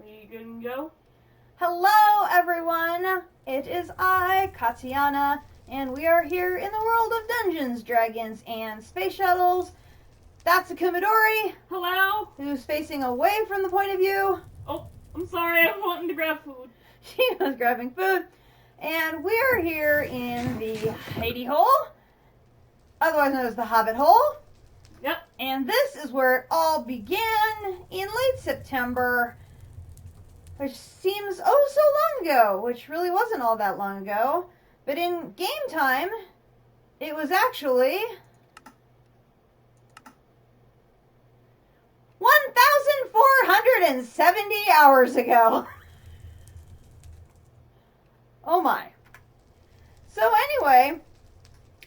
We good and go? Hello everyone, it is I, Katiana, and we are here in the world of Dungeons, Dragons, and Space Shuttles. That's Akumadori, Hello? who's facing away from the point of view. Oh, I'm sorry, I'm wanting to grab food. She was grabbing food. And we're here in the Hidey Hole, otherwise known as the Hobbit Hole. Yep. And this is where it all began in late September, which seems oh so long ago, which really wasn't all that long ago. But in game time, it was actually 1,470 hours ago. Oh my. So anyway,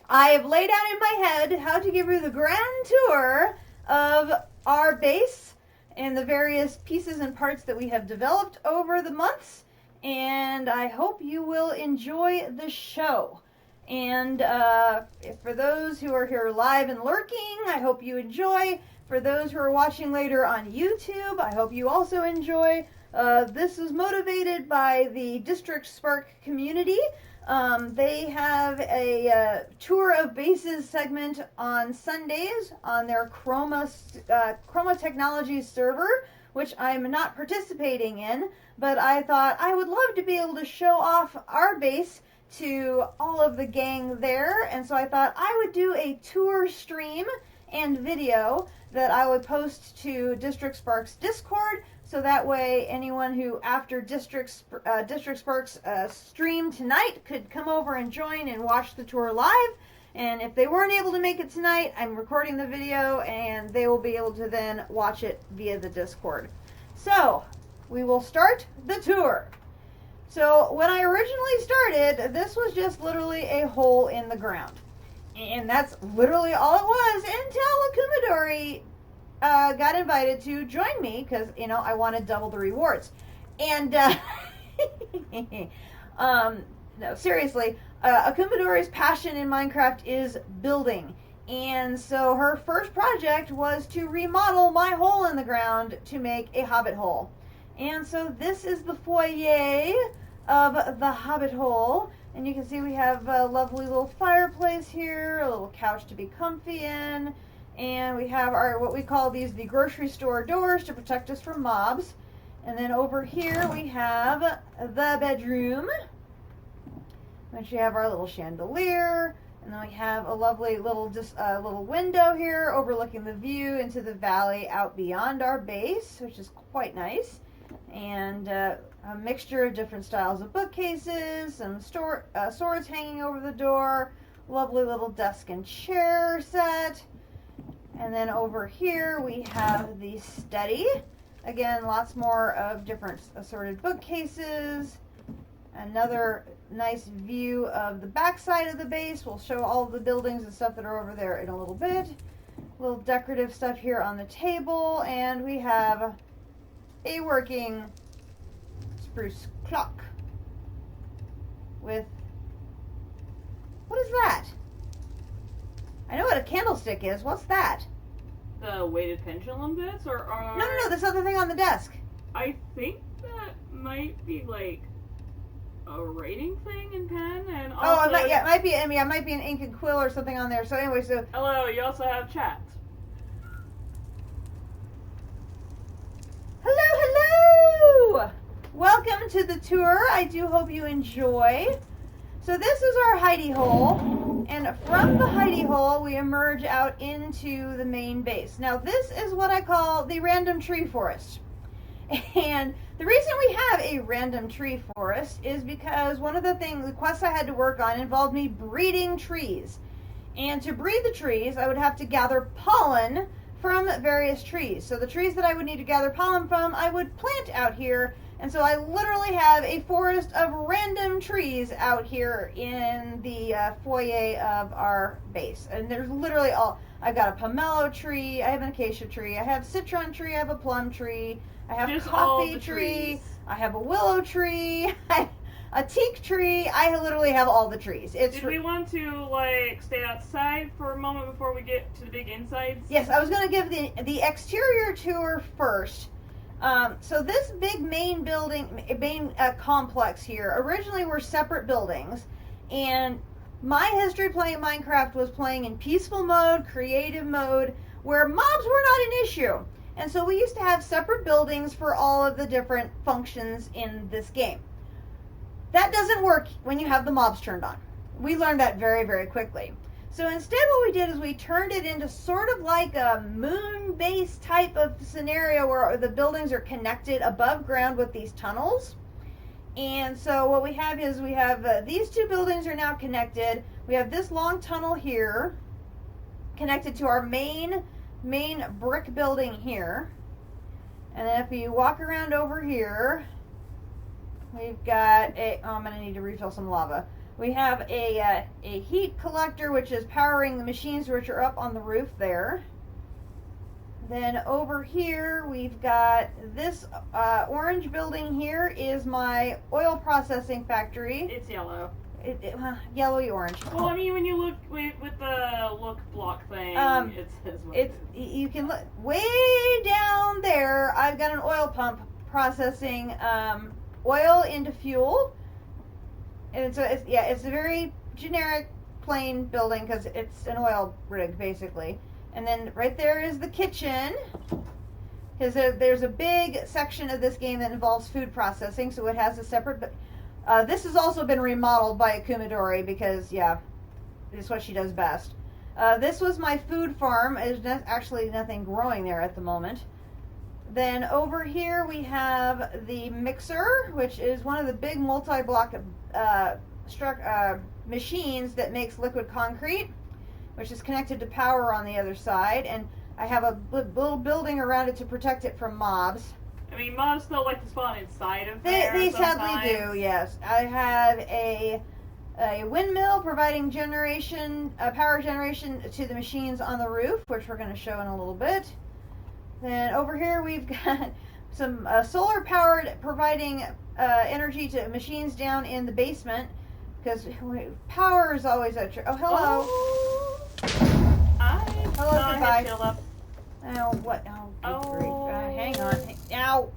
I have laid out in my head how to give you the grand tour of our base and the various pieces and parts that we have developed over the months, and I hope you will enjoy the show. And for those who are here live and lurking, I hope you enjoy. For those who are watching later on YouTube, I hope you also enjoy. This was motivated by the District Spark community. They have a tour of bases segment on Sundays on their Chroma Technologies server, which I'm not participating in, but I thought I would love to be able to show off our base to all of the gang there, and so I thought I would do a tour stream and video that I would post to District Spark's Discord, so that way anyone who, after District Spark's stream tonight, could come over and join and watch the tour live. And if they weren't able to make it tonight, I'm recording the video and they will be able to then watch it via the Discord. So, we will start the tour. So, when I originally started, this was just literally a hole in the ground. And that's literally all it was until Akumadori got invited to join me because, you know, I wanted double the rewards. And, no, seriously, Akumadori's passion in Minecraft is building. And so her first project was to remodel my hole in the ground to make a hobbit hole. And so this is the foyer of the hobbit hole. And you can see we have a lovely little fireplace here, a little couch to be comfy in. And we have our, what we call these, the grocery store doors to protect us from mobs. And then over here we have the bedroom, which we have our little chandelier. And then we have a lovely little little window here overlooking the view into the valley out beyond our base, which is quite nice. And a mixture of different styles of bookcases, some swords hanging over the door, lovely little desk and chair set. And then over here we have the study. Again, lots more of different assorted bookcases. Another nice view of the back side of the base. We'll show all of the buildings and stuff that are over there in a little bit. Little decorative stuff here on the table. And we have a working spruce clock with, what is that? I know what a candlestick is. What's that? The weighted pendulum bits, or are... No, this other thing on the desk. I think that might be like a writing thing in pen, and also... Oh, it might be an ink and quill or something on there. So anyway, so... Hello, you also have chat. Hello! Welcome to the tour. I do hope you enjoy. So this is our hidey hole, and from the hidey hole we emerge out into the main base. Now this is what I call the random tree forest. And the reason we have a random tree forest is because one of the quests I had to work on involved me breeding trees. And to breed the trees, I would have to gather pollen from various trees. So the trees that I would need to gather pollen from, I would plant out here. And so I literally have a forest of random trees out here in the foyer of our base. And there's literally I've got a pomelo tree, I have an acacia tree, I have citron tree, I have a plum tree, I have a coffee tree, I have a willow tree, a teak tree. I literally have all the trees. Did we want to, like, stay outside for a moment before we get to the big insides? Yes, I was going to give the exterior tour first. So this big main complex here originally were separate buildings, and my history playing Minecraft was playing in peaceful mode, creative mode, where mobs were not an issue. And so we used to have separate buildings for all of the different functions in this game. That doesn't work when you have the mobs turned on. We learned that very, very quickly. So instead what we did is we turned it into sort of like a moon-based type of scenario where the buildings are connected above ground with these tunnels. And so what we have is we have these two buildings are now connected. We have this long tunnel here connected to our main brick building here. And then if we walk around over here, we've got I'm going to need to refill some lava. We have a heat collector, which is powering the machines which are up on the roof there. Then over here, we've got this orange building here is my oil processing factory. It's yellow. Yellowy orange. Well, I mean, when you look with the look block thing, it says what it is. You can look way down there. I've got an oil pump processing oil into fuel. And so it's a very generic plain building because it's an oil rig basically. And then right there is the kitchen, because there's a big section of this game that involves food processing, so it has a separate. This has also been remodeled by Akumadori because it's what she does best. This was my food farm. There's actually nothing growing there at the moment. Then over here we have the mixer, which is one of the big multi-block machines that makes liquid concrete, which is connected to power on the other side. And I have a little building around it to protect it from mobs. I mean, mobs still like to spawn inside of there. They sometimes. sadly do, yes. I have a windmill providing power generation to the machines on the roof, which we're going to show in a little bit. Then over here we've got some solar powered providing energy to machines down in the basement, because power is always a trick. Oh, hello. Hello, goodbye. Oh, what? Oh, good grief. Hang on. Ow.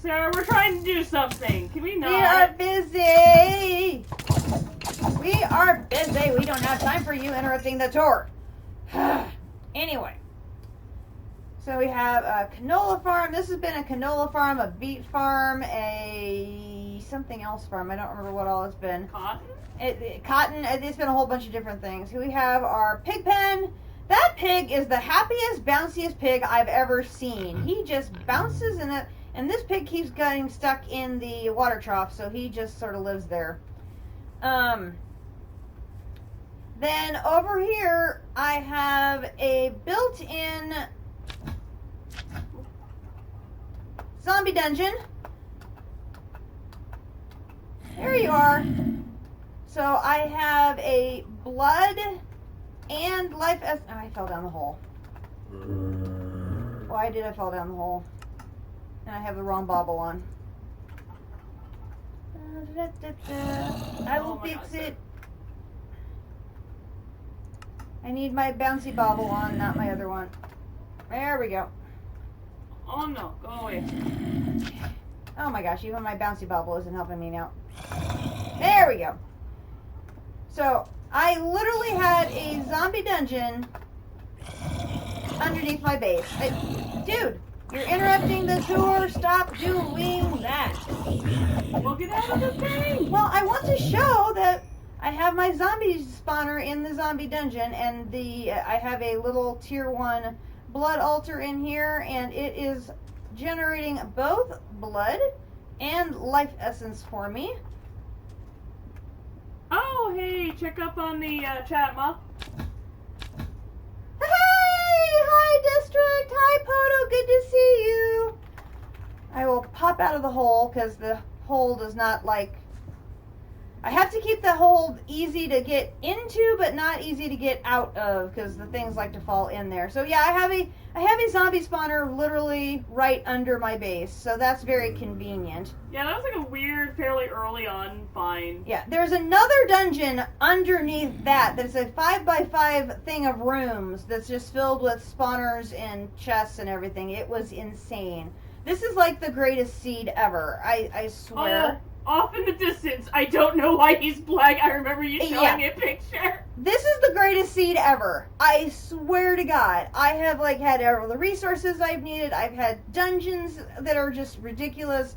Sarah, we're trying to do something. Can we not? We are busy. We are busy. We don't have time for you interrupting the tour. Anyway. So we have a canola farm. This has been a canola farm, a beet farm, a something else farm. I don't remember what all it's been. Cotton? Cotton. It's been a whole bunch of different things. We have our pig pen. That pig is the happiest, bounciest pig I've ever seen. He just bounces in it, and this pig keeps getting stuck in the water trough, so he just sort of lives there. Then over here, I have a built-in zombie dungeon. There you are. So I have a blood and life I fell down the hole. Why did I fall down the hole? And I have the wrong bobble on. I will fix it. I need my bouncy bobble on, not my other one. There we go. Oh no, go away. Oh my gosh, even my bouncy bobble isn't helping me now. There we go. So, I literally had a zombie dungeon underneath my base. Dude, you're interrupting the tour. Stop doing that. Well, get out of the thing. Well, I want to show that I have my zombie spawner in the zombie dungeon, and I have a little tier 1 blood altar in here, and it is generating both blood and life essence for me. Oh, hey, check up on the chat, Ma. Hey! Hi, District! Hi, Poto! Good to see you! I will pop out of the hole, because the hole does not like I have to keep the hole easy to get into, but not easy to get out of, because the things like to fall in there. So yeah, I have a zombie spawner literally right under my base, so that's very convenient. Yeah, that was like a weird, fairly early on find. Yeah, there's another dungeon underneath that's a 5x5 thing of rooms that's just filled with spawners and chests and everything. It was insane. This is like the greatest seed ever. I swear. Oh, off in the distance. I don't know why he's black. I remember you showing me a picture. This is the greatest seed ever. I swear to God. I have like had all the resources I've needed. I've had dungeons that are just ridiculous.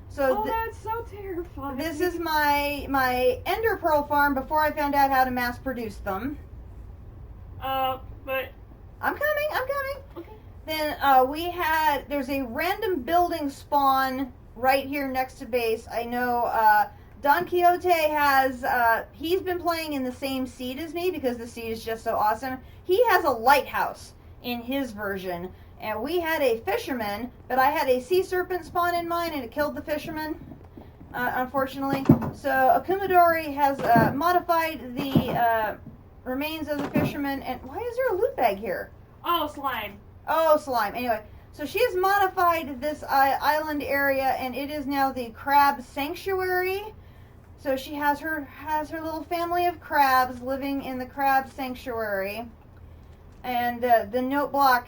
So that's so terrifying. This is my Ender Pearl farm before I found out how to mass produce them. But I'm coming. Okay. Then there's a random building spawn right here next to base. I know Don Quixote has, he's been playing in the same seed as me because the seed is just so awesome. He has a lighthouse in his version, and we had a fisherman, but I had a sea serpent spawn in mine and it killed the fisherman, unfortunately. So Akumadori has modified the remains of the fisherman, and why is there a loot bag here? Oh, slime. Oh, slime. Anyway, so she has modified this island area, and it is now the crab sanctuary. So she has her little family of crabs living in the crab sanctuary, and the note block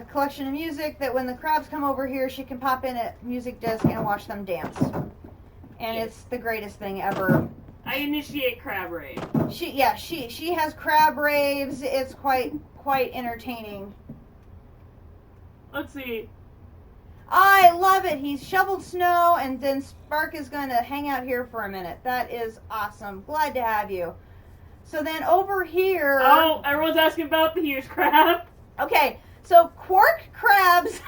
collection of music that when the crabs come over here, she can pop in a music disc and watch them dance. And it's the greatest thing ever. I initiate crab rave. She has crab raves. It's quite entertaining. Let's see. I love it. He's shoveled snow, and then Spark is going to hang out here for a minute. That is awesome. Glad to have you. So then over here... Oh, everyone's asking about the huge crab. Okay, so quark crabs,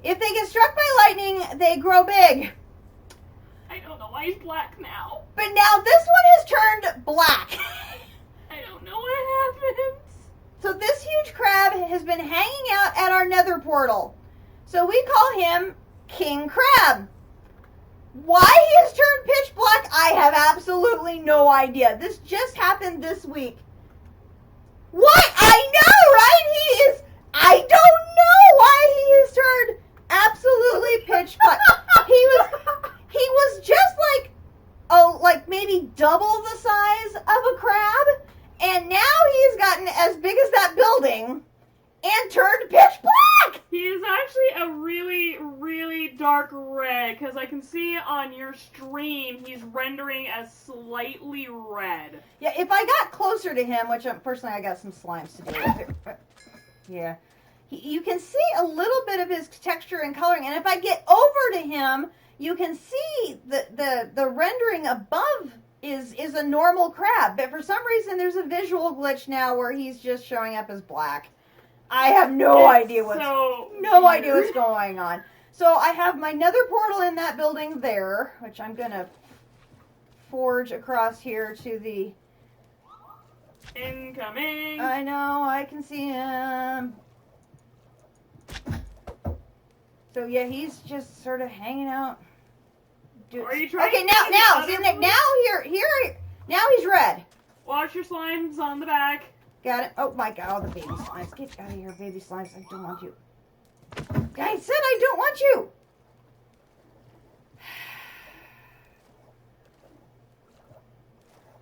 if they get struck by lightning, they grow big. I don't know why he's black now. But now this one has turned black. I don't know what happened. So this huge crab has been hanging out at our nether portal. So we call him King Crab. Why he has turned pitch black, I have absolutely no idea. This just happened this week. What? I know, right? I don't know why he has turned absolutely pitch black. He was just like maybe double the size of a crab. And now he's gotten as big as that building and turned pitch black! He is actually a really, really dark red, because I can see on your stream he's rendering as slightly red. Yeah, if I got closer to him, which personally I got some slimes to do with it. Yeah. You can see a little bit of his texture and coloring, and if I get over to him, you can see the rendering above is a normal crab, but for some reason there's a visual glitch now where he's just showing up as black. I have no idea what's going on. So I have my nether portal in that building there, which I'm gonna forge across here to the incoming. I know, I can see him. So yeah, he's just sort of hanging out. Are you trying? Okay, now he's red. Watch your slimes on the back. Got it. Oh my God, all the baby slimes. Get out of here, baby slimes. I don't want you. I said I don't want you.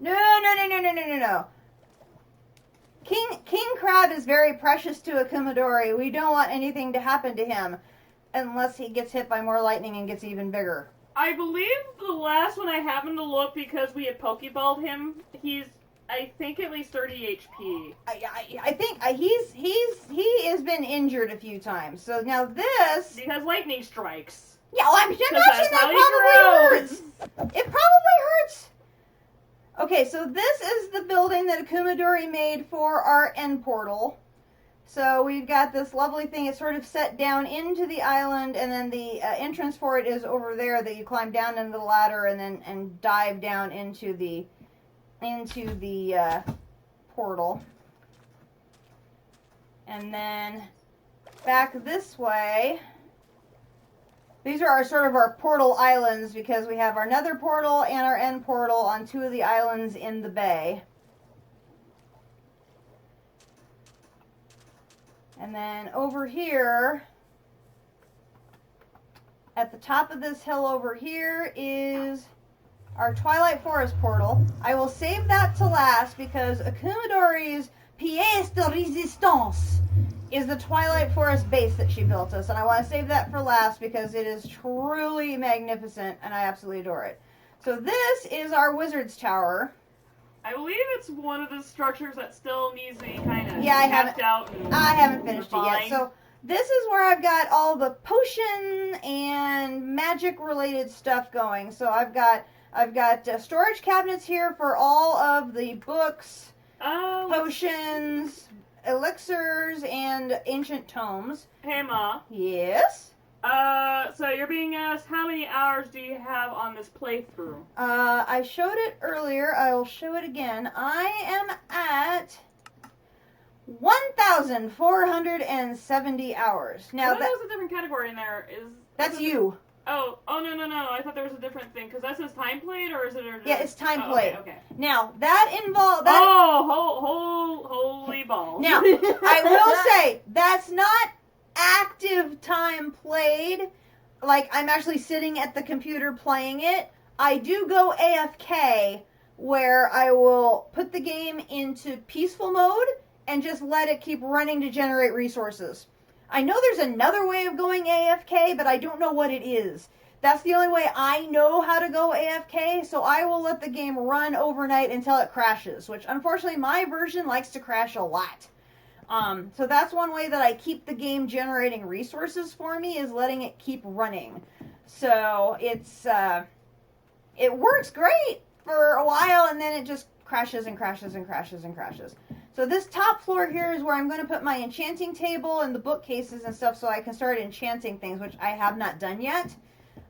No. King Crab is very precious to Akumadori. We don't want anything to happen to him unless he gets hit by more lightning and gets even bigger. I believe the last one I happened to look because we had Pokeballed him. He's, I think, at least 30 HP. I think he has been injured a few times. So now this because lightning strikes. Yeah, well, I'm imagining that probably hurts. It probably hurts. Okay, so this is the building that Akumadori made for our end portal. So we've got this lovely thing. It's sort of set down into the island, and then the entrance for it is over there that you climb down into the ladder and dive down into the portal. And then back this way, These are our sort of our portal islands because we have our nether portal and our end portal on 2 of the islands in the bay. And then over here, at the top of this hill over here is our Twilight Forest portal. I will save that to last because Akumadori's pièce de résistance is the Twilight Forest base that she built us. And I want to save that for last because it is truly magnificent and I absolutely adore it. So this is our Wizard's Tower. I believe it's one of the structures that still needs to be kind of out. I haven't finished it yet. So this is where I've got all the potion and magic related stuff going. So I've got storage cabinets here for all of the books, potions, elixirs, and ancient tomes. Hey, Ma. Yes? So you're being asked how many hours do you have on this playthrough? I showed it earlier. I will show it again. I am at 1,470 hours. Now there's a different category in there. That's you. No. I thought there was a different thing because that says time played, or is it? Yeah, it's time played. Okay. Now that involves. Holy balls! Now I will say that's not active time played. Like I'm actually sitting at the computer playing it. I do go AFK where I will put the game into peaceful mode and just let it keep running to generate resources. I know there's another way of going AFK, but I don't know what it is. That's the only way I know how to go AFK, so I will let the game run overnight until it crashes, which unfortunately my version likes to crash a lot. So that's one way that I keep the game generating resources for me, is letting it keep running. So it works great for a while, and then it just crashes and crashes and crashes and crashes. So this top floor here is where I'm going to put my enchanting table and the bookcases and stuff so I can start enchanting things, which I have not done yet.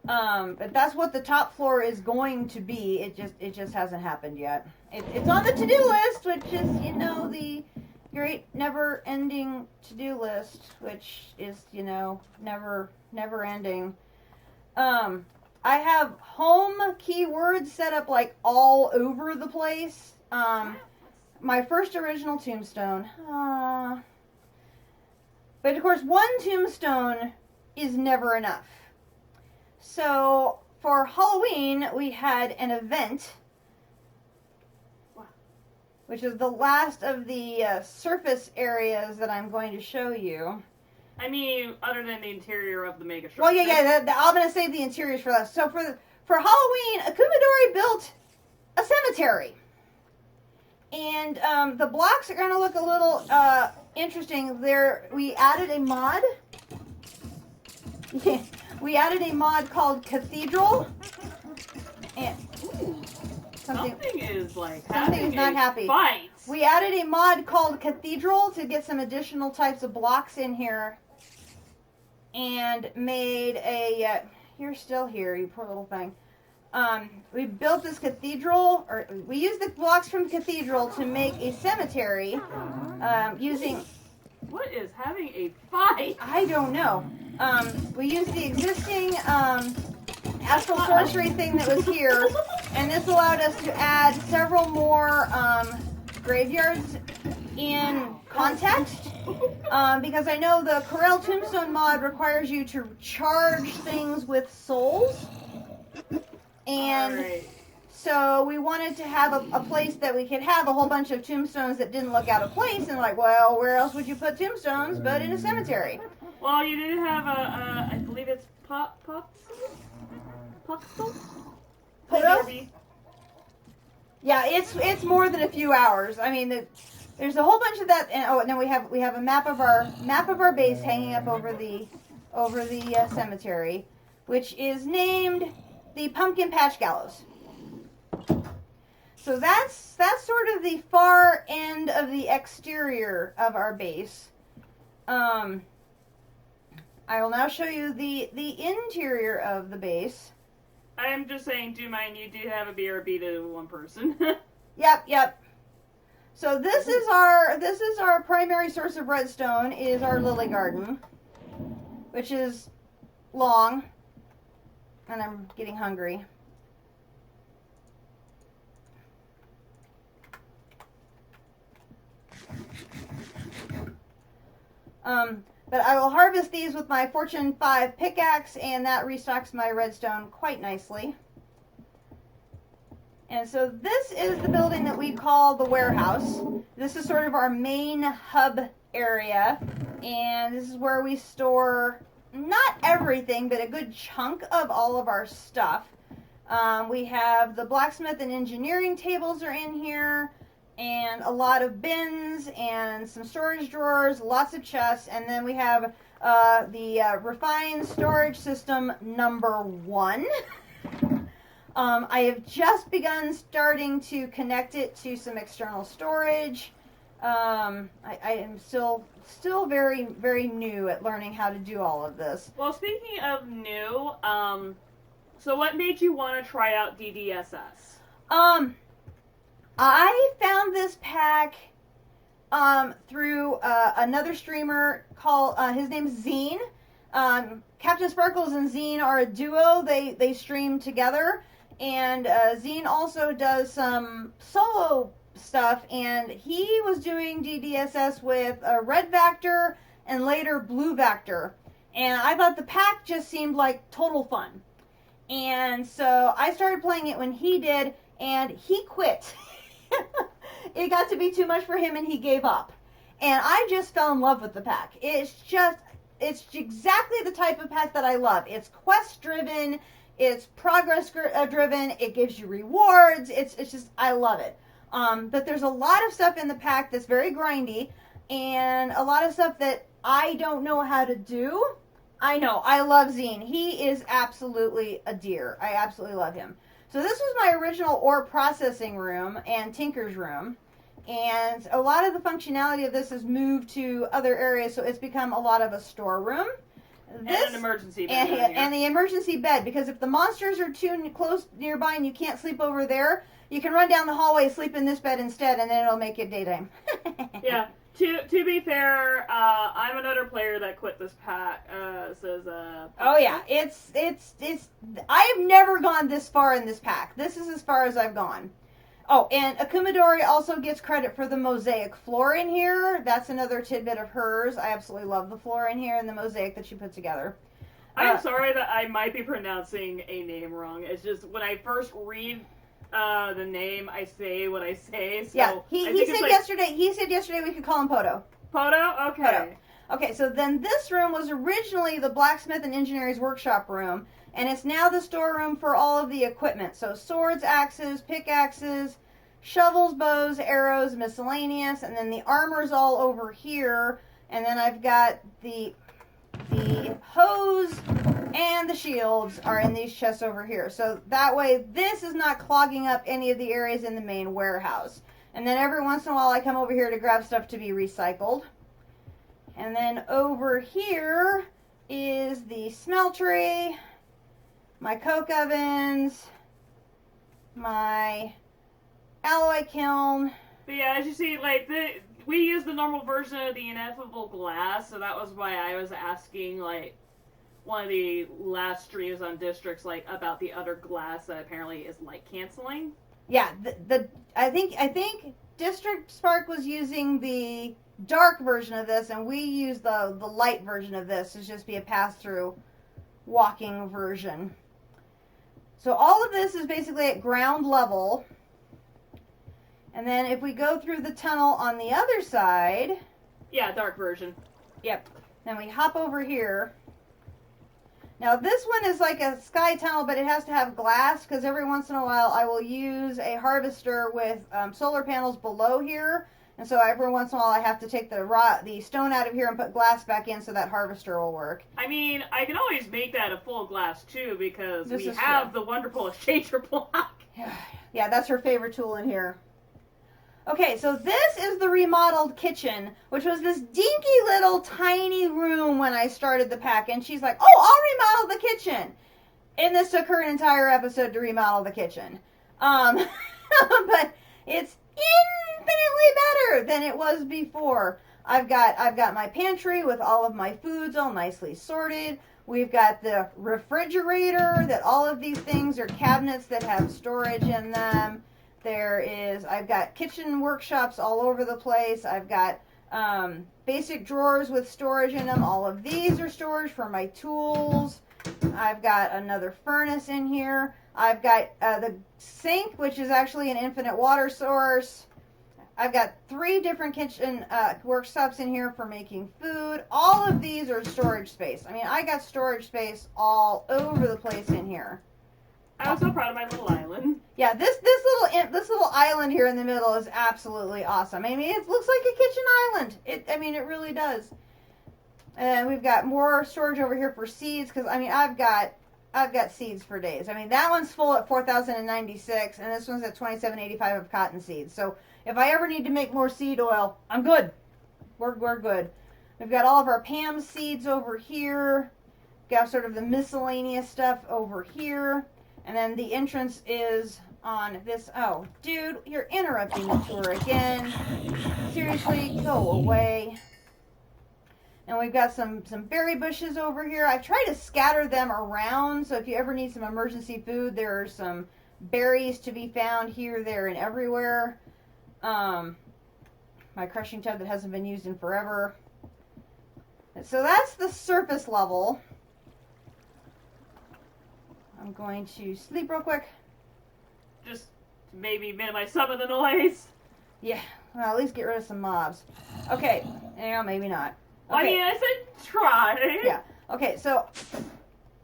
But that's what the top floor is going to be. It just hasn't happened yet. It's on the to-do list, which is, the great never-ending to-do list, which is, never ending. I have home keywords set up like all over the place. My first original tombstone. But of course, one tombstone is never enough. So for Halloween, we had an event, which is the last of the surface areas that I'm going to show you. I mean, other than the interior of the mega structure. Well, yeah, I'm going to save the interiors for last. So for Halloween, Akumadori built a cemetery. And the blocks are going to look a little interesting. We added a mod. Yeah, we added a mod called Cathedral. And something is not happy. Fight. We added a mod called Cathedral to get some additional types of blocks in here. And made a... you're still here, you poor little thing. We built this cathedral, or we used the blocks from the cathedral to make a cemetery, using... What is having a fight? I don't know. We used the existing astral sorcery thing that was here, and this allowed us to add several more graveyards in context. Because I know the Corel Tombstone mod requires you to charge things with souls. And so we wanted to have a place that we could have a whole bunch of tombstones that didn't look out of place. And like, well, where else would you put tombstones but in a cemetery? Well, you did have I believe it's Poxel? Yeah, it's more than a few hours. I mean, there's a whole bunch of that. And then we have a map of our base hanging up over the cemetery, which is named the Pumpkin Patch Gallows. So that's sort of the far end of the exterior of our base. I will now show you the interior of the base. I am just saying, do mind you do have a BRB to one person. Yep. So this is our primary source of redstone, is our lily garden, which is long. and I'm getting hungry. But I will harvest these with my Fortune 5 pickaxe, and that restocks my redstone quite nicely. And so this is the building that we call the warehouse. This is sort of our main hub area, and this is where we store not everything, but a good chunk of all of our stuff. We have the blacksmith and engineering tables are in here, and a lot of bins and some storage drawers, lots of chests, and then we have the refined storage system number 1. I have just begun starting to connect it to some external storage. I am still very, very new at learning how to do all of this. Well, speaking of new, so what made you want to try out DDSS? I found this pack through another streamer called, his name's Zine. Captain Sparkles and Zine are a duo. They stream together. And Zine also does some solo stuff, and he was doing DDSS with Red Vector and later Blue Vector. And I thought the pack just seemed like total fun. And so I started playing it when he did, and he quit. It got to be too much for him, and he gave up. And I just fell in love with the pack. It's exactly the type of pack that I love. It's quest driven. It's progress driven. It gives you rewards. It's just, I love it. But there's a lot of stuff in the pack that's very grindy, and a lot of stuff that I don't know how to do. I know. I love Zine. He is absolutely a dear. I absolutely love him. So this was my original ore processing room and tinker's room. And a lot of the functionality of this has moved to other areas, so it's become a lot of a storeroom. And an emergency bed. And the emergency bed, because if the monsters are too close nearby and you can't sleep over there, you can run down the hallway, sleep in this bed instead, and then it'll make it daytime. Yeah. To be fair, I'm another player that quit this pack. Oh yeah, it's. I have never gone this far in this pack. This is as far as I've gone. Oh, and Akumadori also gets credit for the mosaic floor in here. That's another tidbit of hers. I absolutely love the floor in here and the mosaic that she put together. I'm sorry that I might be pronouncing a name wrong. It's just when I first read the name, I say what I say. So yeah, he said yesterday. He said yesterday we could call him Poto. Poto? Okay. Poto. Okay, so then this room was originally the blacksmith and engineer's workshop room, and it's now the storeroom for all of the equipment. So swords, axes, pickaxes, shovels, bows, arrows, miscellaneous, and then the armor's all over here, and then I've got the hose and the shields are in these chests over here. So that way this is not clogging up any of the areas in the main warehouse. And then every once in a while I come over here to grab stuff to be recycled. And then over here is the smeltery, my coke ovens, my alloy kiln. But yeah, as you see, we use the normal version of the ineffable glass, so that was why I was asking, one of the last streams on Districts, about the other glass that apparently is light canceling. Yeah, I think District Spark was using the dark version of this, and we use the light version of this to just be a pass-through walking version. So all of this is basically at ground level. And then if we go through the tunnel on the other side... Yeah, dark version. Yep. Then we hop over here. Now this one is like a sky tunnel, but it has to have glass, because every once in a while I will use a harvester with solar panels below here. And so every once in a while I have to take the stone out of here and put glass back in so that harvester will work. I mean, I can always make that a full glass too, because we have the wonderful exchanger block. Yeah, that's her favorite tool in here. Okay, so this is the remodeled kitchen, which was this dinky little tiny room when I started the pack. And she's like, oh, I'll remodel the kitchen. And this took her an entire episode to remodel the kitchen. But it's infinitely better than it was before. I've got my pantry with all of my foods all nicely sorted, We've got the refrigerator, that all of these things are cabinets that have storage in them. I've got kitchen workshops all over the place. I've got basic drawers with storage in them. All of these are storage for my tools. I've got another furnace in here. I've got the sink, which is actually an infinite water source. I've got 3 different kitchen workshops in here for making food. All of these are storage space. I mean, I got storage space all over the place in here. I was so proud of my little island. Yeah, this little island here in the middle is absolutely awesome. I mean, it looks like a kitchen island. It really does. And we've got more storage over here for seeds because I mean, I've got seeds for days. I mean, that one's full at 4,096, and this one's at 2,785 of cotton seeds. So if I ever need to make more seed oil, I'm good. We're good. We've got all of our Pam seeds over here. Got sort of the miscellaneous stuff over here. And then the entrance is on this. Oh, dude, you're interrupting the tour again. Seriously, go away. And we've got some berry bushes over here. I've tried to scatter them around, so if you ever need some emergency food, there are some berries to be found here, there, and everywhere. My crushing tub that hasn't been used in forever. So that's the surface level. I'm going to sleep real quick. Just maybe minimize some of the noise. Yeah, well, at least get rid of some mobs. Okay, yeah, maybe not. Okay. I mean, I said try. Yeah. Okay, so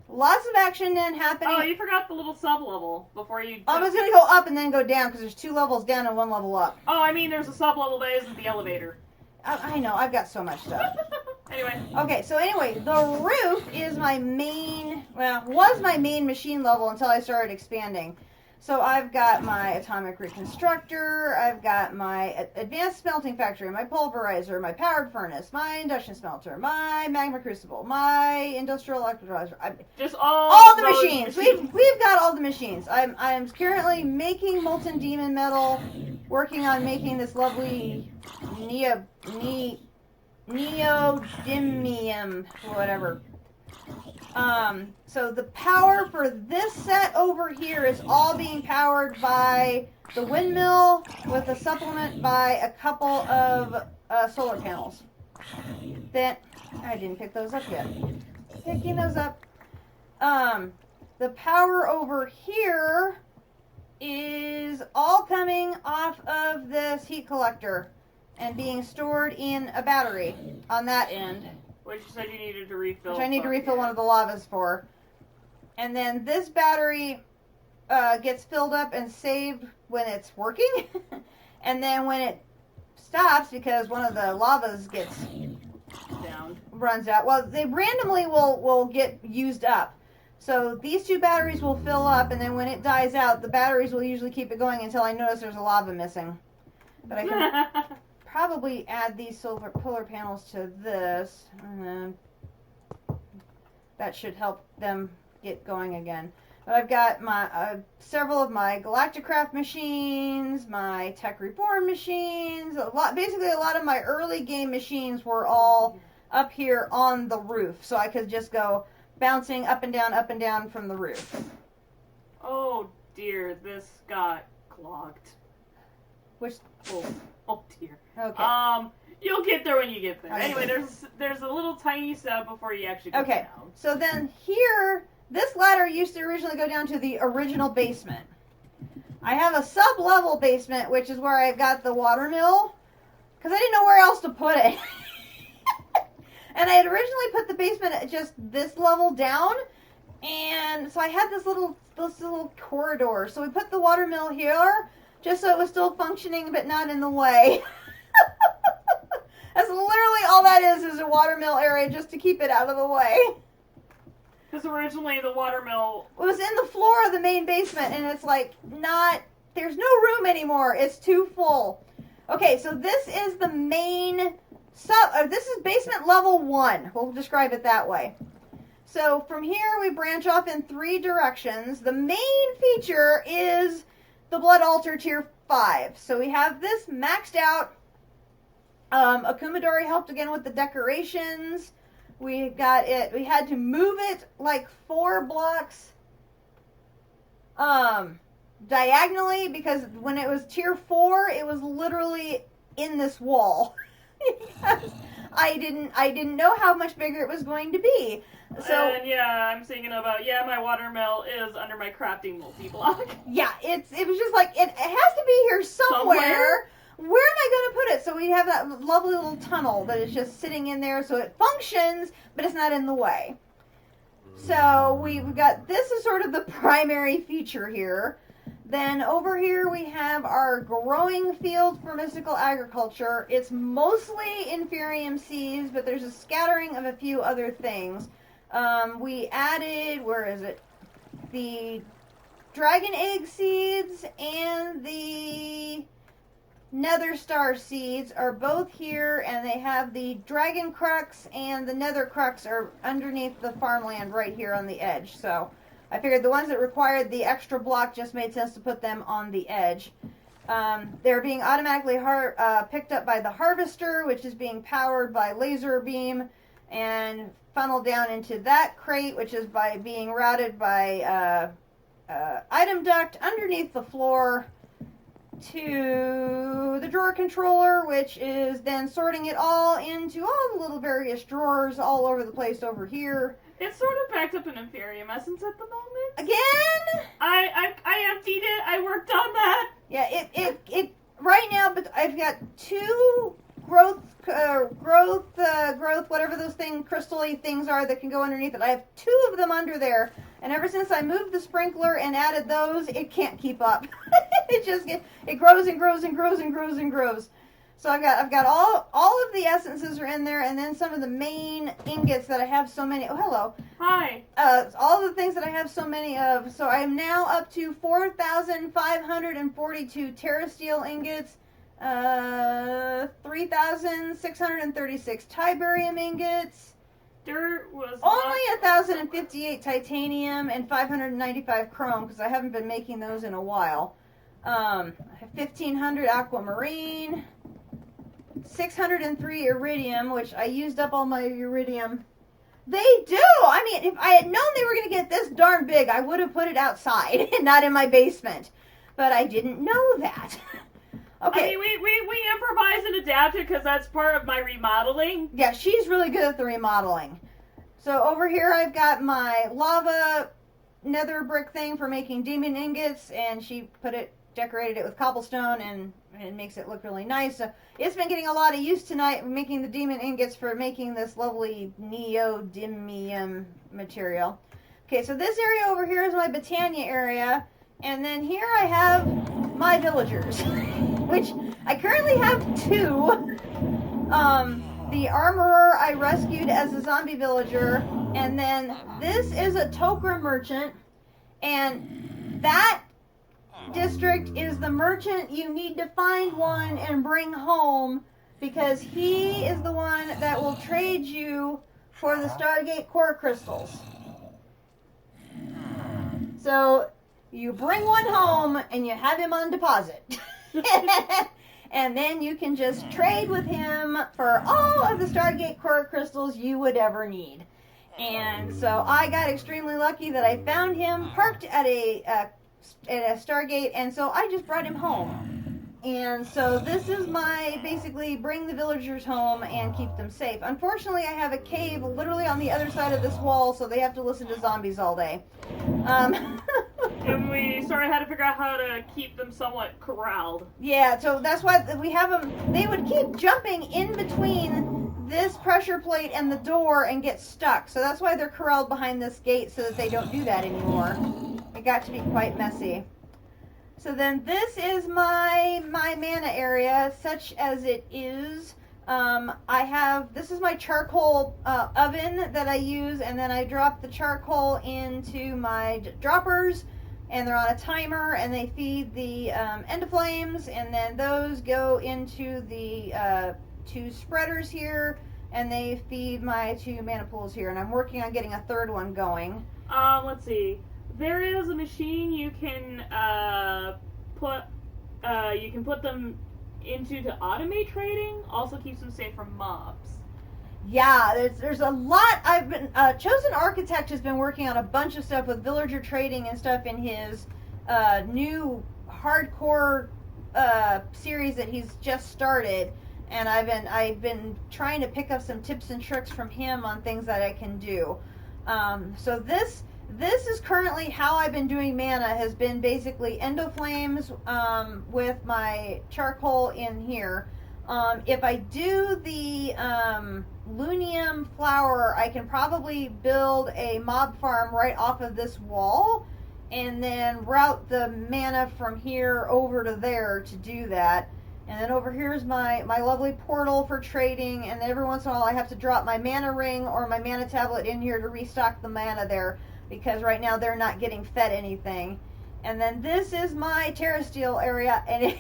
lots of action then happening. Oh, you forgot the little sub-level before you... I was going to go up and then go down because there's 2 levels down and 1 level up. Oh, I mean, there's a sub-level that isn't the elevator. I know, I've got so much stuff. Anyway. Okay, so anyway, the roof is my main, well, was my main machine level until I started expanding. So I've got my atomic reconstructor, I've got my advanced smelting factory, my pulverizer, my powered furnace, my induction smelter, my magma crucible, my industrial electrolyzer. Just all the machines. We've got all the machines. I'm currently making molten demon metal, working on making this lovely neodymium, whatever. So the power for this set over here is all being powered by the windmill with a supplement by a couple of solar panels. Then I didn't pick those up yet. Picking those up. The power over here is all coming off of this heat collector and being stored in a battery on that end. Which you said you needed to refill. Which I need to refill one of the lavas for. And then this battery gets filled up and saved when it's working. And then when it stops, because one of the lavas gets down, runs out. Well, they randomly will get used up. So these 2 batteries will fill up, and then when it dies out, the batteries will usually keep it going until I notice there's a lava missing. But I can probably add these solar panels to this, and then that should help them get going again. But I've got my several of my Galacticraft machines, my Tech Reborn machines, basically a lot of my early game machines were all up here on the roof, so I could just go bouncing up and down from the roof. Oh dear, this got clogged. Which? Oh dear. Okay. You'll get there when you get there. Okay. Anyway, there's a little tiny step before you actually go Okay. down. So then here, this ladder used to originally go down to the original basement. I have a sub-level basement, which is where I got the water mill, because I didn't know where else to put it. And I had originally put the basement at just this level down, and so I had this little corridor. So we put the water mill here, just so it was still functioning, but not in the way. That's literally all that is a water mill area, just to keep it out of the way. Because originally the water mill... It was in the floor of the main basement, and it's like, there's no room anymore. It's too full. Okay, so this is the main... this is basement level 1. We'll describe it that way. So from here we branch off in 3 directions. The main feature is the Blood Altar Tier 5. So we have this maxed out. Akumadori helped again with the decorations. We got it. We had to move it like 4 blocks diagonally, because when it was tier 4, it was literally in this wall. Because I didn't know how much bigger it was going to be. So and yeah, I'm thinking about my watermill is under my crafting multi-block. yeah, it was just like it has to be here somewhere. Where am I going to put it? So we have that lovely little tunnel that is just sitting in there, so it functions, but it's not in the way. So we've got, this is sort of the primary feature here. Then over here we have our growing field for mystical agriculture. It's mostly inferium seeds, but there's a scattering of a few other things. We added, where is it? The dragon egg seeds and the nether star seeds are both here, and they have the dragon crux and the nether crux are underneath the farmland right here on the edge. So I figured the ones that required the extra block just made sense to put them on the edge. They're being automatically picked up by the harvester, which is being powered by laser beam and funneled down into that crate, which is being routed by item duct underneath the floor to the drawer controller, which is then sorting it all into all the little various drawers all over the place over here. It's sort of backed up in Inferium Essence at the moment. Again? I emptied it. I worked on that. Yeah, it right now, but I've got 2 growth, whatever those crystal-y things are that can go underneath it. I have 2 of them under there, and ever since I moved the sprinkler and added those, it can't keep up. It grows and grows and grows and grows and grows. So I've got all of the essences are in there, and then some of the main ingots that I have so many. Oh, hello. Hi. All the things that I have so many of. So I'm now up to 4,542 terrasteel ingots, 3,636 tiberium ingots. There was only 1,058 titanium and 595 chrome, because I haven't been making those in a while. I have 1,500 aquamarine, 603 iridium, which I used up all my iridium. They do! I mean, if I had known they were going to get this darn big, I would have put it outside and not in my basement. But I didn't know that. Okay. I mean, we improvise and adapted because that's part of my remodeling. Yeah, she's really good at the remodeling. So over here I've got my lava nether brick thing for making demon ingots, and she decorated it with cobblestone, and it makes it look really nice. So it's been getting a lot of use tonight, making the demon ingots for making this lovely neodymium material. Okay, so this area over here is my Botania area, and then here I have my villagers, which I currently have 2. The armorer I rescued as a zombie villager, and then this is a Tokra merchant, and that district is the merchant you need to find one and bring home, because he is the one that will trade you for the Stargate core crystals. So you bring one home and you have him on deposit. And then you can just trade with him for all of the Stargate core crystals you would ever need. And so I got extremely lucky that I found him parked at a Stargate, and so I just brought him home. And so this is my, basically, bring the villagers home and keep them safe. Unfortunately, I have a cave literally on the other side of this wall, so they have to listen to zombies all day. And we sort of had to figure out how to keep them somewhat corralled. Yeah, so that's why we have them. They would keep jumping in between this pressure plate and the door and get stuck. So that's why they're corralled behind this gate, so that they don't do that anymore. It got to be quite messy. So then this is my mana area, such as it is. This is my charcoal oven that I use, and then I drop the charcoal into my droppers, and they're on a timer, and they feed the endoflames, and then those go into the 2 spreaders here, and they feed my 2 mana pools here, and I'm working on getting a 3rd one going. Let's see. There is a machine you can put them into to automate trading. Also keeps them safe from mobs. Yeah, there's a lot. I've been Chosen Architect has been working on a bunch of stuff with villager trading and stuff in his new hardcore series that he's just started, and I've been trying to pick up some tips and tricks from him on things that I can do. So this is currently how I've been doing mana, has been basically endoflames with my charcoal in here. If I do the Lunium flower, I can probably build a mob farm right off of this wall and then route the mana from here over to there to do that. And then over here is my lovely portal for trading, and then every once in a while I have to drop my mana ring or my mana tablet in here to restock the mana there, because right now they're not getting fed anything. And then this is my terrasteel area, and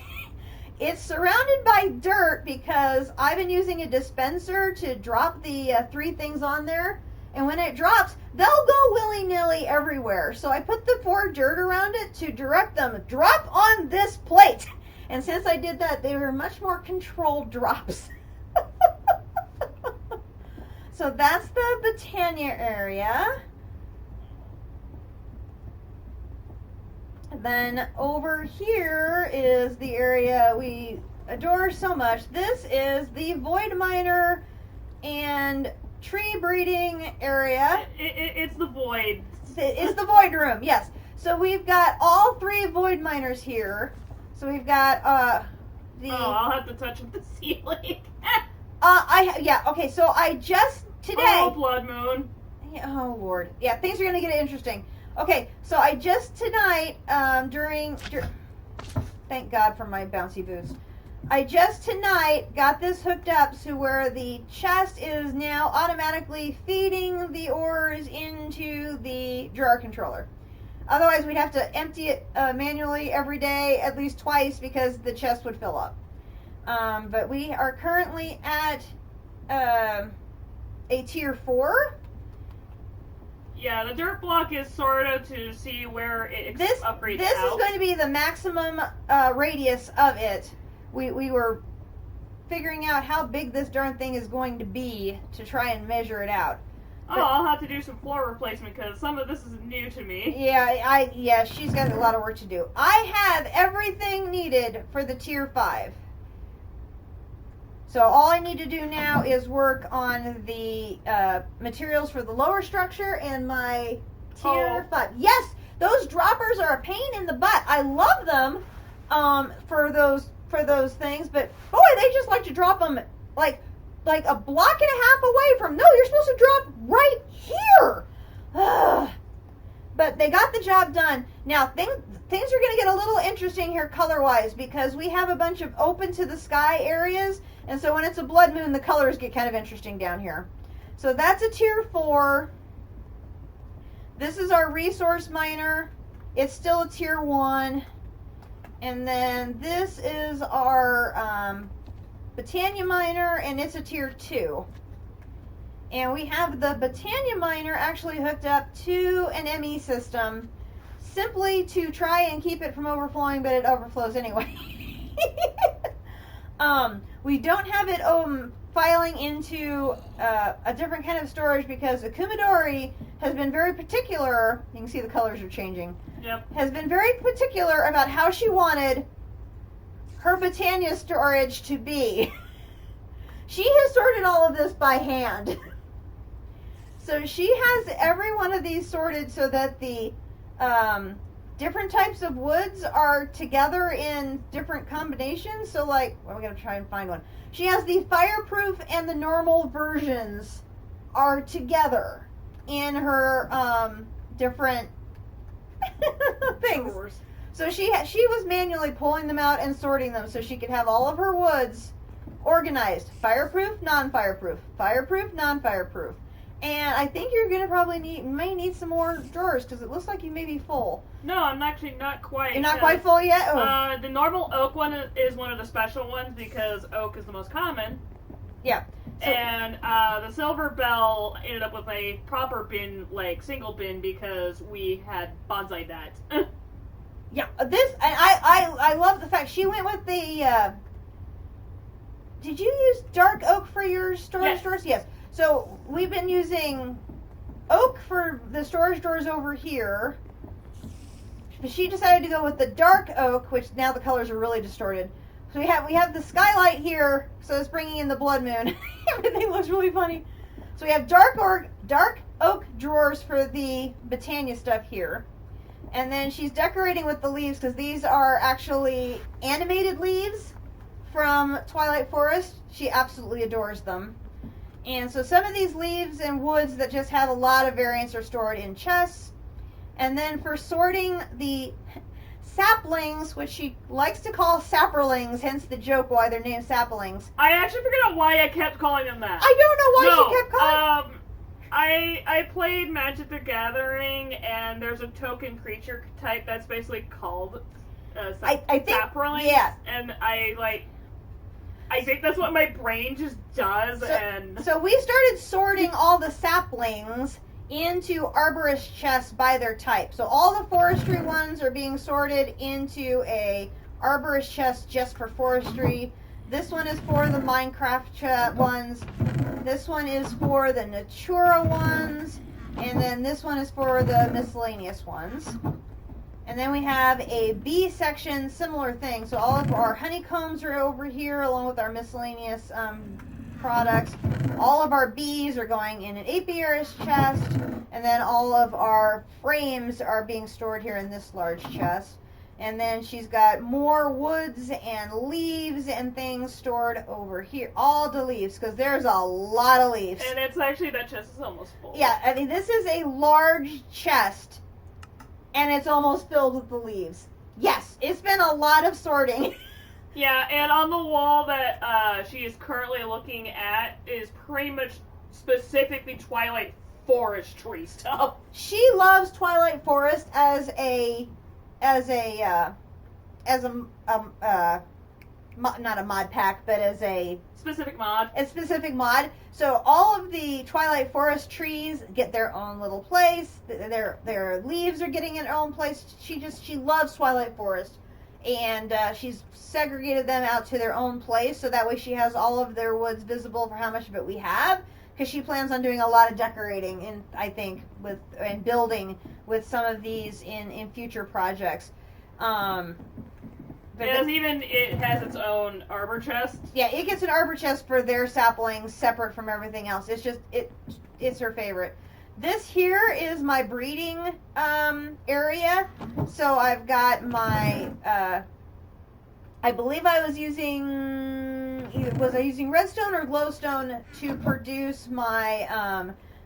it's surrounded by dirt because I've been using a dispenser to drop the 3 things on there, and when it drops, they'll go willy-nilly everywhere. So I put the 4 dirt around it to direct them, drop on this plate. And since I did that, they were much more controlled drops. So that's the Botania area. And then over here is the area we adore so much. This is the Void Miner and tree breeding area. It's the Void. It's the Void Room, yes. So we've got all 3 Void Miners here. So we've got the. Oh, I'll have to touch the ceiling. Okay. So I just today. Oh, Blood Moon. Oh Lord, yeah, things are gonna get interesting. Okay, so I just tonight thank God for my bouncy boots. I just tonight got this hooked up to where the chest is now automatically feeding the ores into the drawer controller. Otherwise, we'd have to empty it manually every day, at least twice, because the chest would fill up. But we are currently at a tier 4. Yeah, the dirt block is sort of to see where it upgrades This out. is going to be the maximum radius of it. We were figuring out how big this darn thing is going to be to try and measure it out. Oh, I'll have to do some floor replacement because some of this is new to me. Yeah, she's got a lot of work to do. I have everything needed for the tier 5. So all I need to do now is work on the materials for the lower structure and my tier 5. Yes, those droppers are a pain in the butt. I love them for those things, but boy, they just like to drop them like a block and a half away from. No, you're supposed to drop right here. Ugh. But they got the job done. Now things are going to get a little interesting here color-wise because we have a bunch of open to the sky areas, and so when it's a blood moon, the colors get kind of interesting down here. So that's a tier 4. This is our resource miner. It's still a tier 1. And then this is our Botania miner, and it's a tier 2. And we have the Botania miner actually hooked up to an ME system simply to try and keep it from overflowing, but it overflows anyway. We don't have it filing into a different kind of storage because Akumadori has been very particular. You can see the colors are changing. Yep. Has been very particular about how she wanted her Botania storage to be. She has sorted all of this by hand. So she has every one of these sorted so that the different types of woods are together in different combinations. So like, well, we're going to try and find one. She has the fireproof and the normal versions are together in her different things. So she was manually pulling them out and sorting them so she could have all of her woods organized. Fireproof, non-fireproof. Fireproof, non-fireproof. And I think you're going to probably may need some more drawers because it looks like you may be full. No, I'm actually not quite. You're not quite full yet? Oh. The normal oak one is one of the special ones because oak is the most common. Yeah. So, and the silver bell ended up with a proper bin, like single bin, because we had bonsai that. Yeah, this, and I love the fact she went with the, did you use dark oak for your storage drawers? Yes. So we've been using oak for the storage doors over here. But she decided to go with the dark oak, which now the colors are really distorted. So we have the skylight here, so it's bringing in the blood moon. Everything looks really funny. So we have dark oak drawers for the Britannia stuff here. And then she's decorating with the leaves because these are actually animated leaves from Twilight Forest. She absolutely adores them. And so some of these leaves and woods that just have a lot of variants are stored in chests. And then for sorting the saplings, which she likes to call sapperlings, hence the joke why they're named saplings. I actually figured out why I kept calling them that. I don't know why she kept calling I played Magic the Gathering, and there's a token creature type that's basically called I think, sapperlings. yeah. And I think that's what my brain just does. So we started sorting all the saplings into arborist chests by their type. So all the forestry ones are being sorted into a arborist chest just for forestry. This one is for the Minecraft ones. This one is for the Natura ones. And then this one is for the miscellaneous ones. And then we have a bee section, similar thing. So all of our honeycombs are over here along with our miscellaneous products. All of our bees are going in an apiarist chest, and then all of our frames are being stored here in this large chest. And then she's got more woods and leaves and things stored over here. All the leaves, because there's a lot of leaves. And it's actually, that chest is almost full. Yeah, I mean, this is a large chest, and it's almost filled with the leaves. Yes, it's been a lot of sorting. Yeah, and on the wall that she is currently looking at is pretty much specifically Twilight Forest tree stuff. She loves Twilight Forest as a not a mod pack, but as a specific mod. A specific mod. So all of the Twilight Forest trees get their own little place. Their leaves are getting in their own place. She loves Twilight Forest. And she's segregated them out to their own place, so that way she has all of their woods visible for how much of it we have, because she plans on doing a lot of decorating, and building with some of these in future projects. But it has its own arbor chest. Yeah, it gets an arbor chest for their saplings, separate from everything else. It's just it's her favorite. This here is my breeding area. So I've got my, I believe I was using redstone or glowstone to produce my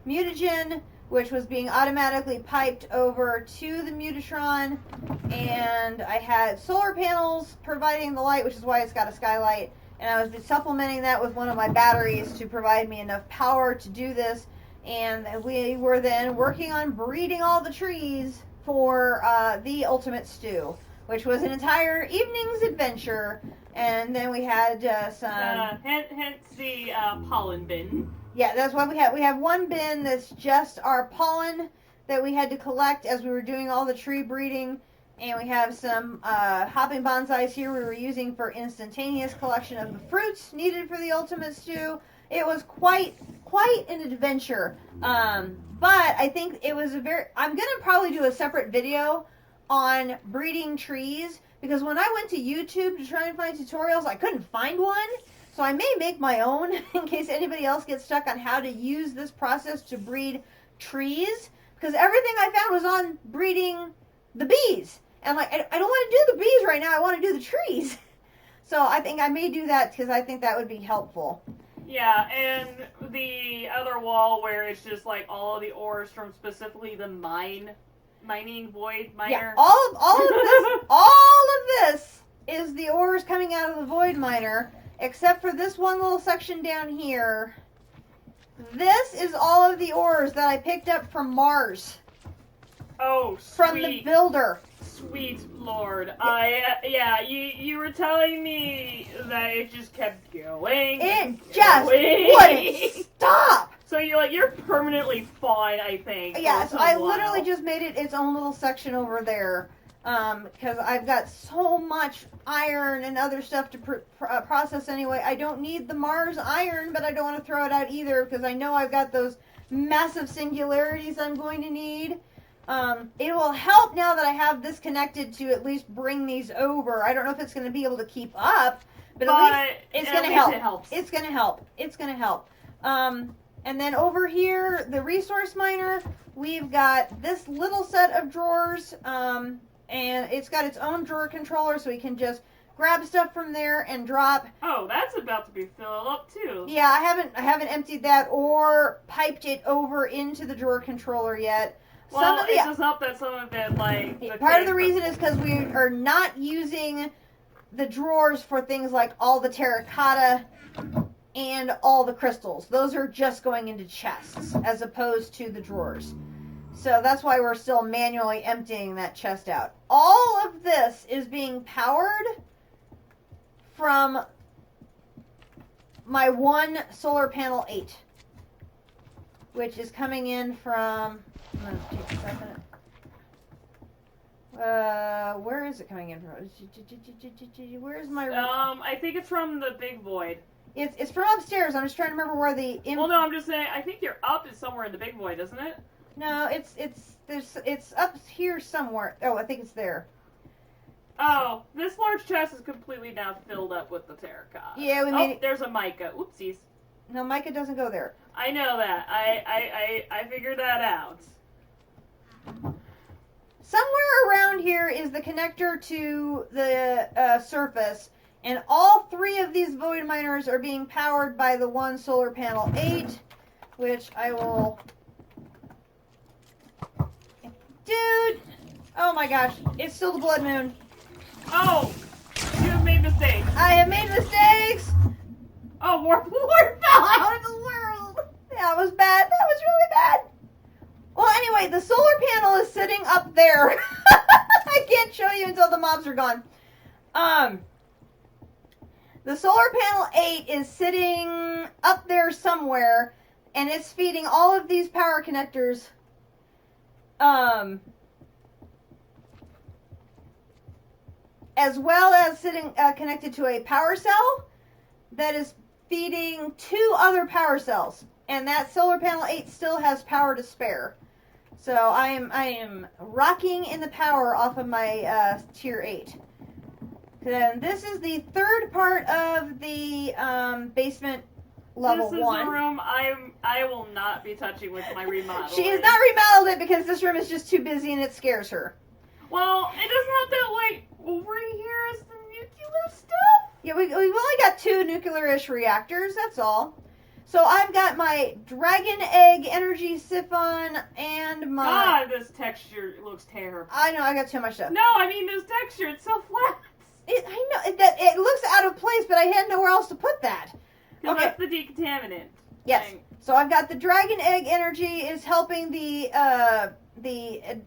mutagen, which was being automatically piped over to the mutatron. And I had solar panels providing the light, which is why it's got a skylight. And I was supplementing that with one of my batteries to provide me enough power to do this. And we were then working on breeding all the trees for the ultimate stew, which was an entire evening's adventure. And then we had some... hence the pollen bin. Yeah, that's why we have one bin that's just our pollen that we had to collect as we were doing all the tree breeding. And we have some hopping bonsais here we were using for instantaneous collection of the fruits needed for the ultimate stew. It was quite an adventure. But I think it was I'm going to probably do a separate video on breeding trees, because when I went to YouTube to try and find tutorials, I couldn't find one. So I may make my own in case anybody else gets stuck on how to use this process to breed trees, because everything I found was on breeding the bees. And I don't want to do the bees right now. I want to do the trees. So I think I may do that because I think that would be helpful. Yeah, and the other wall where it's just like all of the ores from specifically the mining void miner. Yeah, all of this is the ores coming out of the void miner, except for this one little section down here. This is all of the ores that I picked up from Mars. Oh, sweet. From the builder. Sweet Lord. You were telling me that it just kept going. It just wouldn't stop. So you're permanently fine, I think. Yeah, so I literally just made it its own little section over there. because I've got so much iron and other stuff to process anyway. I don't need the Mars iron, but I don't want to throw it out either because I know I've got those massive singularities I'm going to need. It will help now that I have this connected to at least bring these over. I don't know if it's going to be able to keep up, but at least it's going to help. It's going to help. It's going to help. And then over here, the resource miner, we've got this little set of drawers, and it's got its own drawer controller, so we can just grab stuff from there and drop. Oh, that's about to be filled up too. Yeah, I haven't emptied that or piped it over into the drawer controller yet. Well, it just helped that some of it, like... Part of the reason is because we are not using the drawers for things like all the terracotta and all the crystals. Those are just going into chests as opposed to the drawers. So that's why we're still manually emptying that chest out. All of this is being powered from my one solar panel 8, which is coming in from... I'm going to take a second. Where is it coming in from? Where's my... I think it's from the big void. It's from upstairs. I'm just trying to remember where the... Well, no, I'm just saying, I think your up is somewhere in the big void, isn't it? No, it's up here somewhere. Oh, I think it's there. Oh, this large chest is completely now filled up with the terracotta. Yeah, we made it... there's a mica. Oopsies. No, mica doesn't go there. I know that. I figured that out. Somewhere around here is the connector to the surface, and all three of these void miners are being powered by the one solar panel 8, which I will... Dude! Oh my gosh, it's still the blood moon. Oh! You have made mistakes. I have made mistakes! Oh, warp fell out of the world! That was bad. That was really bad. Well, anyway, the solar panel is sitting up there. I can't show you until the mobs are gone. The solar panel 8 is sitting up there somewhere, and it's feeding all of these power connectors. As well as sitting connected to a power cell that is feeding 2 other power cells. And that solar panel 8 still has power to spare. So I am rocking in the power off of my tier 8. Then this is the third part of the basement level 1. This is the room I will not be touching with my remodel. She has not remodeled it because this room is just too busy and it scares her. Well, it doesn't have that, like, over here is the nuclear stuff? Yeah, we've only got 2 nuclear-ish reactors, that's all. So I've got my dragon egg energy siphon and my... God, this texture looks terrible. I know, I got too much stuff. No, I mean this texture, it's so flat. I know, it looks out of place, but I had nowhere else to put that. Okay. That's the decontaminant. Yes. Thing. So I've got the dragon egg energy is helping the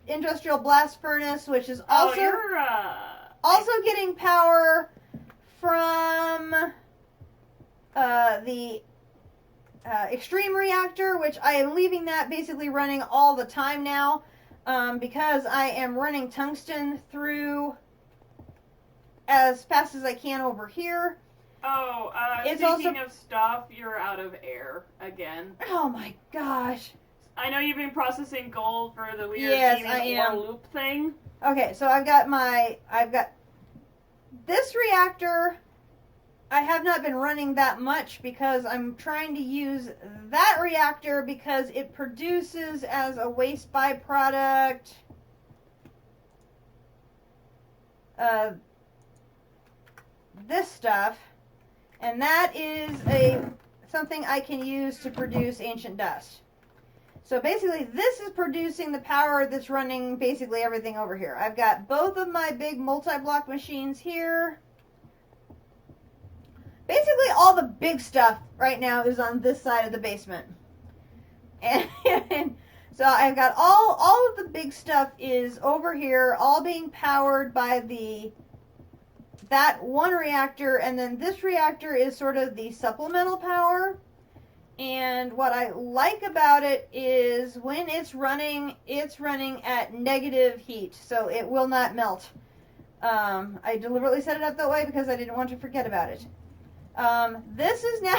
industrial blast furnace, which is also also getting power from the extreme reactor, which I am leaving that basically running all the time now because I am running tungsten through as fast as I can over here. Oh, speaking of stuff, you're out of air again. Oh my gosh. I know you've been processing gold for the weird loop thing. Okay, so I've got this reactor. I have not been running that much because I'm trying to use that reactor because it produces as a waste byproduct this stuff, and that is something I can use to produce ancient dust. So basically this is producing the power that's running basically everything over here. I've got both of my big multi-block machines here. Basically all the big stuff right now is on this side of the basement. And so I've got all of the big stuff is over here, all being powered by that one reactor, and then this reactor is sort of the supplemental power. And what I like about it is when it's running at negative heat, so it will not melt. I deliberately set it up that way because I didn't want to forget about it. This is now,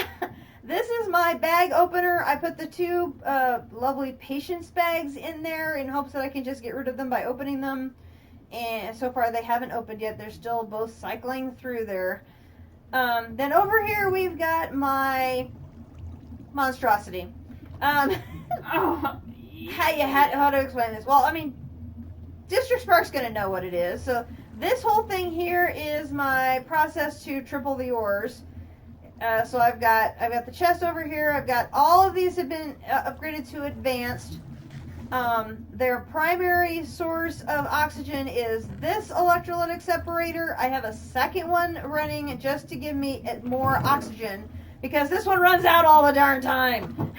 this is my bag opener. I put the two lovely patience bags in there in hopes that I can just get rid of them by opening them. And so far they haven't opened yet. They're still both cycling through there. Then over here we've got my monstrosity. How to explain this? Well, I mean, District Spark's gonna know what it is. So this whole thing here is my process to triple the ores. So I've got the chest over here. I've got all of these have been upgraded to advanced. Their primary source of oxygen is this electrolytic separator. I have a second one running just to give me more oxygen because this one runs out all the darn time.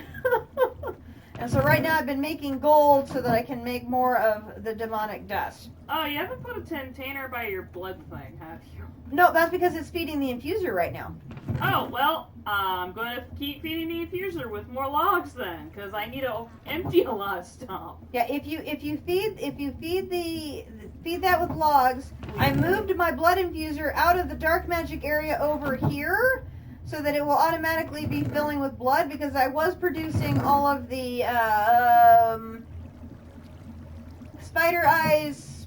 And so right now I've been making gold so that I can make more of the demonic dust. Oh, you haven't put a container by your blood thing, have you? No, that's because it's feeding the infuser right now. Oh, well, I'm going to keep feeding the infuser with more logs then, because I need to empty a lot of stuff. Yeah, if you feed that with logs, I moved my blood infuser out of the dark magic area over here so that it will automatically be filling with blood because I was producing all of the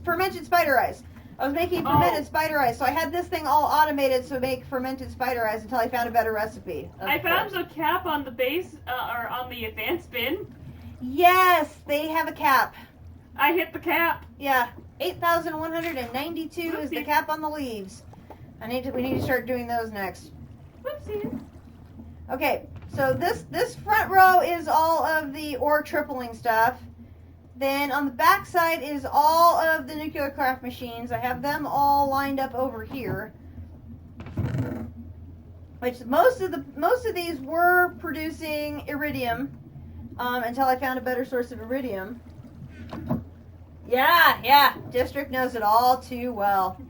fermented spider eyes. I was making fermented spider eyes, so I had this thing all automated to make fermented spider eyes until I found a better recipe. I found a cap on the base, or on the advanced bin. Yes, they have a cap. I hit the cap. Yeah, 8,192 is the cap on the leaves. We need to start doing those next. Whoopsie. Okay, so this front row is all of the ore tripling stuff. Then on the back side is all of the nuclear craft machines. I have them all lined up over here. Which most of these were producing iridium until I found a better source of iridium. Yeah, District knows it all too well.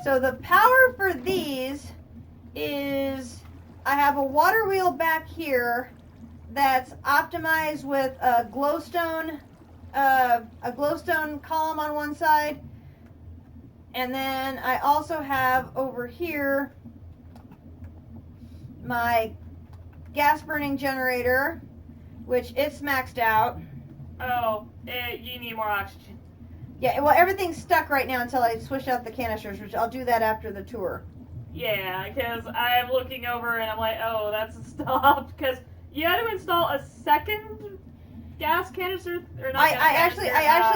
So the power for these is I have a water wheel back here that's optimized with a glowstone column on one side, and then I also have over here my gas burning generator, which it's maxed out. Oh, you need more oxygen. Yeah, well, everything's stuck right now until I switch out the canisters, which I'll do that after the tour. Yeah, because I'm looking over and I'm like, oh, that's a stop, because you had to install a second gas canister, or not? I actually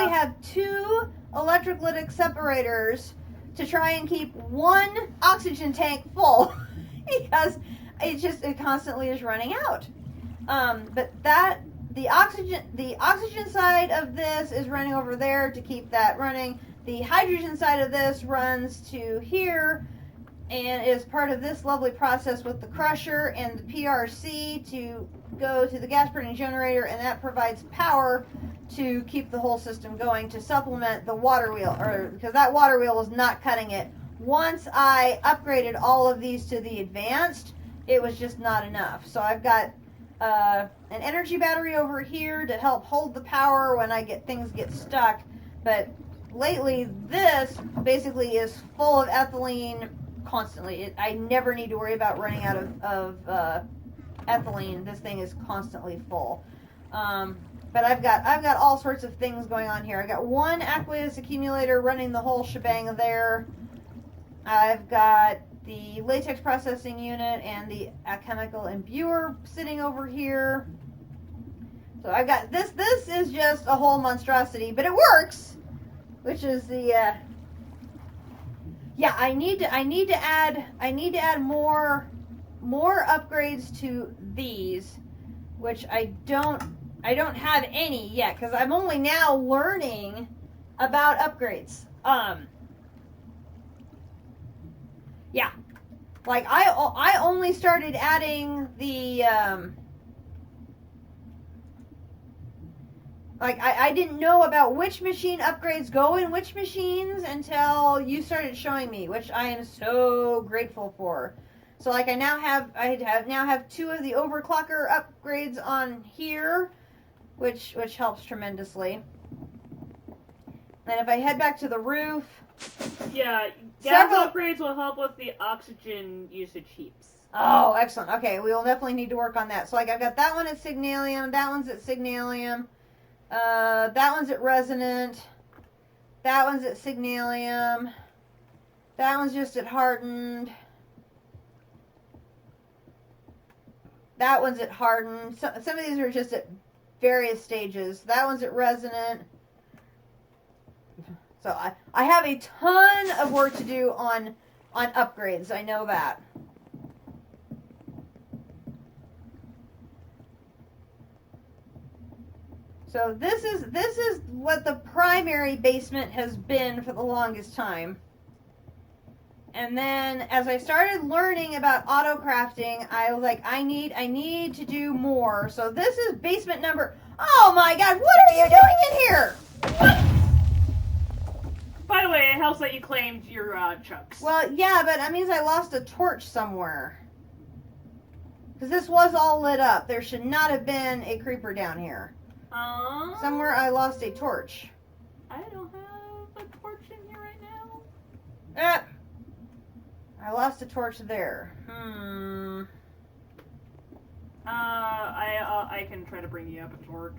have two electrolytic separators to try and keep one oxygen tank full because it constantly is running out. But the oxygen side of this is running over there to keep that running. The hydrogen side of this runs to here and is part of this lovely process with the crusher and the PRC to go to the gas burning generator, and that provides power to keep the whole system going to supplement the water wheel, or because that water wheel was not cutting it. Once I upgraded all of these to the advanced, it was just not enough. So I've got an energy battery over here to help hold the power when things get stuck. But lately, this basically is full of ethylene constantly. I never need to worry about running out of ethylene. This thing is constantly full. But I've got all sorts of things going on here. I've got one aqueous accumulator running the whole shebang there. I've got the latex processing unit and the chemical imbuer sitting over here. So I've got this. This is just a whole monstrosity, but it works, which is the yeah. I need to add more upgrades to these, which I don't have any yet because I'm only now learning about upgrades. Yeah, like I only started adding the I didn't know about which machine upgrades go in which machines until you started showing me, which I am so grateful for. So like I now have 2 of the overclocker upgrades on here, which helps tremendously. And if I head back to the roof, yeah, gas upgrades will help with the oxygen usage heaps. Oh, excellent. Okay, we will definitely need to work on that. So like I've got that one at Signalium, that one's at Signalium, that one's at Resonant, that one's at Signalium, that one's just at Hardened. That one's at Hardened. Some of these are just at various stages. That one's at Resonant. So I have a ton of work to do on upgrades. I know that. So this is what the primary basement has been for the longest time. And then as I started learning about auto crafting, I was like, I need to do more. So this is basement number. Oh my God, what are you doing in here? What? By the way, it helps that you claimed your chunks. Well, yeah, but that means I lost a torch somewhere. Because this was all lit up. There should not have been a creeper down here. Somewhere I lost a torch. I don't have a torch in here right now. I lost a torch there. I can try to bring you up a torch.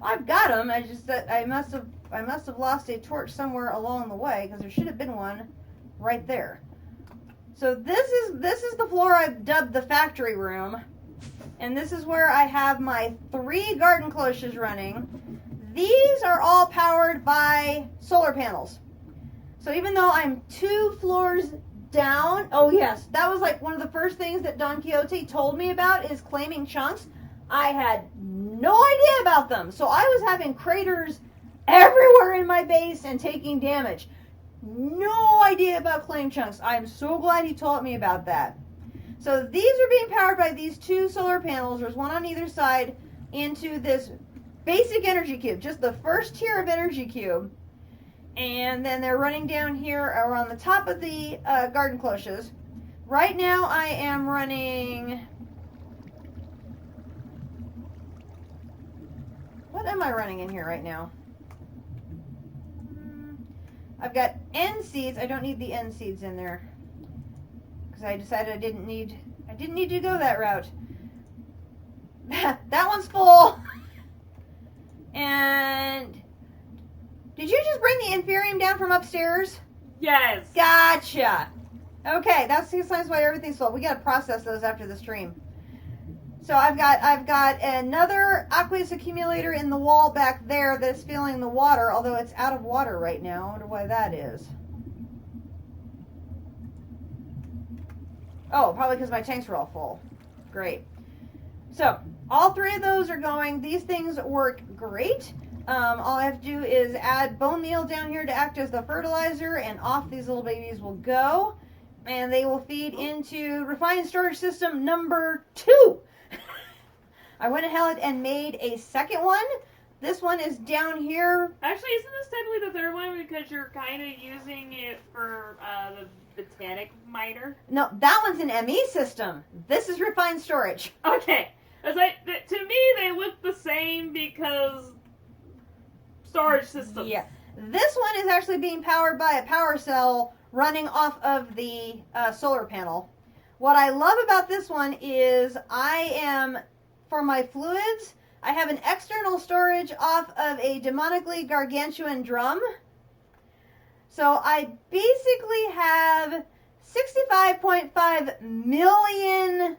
I've got them. I just that I must have lost a torch somewhere along the way because there should have been one right there. So this is the floor I've dubbed the factory room, and this is where I have my 3 garden cloches running. These are all powered by solar panels. So even though I'm 2 floors down, oh yes, that was like one of the first things that Don Quixote told me about is claiming chunks. I had no idea about them. So I was having craters everywhere in my base and taking damage. No idea about claim chunks. I'm so glad he taught me about that. So these are being powered by these 2 solar panels. There's one on either side into this basic energy cube, just the first tier of energy cube. And then they're running down here or on the top of the garden cloches. Right now I am running... What am I running in here right now? I've got N seeds. I don't need the N seeds in there because I decided I didn't need to go that route. That one's full. And did you just bring the inferium down from upstairs? Yes. Gotcha. Okay, that's sometimes why everything's full. We got to process those after the stream. So I've got another aqueous accumulator in the wall back there that's filling the water, although it's out of water right now. I wonder why that is. Oh, probably because my tanks were all full. Great. So all 3 of those are going. These things work great. All I have to do is add bone meal down here to act as the fertilizer, and off these little babies will go. And they will feed into refined storage system number 2. I went ahead and made a second one. This one is down here. Actually, isn't this technically the 3rd one because you're kind of using it for the botanic miner? No, that one's an ME system. This is refined storage. Okay. To me, they look the same because storage systems. Yeah. This one is actually being powered by a power cell running off of the solar panel. What I love about this one is for my fluids, I have an external storage off of a demonically gargantuan drum. So I basically have 65.5 million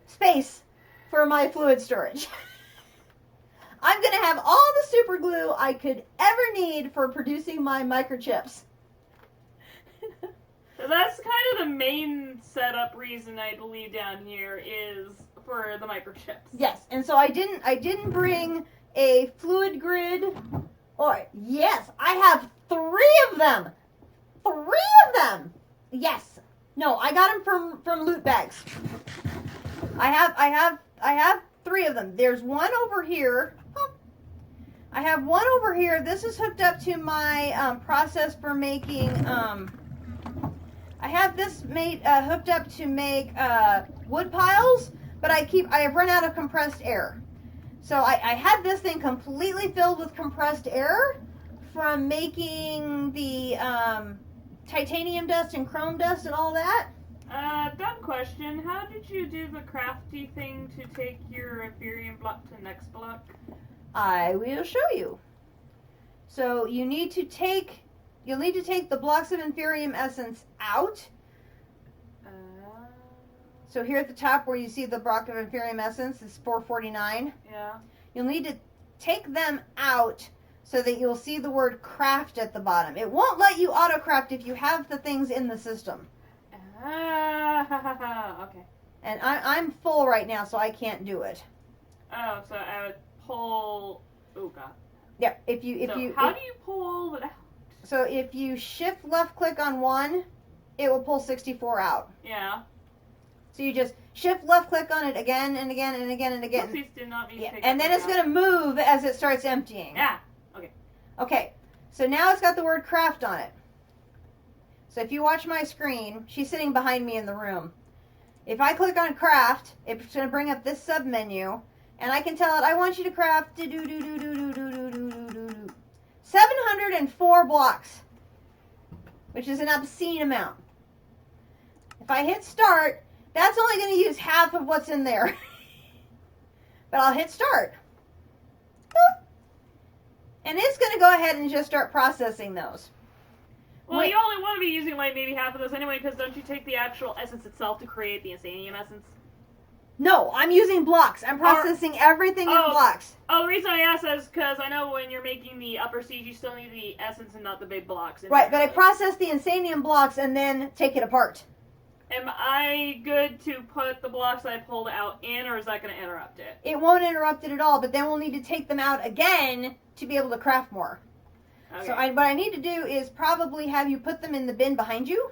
space for my fluid storage. I'm going to have all the super glue I could ever need for producing my microchips. That's kind of the main setup reason I believe down here is for the microchips. Yes, and so I didn't bring a fluid grid. Or yes, I have 3 of them. 3 of them. Yes. No, I got them from loot bags. I have 3 of them. There's one over here. I have one over here. This is hooked up to my process for making. I I have this hooked up to make wood piles, but I have run out of compressed air. So I had this thing completely filled with compressed air from making the titanium dust and chrome dust and all that. Dumb question. How did you do the crafty thing to take your Ethereum block to the next block? I will show you. So you'll need to take the blocks of Inferium Essence out. So here at the top where you see the block of Inferium Essence, it's 449. Yeah. You'll need to take them out so that you'll see the word craft at the bottom. It won't let you auto-craft if you have the things in the system. Okay. And I'm full right now, so I can't do it. Oh, so I would pull... Oh, God. Yeah, How do you pull all of it out? So if you shift left click on one, it will pull 64 out. Yeah. So you just shift left click on it again and again and again and again. Please do not need to take and then it's going to move as it starts emptying. Yeah. Okay. Okay. So now it's got the word craft on it. So if you watch my screen, she's sitting behind me in the room. If I click on craft, it's going to bring up this sub menu, and I can tell it I want you to craft 704 blocks, which is an obscene amount. If I hit start, that's only going to use half of what's in there. But I'll hit start. Boop. And it's going to go ahead and just start processing those. Well, you only want to be using like maybe half of this anyway, because don't you take the actual essence itself to create the Insanium essence? No, I'm using blocks. I'm processing everything in blocks. Oh, the reason I asked that is because I know when you're making the upper siege, you still need the essence and not the big blocks. Right, but I process the Insanium blocks and then take it apart. Am I good to put the blocks I pulled out in, or is that going to interrupt it? It won't interrupt it at all, but then we'll need to take them out again to be able to craft more. Okay. So what I need to do is probably have you put them in the bin behind you.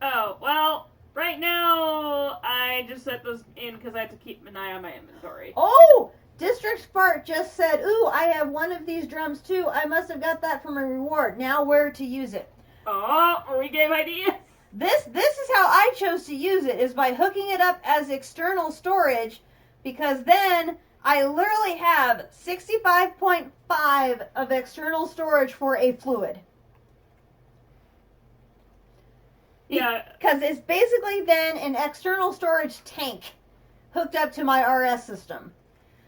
Oh, well, right now I just set those in because I have to keep an eye on my inventory. Oh! District Spark just said, ooh, I have one of these drums too. I must have got that from a reward. Now where to use it. Oh, we gave ideas. This is how I chose to use it, is by hooking it up as external storage, because then I literally have 65.5 of external storage for a fluid. Yeah. Because it's basically then an external storage tank hooked up to my RS system.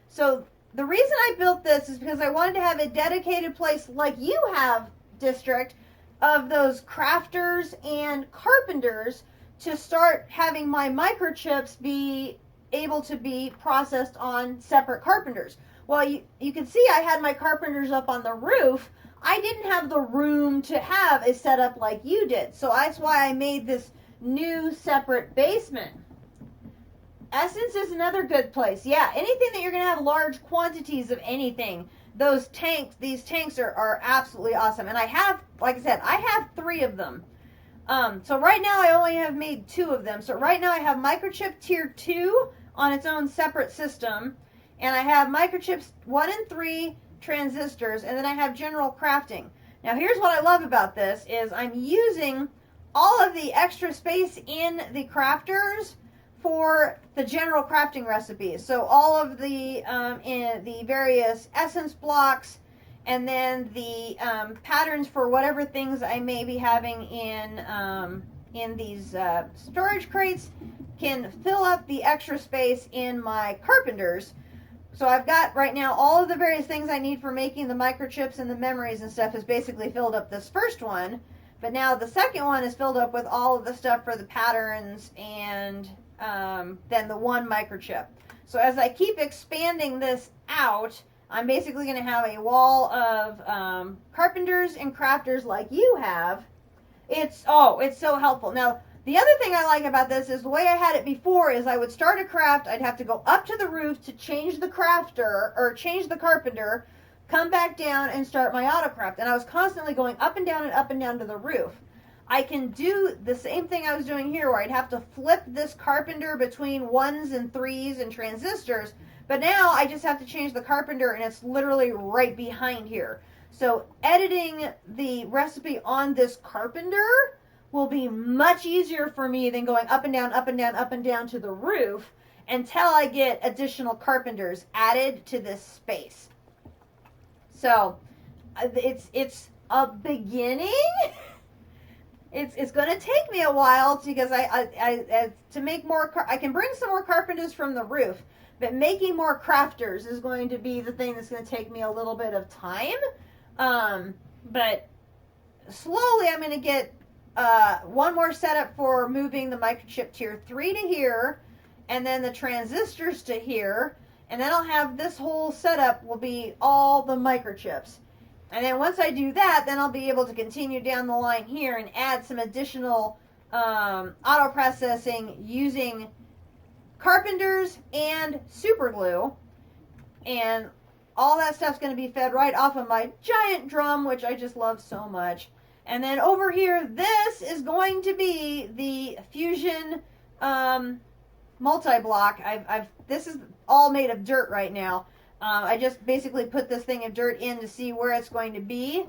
So the reason I built this is because I wanted to have a dedicated place like you have, District, of those crafters and carpenters to start having my microchips be able to be processed on separate carpenters. Well, you can see I had my carpenters up on the roof. I didn't have the room to have a setup like you did. So that's why I made this new separate basement. Essence is another good place. Yeah, anything that you're going to have large quantities of anything. These tanks are absolutely awesome. And I have, like I said, I have 3 of them. So right now I only have made 2 of them. So right now I have microchip tier 2 on its own separate system. And I have microchips 1 and 3 transistors. And then I have general crafting. Now here's what I love about this is I'm using all of the extra space in the crafters for the general crafting recipes. So all of the in the various essence blocks, and then the patterns for whatever things I may be having in these storage crates can fill up the extra space in my carpenters. So I've got right now all of the various things I need for making the microchips and the memories and stuff has basically filled up this first one. But now the second one is filled up with all of the stuff for the patterns and then the one microchip. So as I keep expanding this out, I'm basically going to have a wall of carpenters and crafters like you have. It's so helpful. Now, the other thing I like about this is the way I had it before is I would start a craft, I'd have to go up to the roof to change the crafter, or change the carpenter, come back down and start my autocraft. And I was constantly going up and down to the roof. I can do the same thing I was doing here where I'd have to flip this carpenter between 1s and 3s and transistors. But now I just have to change the carpenter and it's literally right behind here. So editing the recipe on this carpenter will be much easier for me than going up and down, up and down, up and down to the roof until I get additional carpenters added to this space. So it's a beginning. It's going to take me a while because I to make more. I can bring some more carpenters from the roof, but making more crafters is going to be the thing that's going to take me a little bit of time. But slowly I'm going to get one more setup for moving the microchip tier 3 to here, and then the transistors to here, and then I'll have this whole setup will be all the microchips. And then once I do that, then I'll be able to continue down the line here and add some additional auto processing using carpenters and super glue. And all that stuff's going to be fed right off of my giant drum, which I just love so much. And then over here, this is going to be the Fusion multi-block. This is all made of dirt right now. I just basically put this thing of dirt in to see where it's going to be.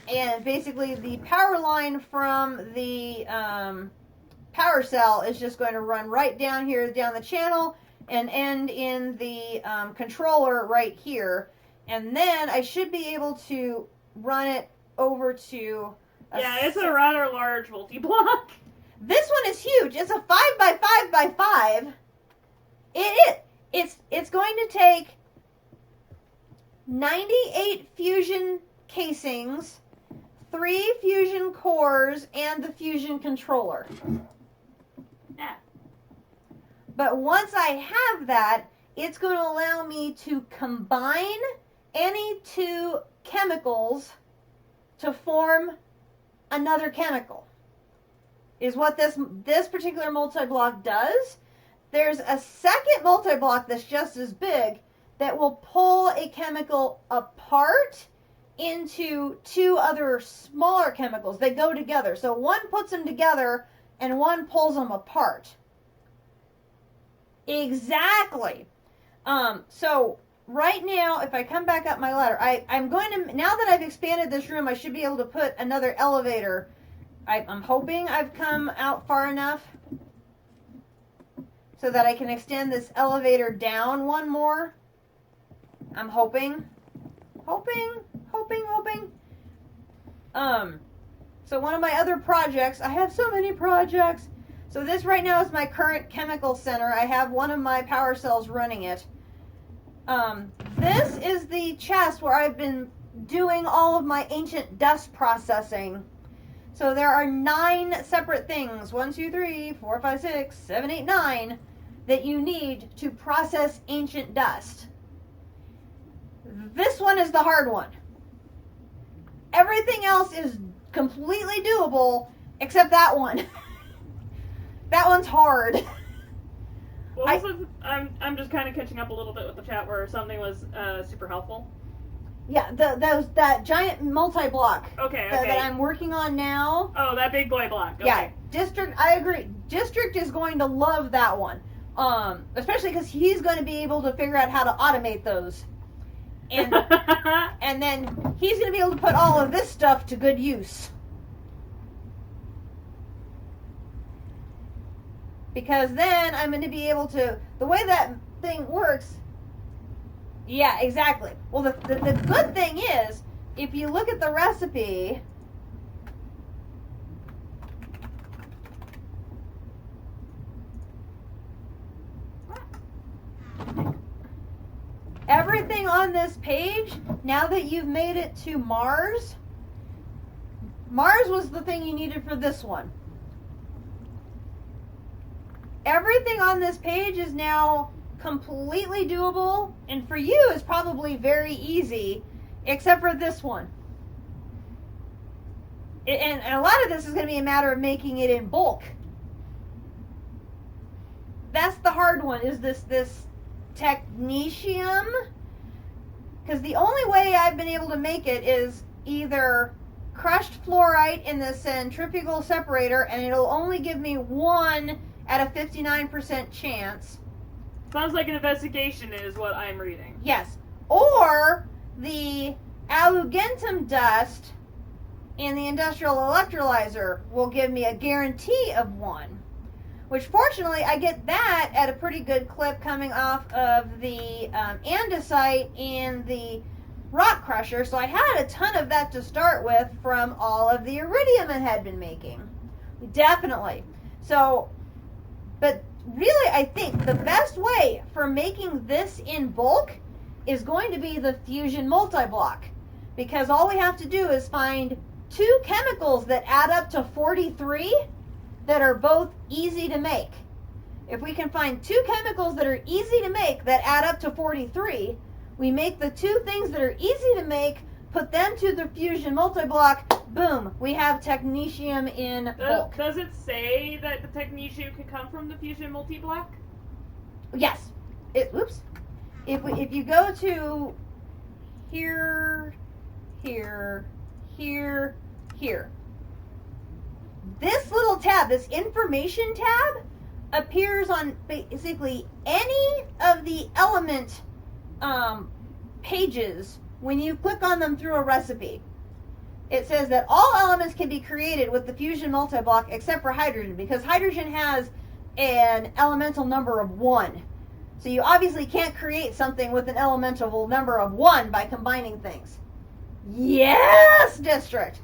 And basically the power line from the power cell is just going to run right down here, down the channel, and end in the controller right here. And then I should be able to run it over to... it's a rather large multi-block. This one is huge. It's a 5x5x5. It's going to take 98 fusion casings, 3 fusion cores, and the fusion controller. Yeah. But once I have that, it's going to allow me to combine any 2 chemicals to form another chemical. Is what this particular multi-block does. There's a second multi-block that's just as big that will pull a chemical apart into 2 other smaller chemicals. They go together. So one puts them together and one pulls them apart. Exactly. So right now, if I come back up my ladder, I'm going to, now that I've expanded this room, I should be able to put another elevator. I'm hoping I've come out far enough so that I can extend this elevator down one more. I'm hoping. So one of my other projects, I have so many projects. So this right now is my current chemical center. I have one of my power cells running it. This is the chest where I've been doing all of my ancient dust processing. So there are 9 separate things, 1, 2, 3, 4, 5, 6, 7, 8, 9, that you need to process ancient dust. This one is the hard one. Everything else is completely doable, except that one. That one's hard. Well, I'm just kind of catching up a little bit with the chat where something was super helpful. Yeah, that giant multi-block. Okay. That I'm working on now. Oh, that big boy block. Okay. Yeah, District, I agree. District is going to love that one. Especially because he's going to be able to figure out how to automate those. And and then he's going to be able to put all of this stuff to good use. Because then I'm going to be able to, the way that thing works, yeah, exactly. Well, the good thing is, if you look at the recipe, everything on this page, now that you've made it to Mars was the thing you needed for this one. Everything on this page is now completely doable, and for you is probably very easy, except for this one. And a lot of this is going to be a matter of making it in bulk. That's the hard one, is this technetium. Because the only way I've been able to make it is either crushed fluorite in the centrifugal separator, and it'll only give me 1 at a 59% chance. Sounds like an investigation is what I'm reading. Yes. Or the alugentum dust and the industrial electrolyzer will give me a guarantee of 1. Which fortunately I get that at a pretty good clip coming off of the andesite and the rock crusher. So I had a ton of that to start with from all of the iridium it had been making. Definitely. So, but really I think the best way for making this in bulk is going to be the fusion multi-block. Because all we have to do is find 2 chemicals that add up to 43 that are both easy to make. If we can find 2 chemicals that are easy to make that add up to 43, we make the 2 things that are easy to make, put them to the fusion multi-block, boom, we have technetium in bulk. Does it say that the technetium can come from the fusion multi-block? Yes. Oops. If you go to here, here, here, here, this little tab, this information tab, appears on basically any of the element pages when you click on them through a recipe. It says that all elements can be created with the fusion multi-block except for hydrogen, because hydrogen has an elemental number of 1. So you obviously can't create something with an elemental number of 1 by combining things. Yes, district!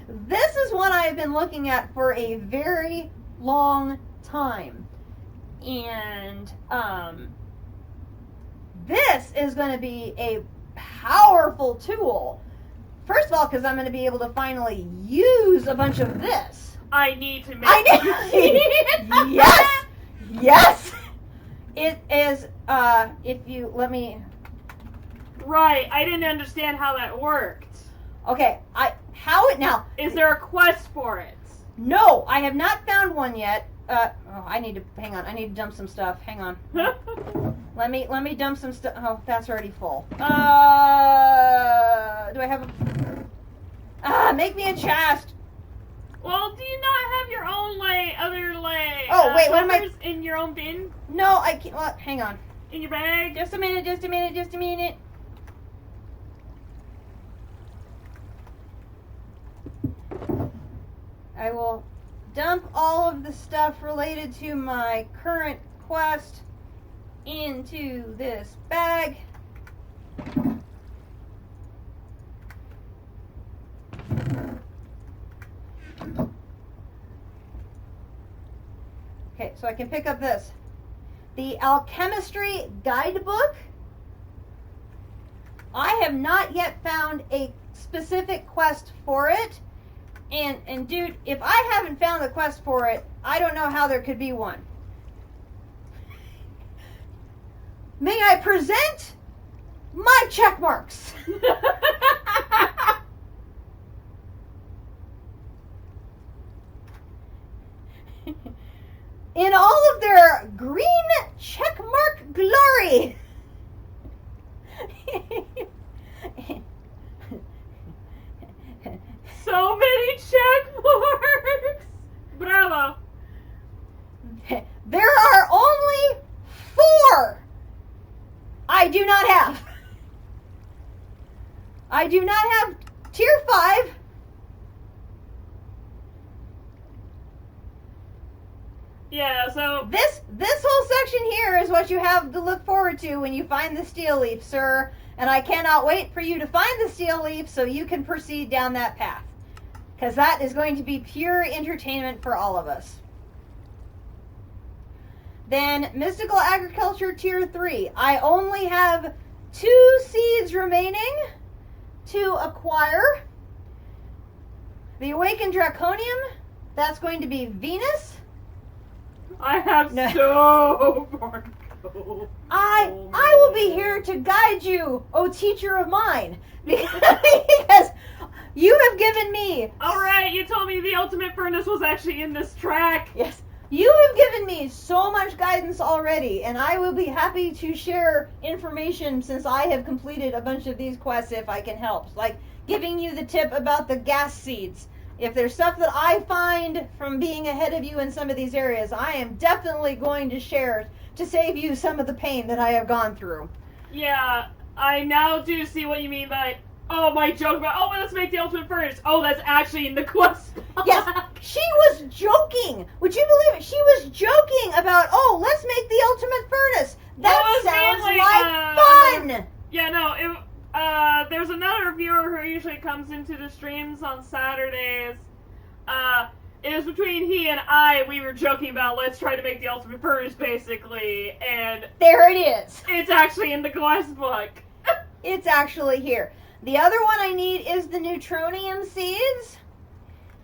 This is one I've been looking at for a very long time. And this is going to be a powerful tool. First of all, because I'm going to be able to finally use a bunch of this. I need to make Yes! Yes! It is, if you, let me... Right, I didn't understand how that worked. Okay, how it now... Is there a quest for it? No, I have not found one yet. I need to, hang on, I need to dump some stuff. Hang on. Let me dump some stuff. Oh, that's already full. Do I have a... make me a chest. Well, do you not have your own, other, Oh, wait, what am I... in your own bin? No, I can't, well, hang on. In your bag? Just a minute, just a minute, just a minute. I will dump all of the stuff related to my current quest into this bag. Okay, so I can pick up this. The Alchemistry Guidebook. I have not yet found a specific quest for it. And dude, if I haven't found the quest for it, I don't know how there could be one. May I present my check marks? In all of their green checkmark glory. So many check marks! Bravo! There are only 4 I do not have. I do not have tier 5. Yeah, so... This whole section here is what you have to look forward to when you find the steel leaf, sir. And I cannot wait for you to find the steel leaf so you can proceed down that path. Because that is going to be pure entertainment for all of us. Then, Mystical Agriculture Tier 3. I only have 2 seeds remaining to acquire. The Awakened Draconium, that's going to be Venus. I have so far to go. I will be here to guide you, O teacher of mine. Because you have given me... Alright, you told me the ultimate furnace was actually in this track. Yes. You have given me so much guidance already, and I will be happy to share information since I have completed a bunch of these quests if I can help. Like giving you the tip about the gas seeds. If there's stuff that I find from being ahead of you in some of these areas, I am definitely going to share to save you some of the pain that I have gone through. Yeah, I now do see what you mean by, Oh, my joke about, oh, let's make the ultimate furnace. Oh, that's actually in the quest block. Yes, she was joking. Would you believe it? She was joking about, oh, let's make the ultimate furnace. That sounds like fun. Yeah, no, there's another viewer who usually comes into the streams on Saturdays. It was between he and I, we were joking about let's try to make the ultimate furnace, basically, and... There it is. It's actually in the quest book. It's actually here. The other one I need is the neutronium seeds.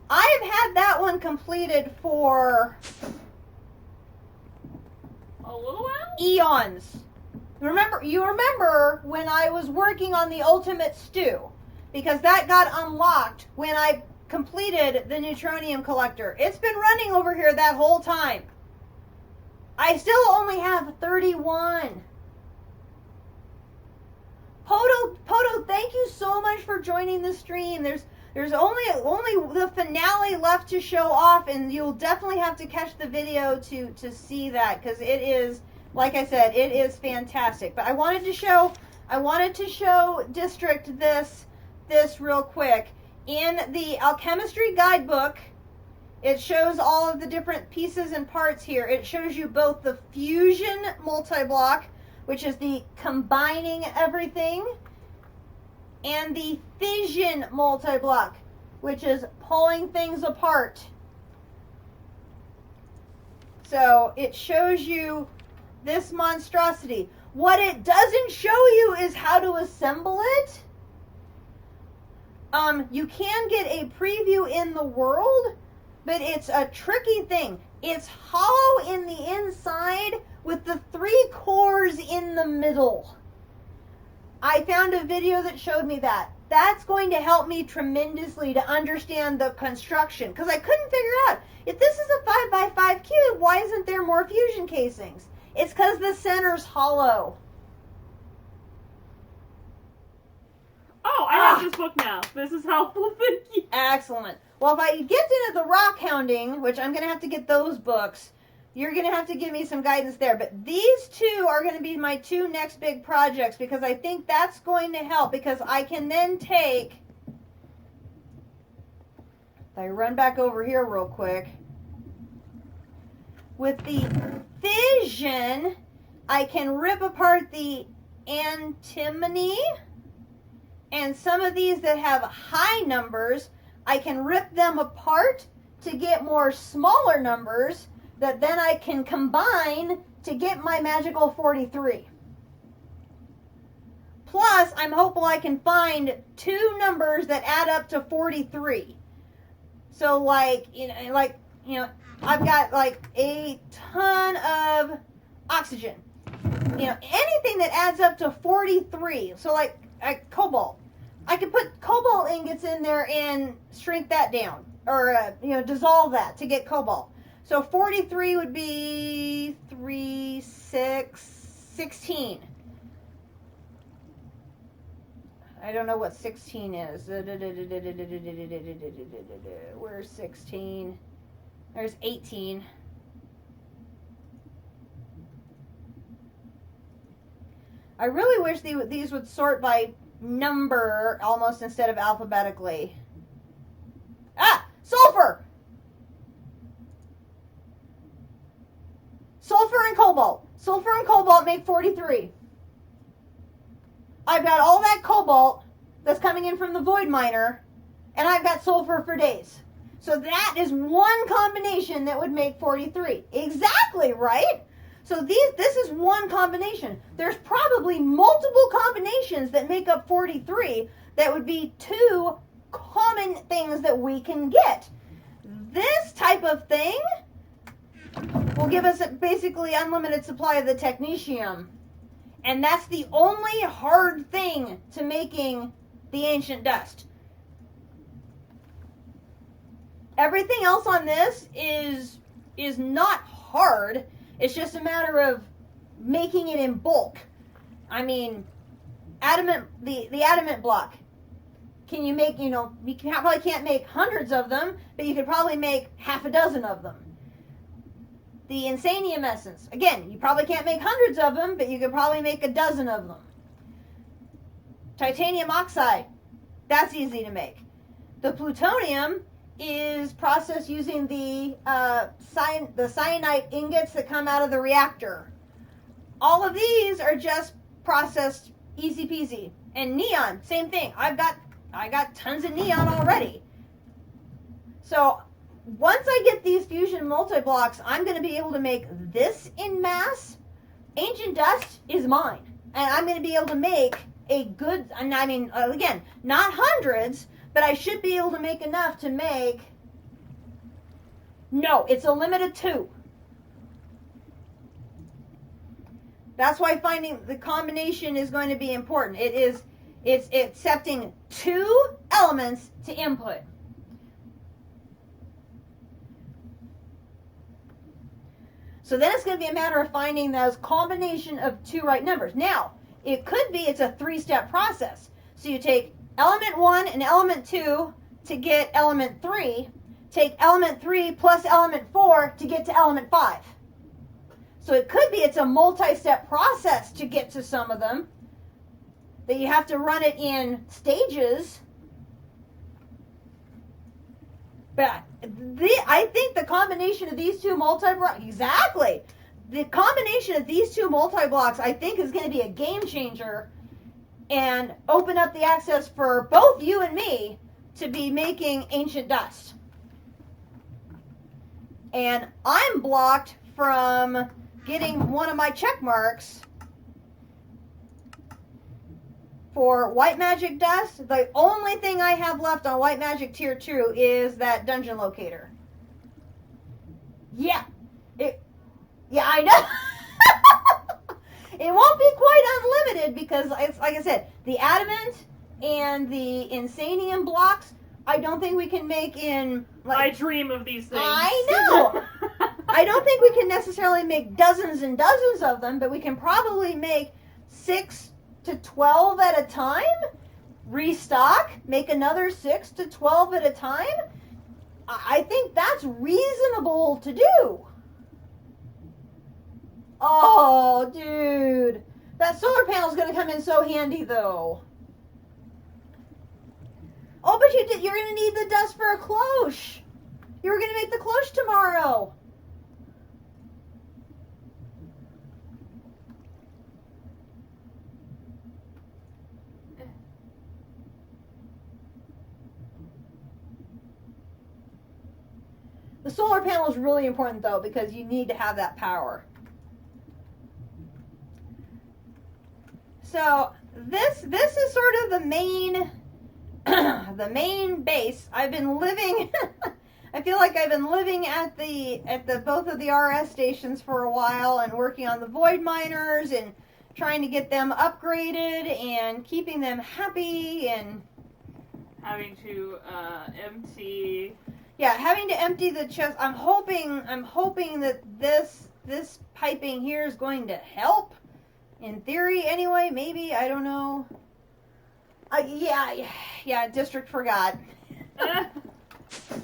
I have had that one completed for... a little while? Eons. You remember when I was working on the ultimate stew, because that got unlocked when I completed the neutronium collector. It's been running over here that whole time. I still only have 31. Poto, thank you so much for joining the stream. There's only the finale left to show off, and you'll definitely have to catch the video to see that, because it is, like I said, it is fantastic. But I wanted to show District this real quick. In the Alchemistry Guidebook, it shows all of the different pieces and parts here. It shows you both the fusion multi-block, which is the combining everything, and the fission multi-block, which is pulling things apart. So it shows you this monstrosity. What it doesn't show you is how to assemble it. You can get a preview in the world, but it's a tricky thing. It's hollow in the inside with the 3 cores in the middle. I found a video that showed me that. That's going to help me tremendously to understand the construction, because I couldn't figure out, if this is a 5x5 cube, why isn't there more fusion casings? It's because the center's hollow. Oh, I have this book now. This is helpful. Thank you. Excellent. Well, if I get into the rock hounding, which I'm going to have to get those books, you're going to have to give me some guidance there. But these two are going to be my 2 next big projects, because I think that's going to help, because I can then take... If I run back over here real quick. With the fission, I can rip apart the antimony. And some of these that have high numbers, I can rip them apart to get more smaller numbers that then I can combine to get my magical 43. Plus, I'm hopeful I can find 2 numbers that add up to 43. So I've got like a ton of oxygen. Anything that adds up to 43. So cobalt. I could put cobalt ingots in there and shrink that down, or dissolve that to get cobalt. So 43 would be 3, 6, 16. I don't know what 16 is. Where's 16? There's 18. I really wish these would sort by number almost instead of alphabetically. Sulfur! Sulfur and cobalt. Sulfur and cobalt make 43. I've got all that cobalt that's coming in from the void miner, and I've got sulfur for days. So that is one combination that would make 43. Exactly, right? So this is one combination. There's probably multiple combinations that make up 43 that would be 2 common things that we can get. This type of thing will give us a basically unlimited supply of the technetium. And that's the only hard thing to making the ancient dust. Everything else on this is not hard. It's just a matter of making it in bulk. I mean, the adamant block. Can you make, you probably can't make hundreds of them, but you could probably make half a dozen of them. The insanium essence. Again, you probably can't make hundreds of them, but you could probably make a dozen of them. Titanium oxide. That's easy to make. The plutonium is processed using the cyanide ingots that come out of the reactor. All of these are just processed easy peasy. And neon, same thing. I got tons of neon already. So once I get these fusion multi-blocks, I'm going to be able to make this in mass. Ancient dust is mine. And I'm going to be able to make a good, and I mean, again, not hundreds, but I should be able to make enough to make, no, it's a limit of 2. That's why finding the combination is going to be important. It's accepting 2 elements to input. So then it's going to be a matter of finding those combination of 2 right numbers. Now, it could be it's a 3-step process. So you take element 1 and element 2 to get element 3. Take element 3 plus element 4 to get to element 5. So it could be it's a multi-step process to get to some of them. That you have to run it in stages. But I think the combination of these 2 multi-blocks, exactly. The combination of these 2 multi-blocks, I think, is going to be a game changer and open up the access for both you and me to be making ancient dust. And I'm blocked from getting one of my check marks for white magic dust. The only thing I have left on white magic tier 2 is that dungeon locator. Yeah, I know. It won't be quite unlimited because, it's, like I said, the adamant and the insanium blocks, I don't think we can make in, like... I dream of these things. I know! I don't think we can necessarily make dozens and dozens of them, but we can probably make 6 to 12 at a time, restock, make another 6 to 12 at a time. I think that's reasonable to do. Oh, dude. That solar panel's going to come in so handy, though. Oh, but you're going to need the dust for a cloche. You were going to make the cloche tomorrow. The solar panel is really important, though, because you need to have that power. So this is sort of the main the main base. I've been living. I feel like I've been living at the both of the RS stations for a while and working on the void miners and trying to get them upgraded and keeping them happy and having to empty. Yeah, having to empty the chest. I'm hoping that this piping here is going to help. In theory, anyway. Maybe, I don't know. Yeah. District forgot.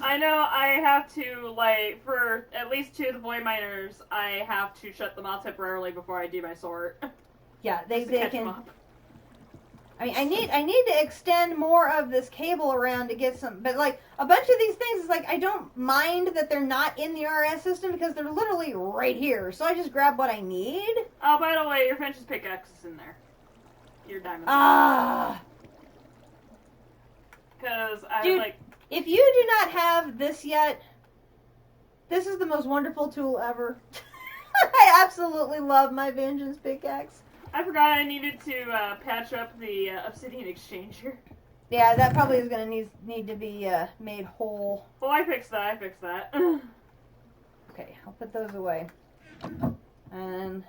I know. I have to, like, for at least 2 of the void miners, I have to shut them off temporarily before I do my sort. Yeah, they catch can. them up. I mean, I need to extend more of this cable around to get some, but like a bunch of these things, it's like I don't mind that they're not in the RS system because they're literally right here. So I just grab what I need. Oh, by the way, your French's pickaxe is in there. Your diamond. Ah. Because I Dude, like. If you do not have this yet, this is the most wonderful tool ever. I absolutely love my Vengeance pickaxe. I forgot I needed to patch up the obsidian exchanger. Yeah, that probably is going to need to be made whole. Oh, I fixed that. Okay, I'll put those away. And,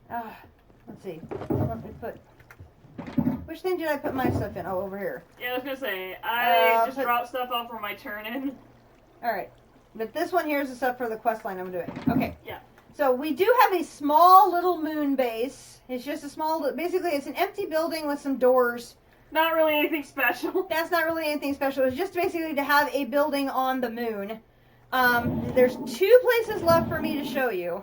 let's see. Let me put... Which thing did I put my stuff in? Oh, over here. Yeah, I was going to say, I just dropped stuff off for my turn-in. Alright. But this one here is the stuff for the quest line I'm doing. Okay. Yeah. So we do have a small little moon base. It's just a small, basically it's an empty building with some doors. Not really anything special. That's not really anything special. It's just basically to have a building on the moon. There's 2 places left for me to show you.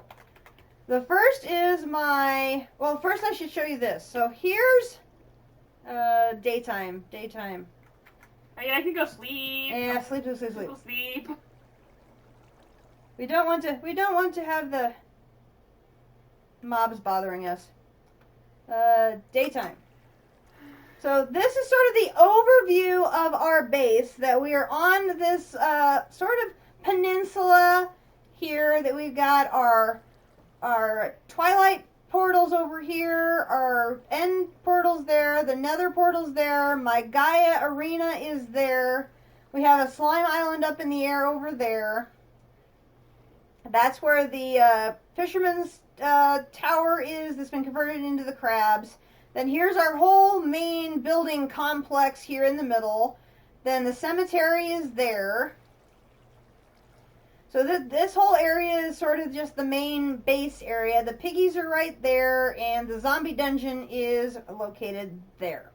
The first is my, well, first I should show you this. So here's, Daytime. I can go sleep. Yeah, sleep. Go sleep. We don't want to have the mobs bothering us. Daytime. So this is sort of the overview of our base, that we are on this sort of peninsula here, that we've got our Twilight portals over here, our end portals there, the Nether portals there, my Gaia arena is there. We have a slime island up in the air over there. That's where the fisherman's tower is, that's been converted into the crabs. Then here's our whole main building complex here in the middle. Then the cemetery is there. So this whole area is sort of just the main base area. The piggies are right there, and the zombie dungeon is located there.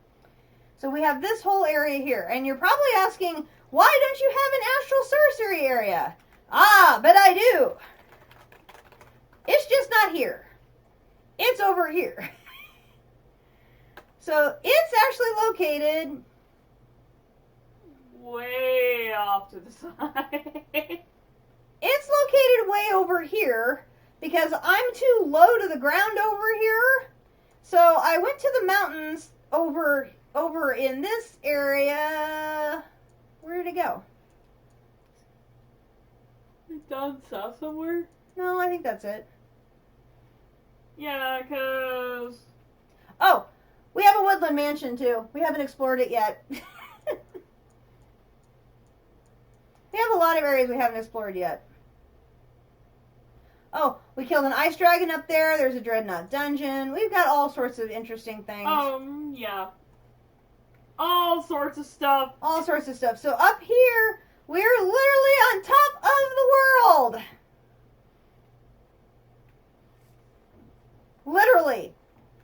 So we have this whole area here. And you're probably asking, why don't you have an astral sorcery area? Ah, but I do. It's just not here. It's over here. So it's actually located way off to the side. It's located way over here because I'm too low to the ground over here. So I went to the mountains over in this area. Where did it go? It's down south somewhere? No, I think that's it. Yeah, because... Oh, we have a woodland mansion too. We haven't explored it yet. We have a lot of areas we haven't explored yet. Oh, we killed an ice dragon up there. There's a dreadnought dungeon. We've got all sorts of interesting things. Yeah. All sorts of stuff. All sorts of stuff. So up here, we're literally on top of the world. Literally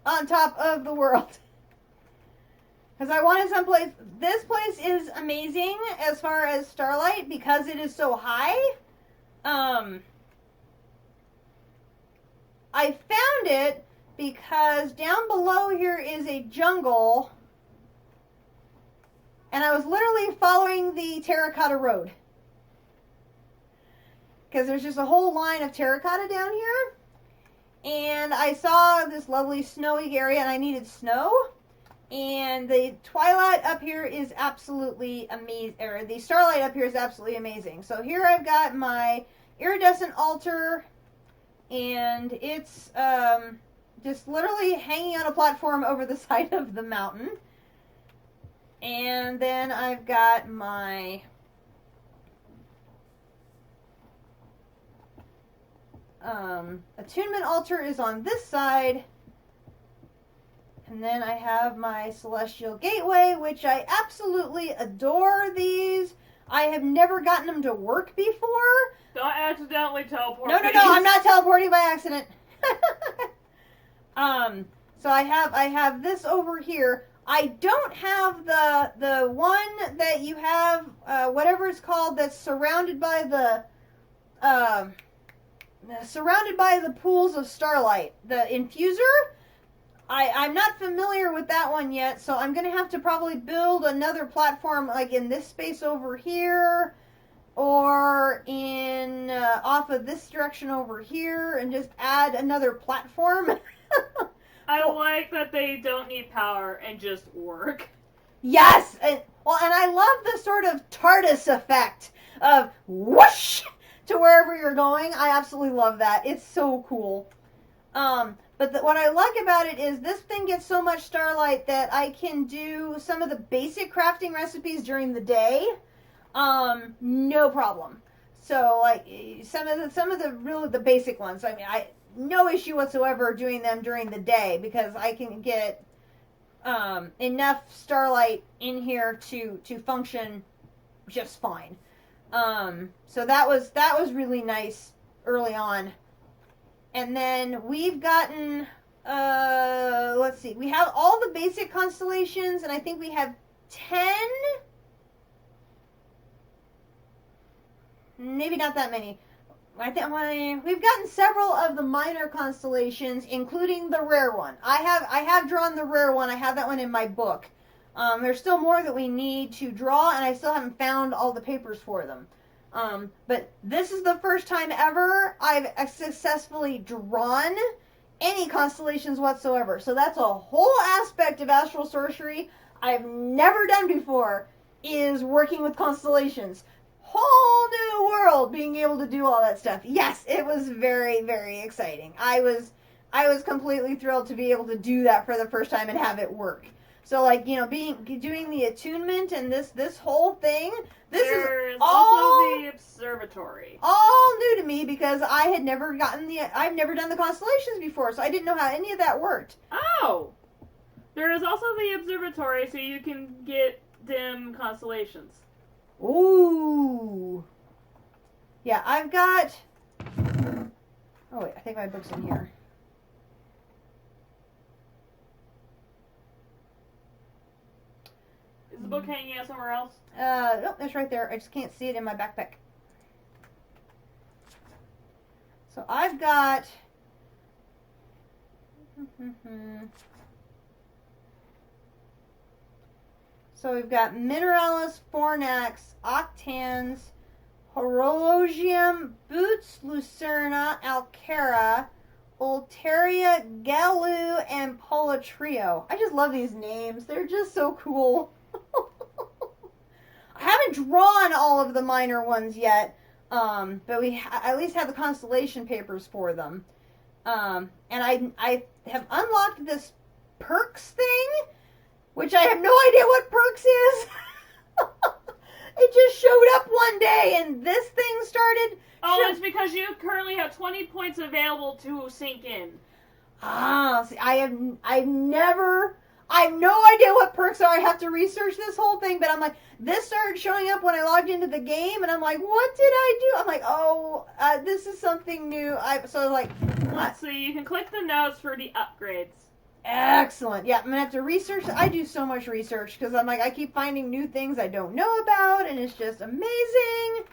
on top of the world. Because I wanted someplace. This place is amazing as far as starlight because it is so high. I found it because down below here is a jungle, and I was literally following the terracotta road. Because there's just a whole line of terracotta down here. And I saw this lovely snowy area, and I needed snow. And the twilight up here is absolutely amazing, or the starlight up here is absolutely amazing. So here I've got my iridescent altar, and it's just literally hanging on a platform over the side of the mountain. And then I've got my attunement altar is on this side. And then I have my celestial gateway, which I absolutely adore these. I have never gotten them to work before. Don't accidentally teleport. No, I'm not teleporting by accident. So I have this over here. I don't have the one that you have, whatever it's called, that's surrounded by the pools of starlight. The infuser. I'm not familiar with that one yet, so I'm going to have to probably build another platform like in this space over here, or in off of this direction over here, and just add another platform. I like that they don't need power and just work. Yes! And I love the sort of TARDIS effect of whoosh to wherever you're going. I absolutely love that. It's so cool. But what I like about it is this thing gets so much starlight that I can do some of the basic crafting recipes during the day, no problem. So like some of the really the basic ones. I mean, no issue whatsoever doing them during the day because I can get enough starlight in here to function just fine. So that was really nice early on. And then we've gotten, let's see, we have all the basic constellations, and I think we have 10, maybe not that many. I think we've gotten several of the minor constellations, including the rare one. I have drawn the rare one. I have that one in my book. There's still more that we need to draw, and I still haven't found all the papers for them. But this is the first time ever I've successfully drawn any constellations whatsoever. So that's a whole aspect of astral sorcery I've never done before, is working with constellations. Whole new world, being able to do all that stuff. Yes, it was very, very exciting. I was completely thrilled to be able to do that for the first time and have it work. So, like, you know, doing the attunement and this whole thing, There's is also the observatory. all new to me, because I've never done the constellations before, so I didn't know how any of that worked. Oh! There is also the observatory, so you can get dim constellations. Ooh. Yeah, I've got... Oh, wait, I think my book's in here. Is the book hanging out somewhere else? Nope, it's right there. I just can't see it in my backpack. So I've got... So we've got Mineralis, Fornax, Octans, Horologium, Boots, Lucerna, Alcara, Ulteria, Galu, and Polatrio. I just love these names. They're just so cool. I haven't drawn all of the minor ones yet, but we at least have the constellation papers for them. And I have unlocked this perks thing, which I have no idea what perks is. It just showed up one day, and this thing started. Oh, it's because you currently have 20 points available to sink in. Ah, see, I have no idea what perks are. I have to research this whole thing, but I'm like, this started showing up when I logged into the game, and I'm like, what did I do? I'm like, oh, this is something new. Let's see, you can click the notes for the upgrades. Excellent. Yeah, I'm gonna have to research. I do so much research because I'm like, I keep finding new things I don't know about, and it's just amazing.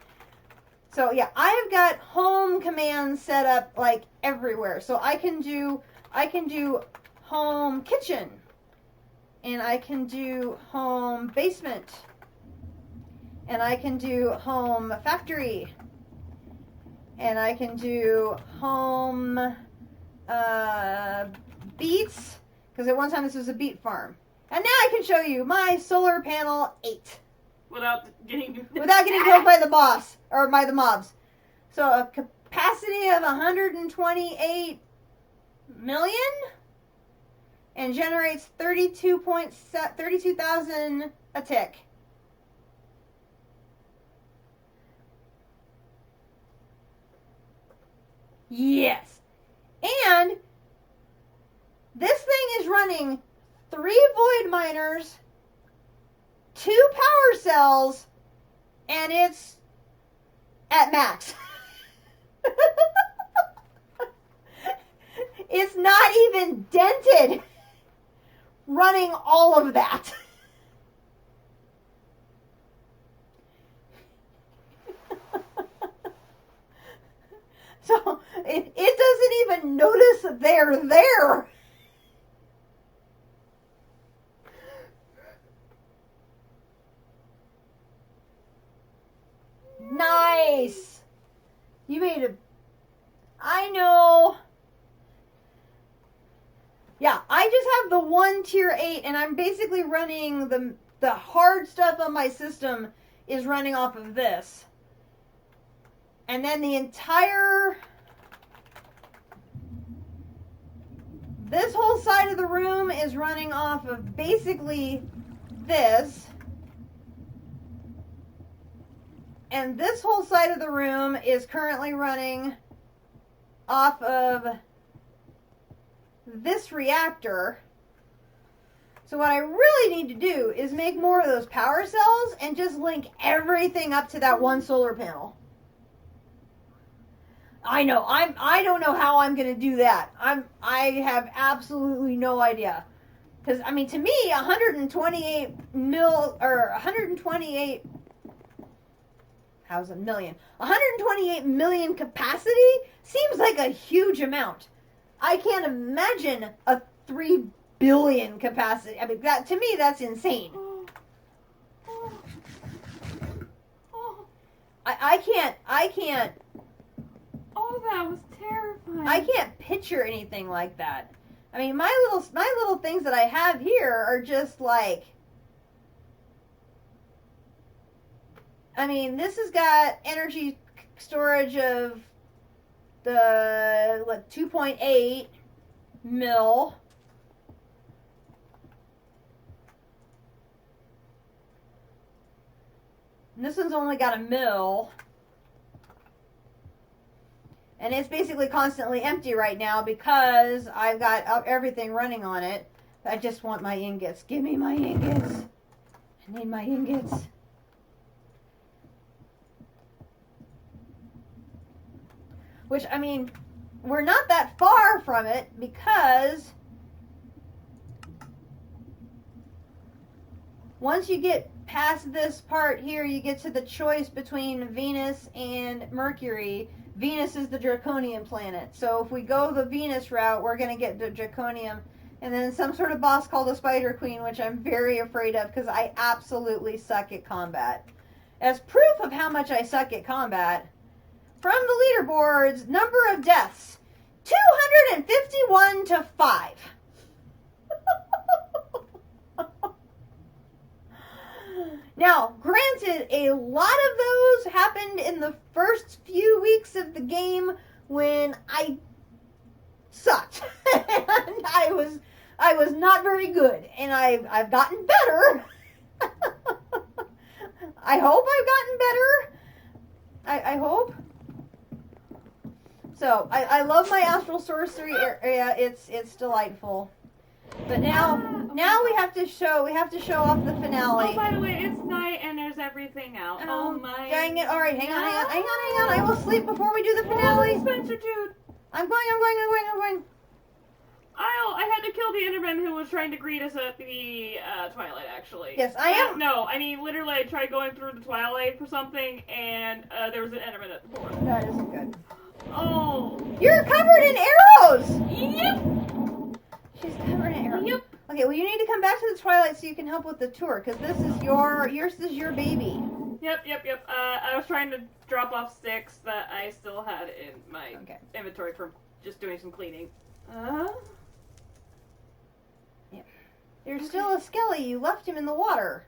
So yeah, I've got home commands set up like everywhere. So I can do home kitchen, and I can do home basement, and I can do home factory, and I can do home beets, because at one time this was a beet farm. And now I can show you my solar panel 8. Without getting killed by the boss, or by the mobs. So a capacity of 128 million, and generates 32,000 a tick. Yes. And this thing is running 3 void miners, 2 power cells, and it's at max. It's not even dented running all of that. So it doesn't even notice they're there. Nice. You made a... I know. Yeah, I just have the one tier 8, and I'm basically running the hard stuff on my system is running off of this. And then the entire... This whole side of the room is running off of basically this. And this whole side of the room is currently running off of this reactor. So what I really need to do is make more of those power cells and just link everything up to that one solar panel. I know, I don't know how I'm going to do that. I have absolutely no idea. Because, I mean, to me, 128 million capacity seems like a huge amount. I can't imagine a 3 billion capacity. I mean, that to me, that's insane. I can't. Oh, that was terrifying. I can't picture anything like that. I mean, my little things that I have here are just like. I mean, this has got energy storage of the 2.8 mil. And this one's only got a mil. And it's basically constantly empty right now because I've got everything running on it. I just want my ingots. Give me my ingots. I need my ingots. Which, I mean, we're not that far from it because once you get past this part here, you get to the choice between Venus and Mercury. Venus is the draconian planet. So if we go the Venus route, we're going to get the draconium. And then some sort of boss called a Spider Queen, which I'm very afraid of because I absolutely suck at combat. As proof of how much I suck at combat, from the leaderboards, number of deaths, 251 to 5. Now, granted, a lot of those happened in the first few weeks of the game when I sucked. And I was not very good. And I've gotten better. I hope I've gotten better. I hope. So, I love my astral sorcery area. It's delightful. But now we have to show off the finale. Oh, by the way, it's night and there's everything out. Oh my. Dang it. All right, hang on. I will sleep before we do the finale. Oh, Spencer, dude. I'm going. I had to kill the Enderman who was trying to greet us at the Twilight, actually. Yes, I am. No, I mean, literally, I tried going through the Twilight for something, and there was an Enderman at the door. That isn't good. Oh. You're covered in arrows! Yep. She's covered in arrows. Yep. Okay, well, you need to come back to the Twilight so you can help with the tour, because this is yours is your baby. Yep. I was trying to drop off sticks that I still had in my inventory from just doing some cleaning. Yeah. There's still a Skelly. You left him in the water.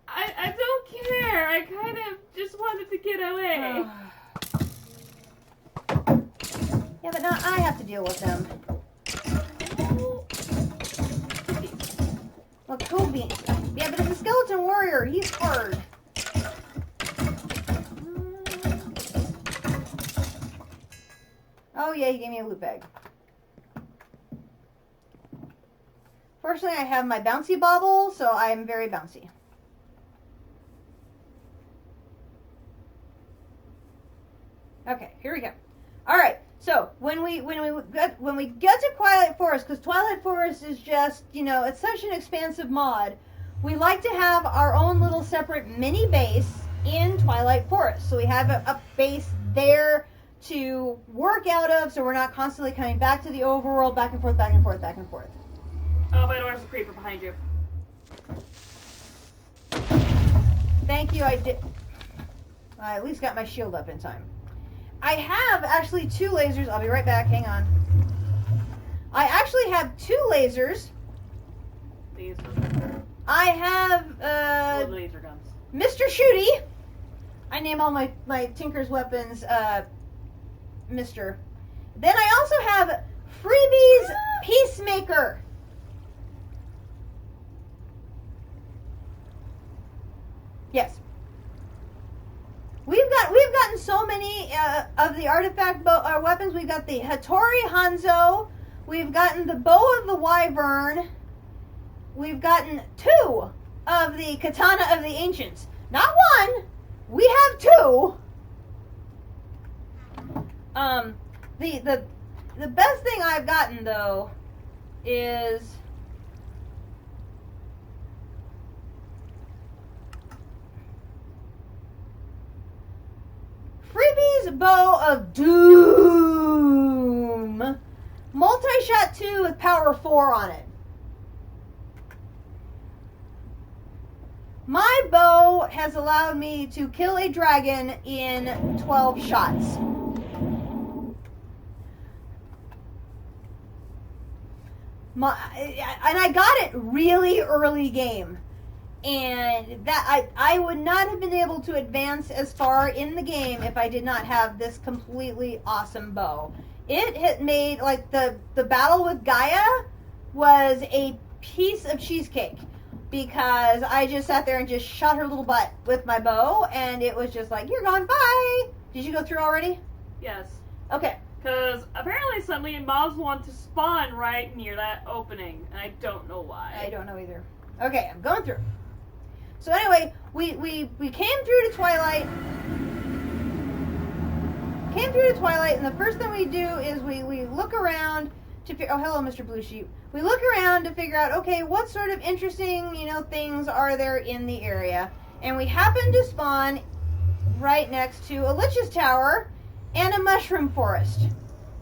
I don't care. I kind of just wanted to get away. Yeah, but now I have to deal with them. Look, Kobe. Yeah, but it's a skeleton warrior. He's hard. Oh, yeah, he gave me a loot bag. Fortunately, I have my bouncy bobble, so I am very bouncy. Okay, here we go. All right. So when we get to Twilight Forest, because Twilight Forest is just, it's such an expansive mod, we like to have our own little separate mini base in Twilight Forest. So we have a base there to work out of, so we're not constantly coming back to the overworld, back and forth. Oh, by the way, there's a creeper behind you. Thank you, I did. I at least got my shield up in time. I have actually 2 lasers. I'll be right back. Hang on. I actually have 2 lasers. These. I have laser guns. Mr. Shooty. I name all my Tinker's weapons Mr. Then I also have Freebies Peacemaker. Yes. We've gotten so many of the artifact weapons. We've got the Hattori Hanzo. We've gotten the Bow of the Wyvern. We've gotten 2 of the Katana of the Ancients. Not 1. We have 2. The best thing I've gotten though is Freebies Bow of Doom. Multi-shot 2 with power 4 on it. My bow has allowed me to kill a dragon in 12 shots. And I got it really early game. And that I would not have been able to advance as far in the game if I did not have this completely awesome bow. It had made, like, the battle with Gaia was a piece of cheesecake, because I just sat there and just shot her little butt with my bow, and it was just like, you're gone, bye! Did you go through already? Yes. Okay. Because apparently suddenly mobs want to spawn right near that opening, and I don't know why. I don't know either. Okay, I'm going through. So anyway, we came through to Twilight. And the first thing we do is we look around to figure. Oh, hello, Mr. Blue Sheep. We look around to figure out, okay, what sort of interesting, things are there in the area, and we happen to spawn right next to a Lich's Tower and a mushroom forest.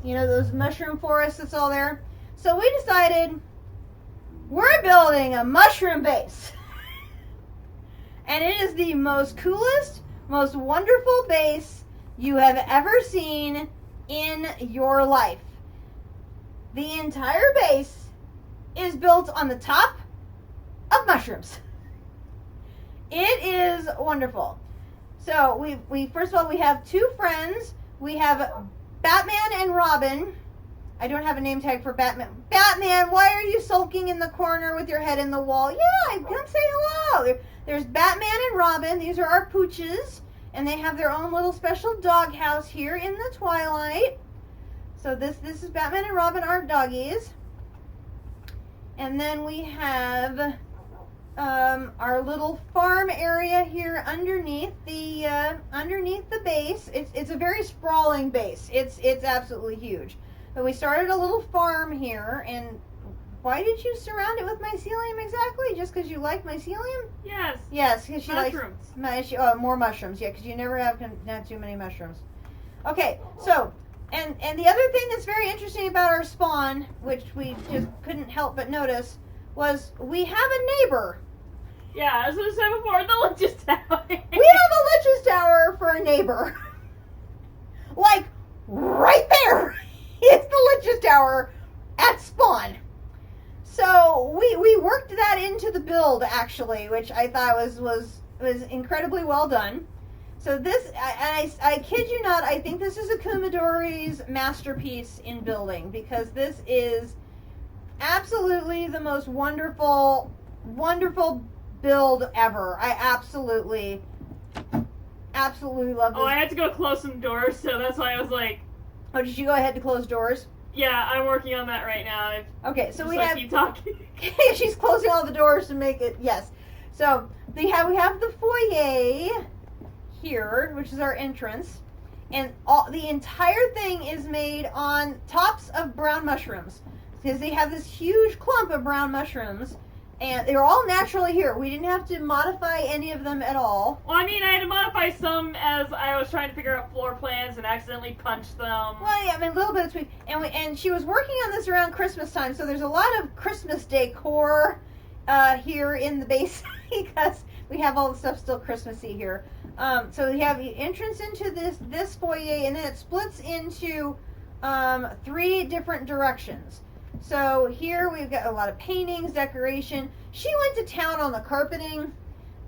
Those mushroom forests that's all there. So we decided we're building a mushroom base. And it is the most coolest, most wonderful base you have ever seen in your life. The entire base is built on the top of mushrooms. It is wonderful. So we first of all, we have two friends. We have Batman and Robin. I don't have a name tag for Batman. Batman, why are you sulking in the corner with your head in the wall? Yeah, come say hello. There's Batman and Robin. These are our pooches. And they have their own little special dog house here in the Twilight. So this is Batman and Robin, our doggies. And then we have our little farm area here underneath the base. It's a very sprawling base. It's absolutely huge. But we started a little farm here, and why did you surround it with mycelium exactly? Just because you like mycelium? Yes. Yes, because she Mushrooms. likes more mushrooms. Yeah, because you never have too many mushrooms. Okay, so and the other thing that's very interesting about our spawn, which we just couldn't help but notice, was we have a neighbor. Yeah, as I said before, the Lich's Tower. We have a Lich's Tower for a neighbor. Like, right there is the Lich's Tower at spawn. So we worked that into the build, actually, which I thought was incredibly well done. So this, I kid you not, I think this is a Kumadori's masterpiece in building, because this is absolutely the most wonderful build ever. I absolutely love this. Oh, I had to go close some doors, so that's why I was like... Oh, did you go ahead to close doors? Yeah, I'm working on that right now. Okay, so we have... Keep talking. She's closing all the doors to make it... Yes. So, we have the foyer here, which is our entrance. And the entire thing is made on tops of brown mushrooms. Because they have this huge clump of brown mushrooms. And they were all naturally here. We didn't have to modify any of them at all. Well, I mean, I had to modify some as I was trying to figure out floor plans and accidentally punched them. Well, yeah, I mean, a little bit of tweak. And she was working on this around Christmas time, so there's a lot of Christmas decor here in the base because we have all the stuff still Christmassy here. So we have the entrance into this foyer, and then it splits into 3 different directions. So here we've got a lot of paintings, decoration. She went to town on the carpeting,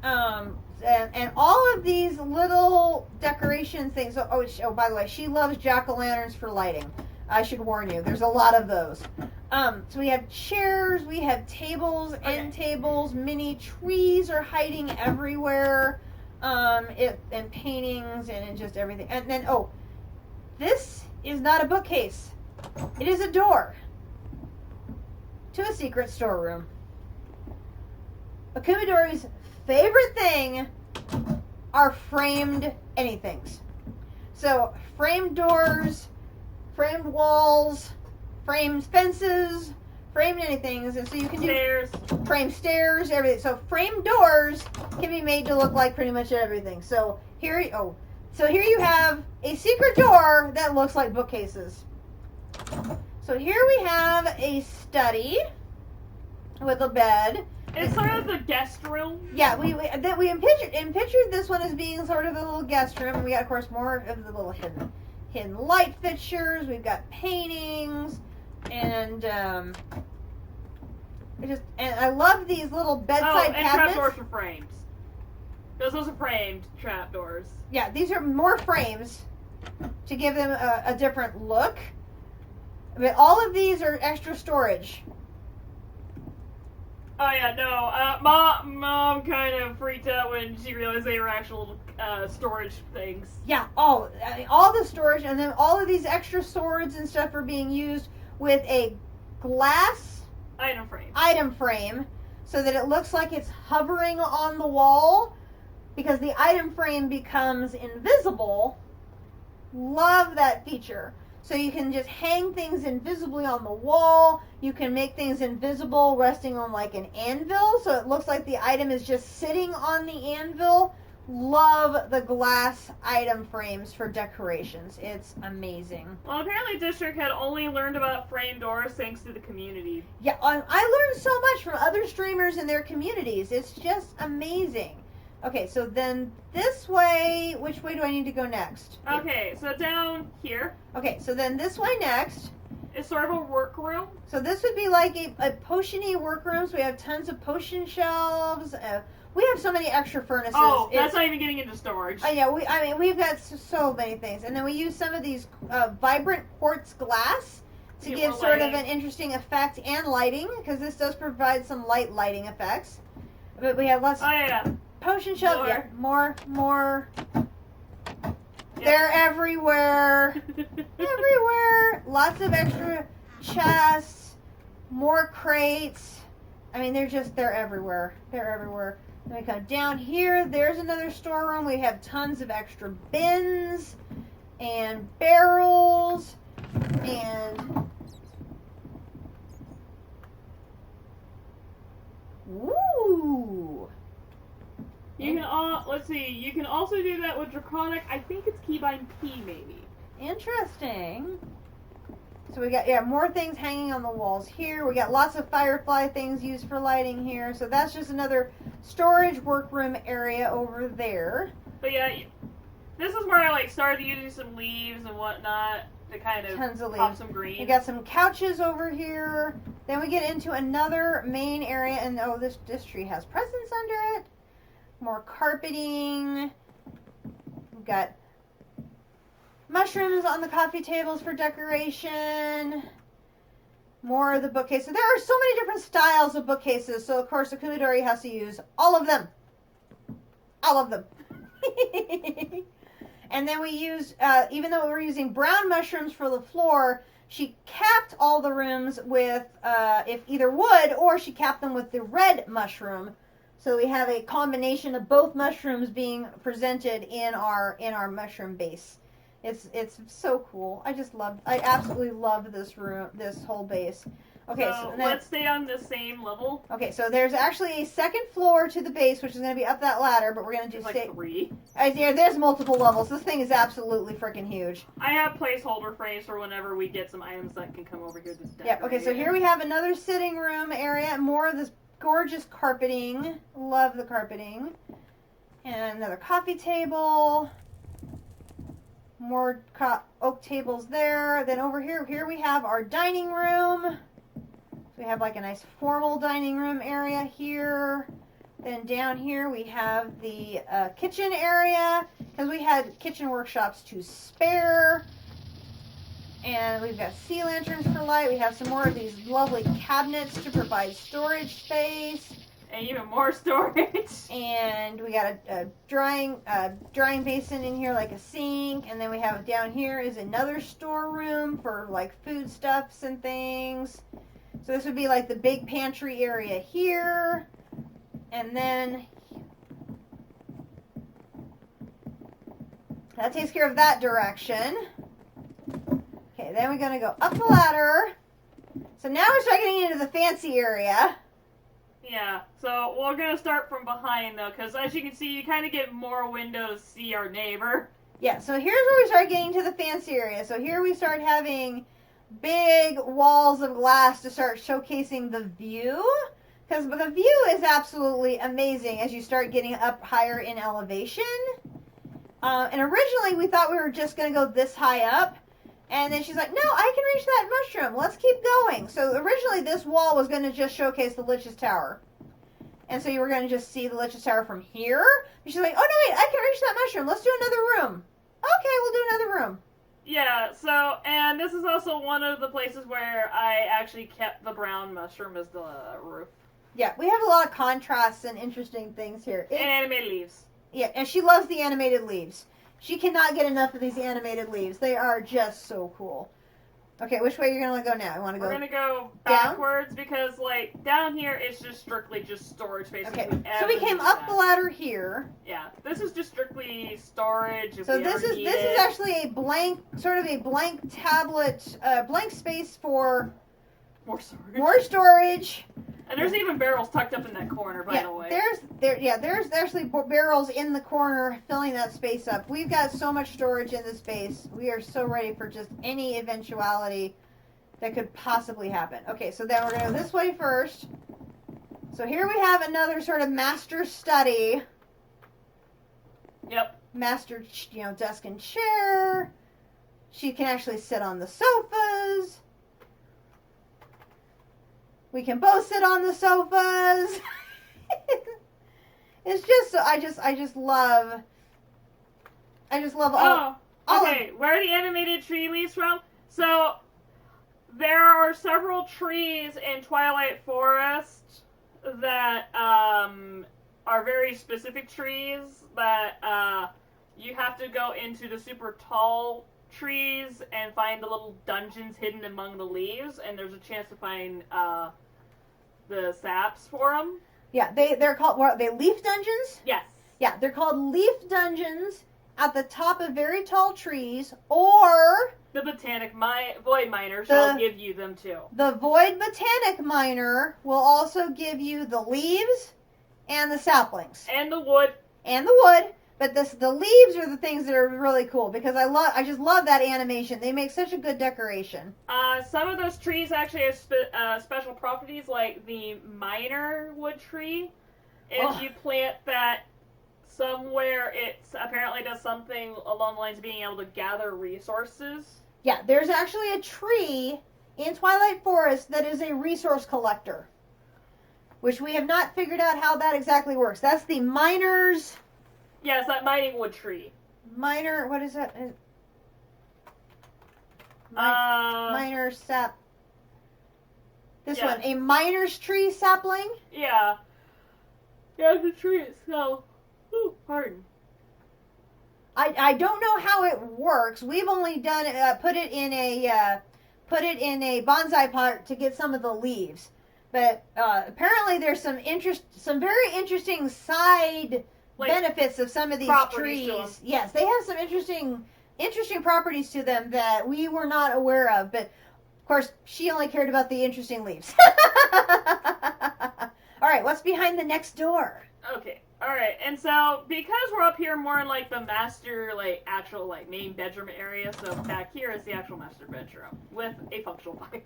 and all of these little decoration things. Oh, by the way, she loves jack-o'-lanterns for lighting. I should warn you, there's a lot of those. So we have chairs, we have tables, end tables, mini trees are hiding everywhere, and paintings and just everything. And then, this is not a bookcase. It is a door to a secret storeroom. Akumadori's favorite thing are framed anythings. So, framed doors, framed walls, framed fences, framed anythings, and so you can do framed stairs, everything. So, framed doors can be made to look like pretty much everything. So here you have a secret door that looks like bookcases. So here we have a study with a bed. It's sort of the guest room. Yeah, we pictured this one as being sort of a little guest room. We got, of course, more of the little hidden light fixtures. We've got paintings, and I love these little bedside and cabinets. trapdoors for frames. Those are framed trapdoors. Yeah, these are more frames to give them a different look. But all of these are extra storage. Oh yeah, no. Mom kind of freaked out when she realized they were actual storage things. Yeah. Oh, I mean, all the storage, and then all of these extra swords and stuff are being used with a glass item frame, so that it looks like it's hovering on the wall, because the item frame becomes invisible. Love that feature. So you can just hang things invisibly on the wall. You can make things invisible resting on like an anvil, so it looks like the item is just sitting on the anvil. Love the glass item frames for decorations. It's amazing. Well, apparently District had only learned about frame doors thanks to the community. Yeah, I learned so much from other streamers and their communities. It's just amazing. Okay, so then this way, which way do I need to go next? Okay, so down here. Okay, so then this way next. It's sort of a workroom. So this would be like a potion-y workroom. So we have tons of potion shelves. We have so many extra furnaces. Oh, that's not even getting into storage. Yeah, we've got so many things. And then we use some of these vibrant quartz glass to give sort of an interesting effect and lighting, because this does provide some lighting effects. But we have lots of potion shelves. Yeah, more. Yep. They're everywhere. Everywhere. Lots of extra chests, more crates. I mean, they're everywhere. They're everywhere. Then we come down here. There's another storeroom. We have tons of extra bins and barrels and ooh. You can let's see. You can also do that with Draconic. I think it's Keybind P, maybe. Interesting. So we got more things hanging on the walls here. We got lots of firefly things used for lighting here. So that's just another storage workroom area over there. But yeah, this is where I started using some leaves and whatnot to kind of tons of pop leaves. Some green. We got some couches over here. Then we get into another main area, and this tree has presents under it. More carpeting. We've got mushrooms on the coffee tables for decoration. More of the bookcase. So there are so many different styles of bookcases. So of course the Kumidori has to use all of them. All of them. And then we used, even though we're using brown mushrooms for the floor, she capped all the rooms with if either wood, or she capped them with the red mushroom. So we have a combination of both mushrooms being presented in our mushroom base. It's so cool. I absolutely love this room, this whole base. Okay, so let's stay on the same level. Okay, so there's actually a second floor to the base, which is going to be up that ladder, but we're going to do like 3. Yeah, there's multiple levels. This thing is absolutely freaking huge. I have placeholder frames for whenever we get some items that can come over here to decorate. Yep. Okay, so here we have another sitting room area, more of this gorgeous carpeting. Love the carpeting. And another coffee table. More oak tables there. Then over here we have our dining room. So we have like a nice formal dining room area here. Then down here we have the kitchen area, because we had kitchen workshops to spare. And we've got sea lanterns for light. We have some more of these lovely cabinets to provide storage space. And even more storage. And we got a drying basin in here, like a sink. And then we have down here is another storeroom for like foodstuffs and things. So this would be like the big pantry area here. And then that takes care of that direction. Okay, then we're going to go up the ladder. So now we're starting getting into the fancy area. Yeah, so we're going to start from behind, though, because as you can see, you kind of get more windows to see our neighbor. Yeah, so here's where we start getting to the fancy area. So here we start having big walls of glass to start showcasing the view. Because the view is absolutely amazing as you start getting up higher in elevation. And originally we thought we were just going to go this high up. And then she's like, no, I can reach that mushroom. Let's keep going. So originally this wall was going to just showcase the Lich's Tower. And so you were going to just see the Lich's Tower from here. And she's like, oh, no, wait, I can reach that mushroom. Let's do another room. Okay, we'll do another room. Yeah, so, and this is also one of the places where I actually kept the brown mushroom as the roof. Yeah, we have a lot of contrasts and interesting things here. And animated leaves. Yeah, and she loves the animated leaves. She cannot get enough of these animated leaves. They are just so cool. Okay, which way are you going to go now? We're going to go backwards because, like, down here it's just strictly just storage space. Okay, so we came up the ladder here. Yeah, this is just strictly storage. So this is actually a blank, sort of a blank tablet, blank space for more storage. And there's even barrels tucked up in that corner, by the way. There's actually barrels in the corner filling that space up. We've got so much storage in this space. We are so ready for just any eventuality that could possibly happen. Okay, so then we're going to go this way first. So here we have another sort of master study. Yep. Master, desk and chair. She can actually sit on the sofas. We can both sit on the sofas. It's just so I just love all. Okay, where are the animated tree leaves from? So there are several trees in Twilight Forest that are very specific trees that you have to go into the super tall trees and find the little dungeons hidden among the leaves, and there's a chance to find the saps for them. Yeah, they're called, what are they, leaf dungeons? Yes. Yeah, they're called leaf dungeons at the top of very tall trees, or the botanic void miner shall give you them too. The void botanic miner will also give you the leaves and the saplings. And the wood. But the leaves are the things that are really cool because I just love that animation. They make such a good decoration. Some of those trees actually have special properties, like the miner wood tree. If you plant that somewhere, it apparently does something along the lines of being able to gather resources. Yeah, there's actually a tree in Twilight Forest that is a resource collector, which we have not figured out how that exactly works. That's the miner's... Yeah, it's that mining wood tree. Miner, what is that? Miner sap. This one, a miner's tree sapling? Yeah. Yeah, the tree itself. Ooh, pardon. I don't know how it works. We've only done put it in a bonsai pot to get some of the leaves. But apparently there's some very interesting side benefits of some of these trees. Yes, they have some interesting properties to them that we were not aware of. But of course, she only cared about the interesting leaves. All right, what's behind the next door? Okay, all right, and so because we're up here more in like the master, actual main bedroom area, so back here is the actual master bedroom with a functional pipe.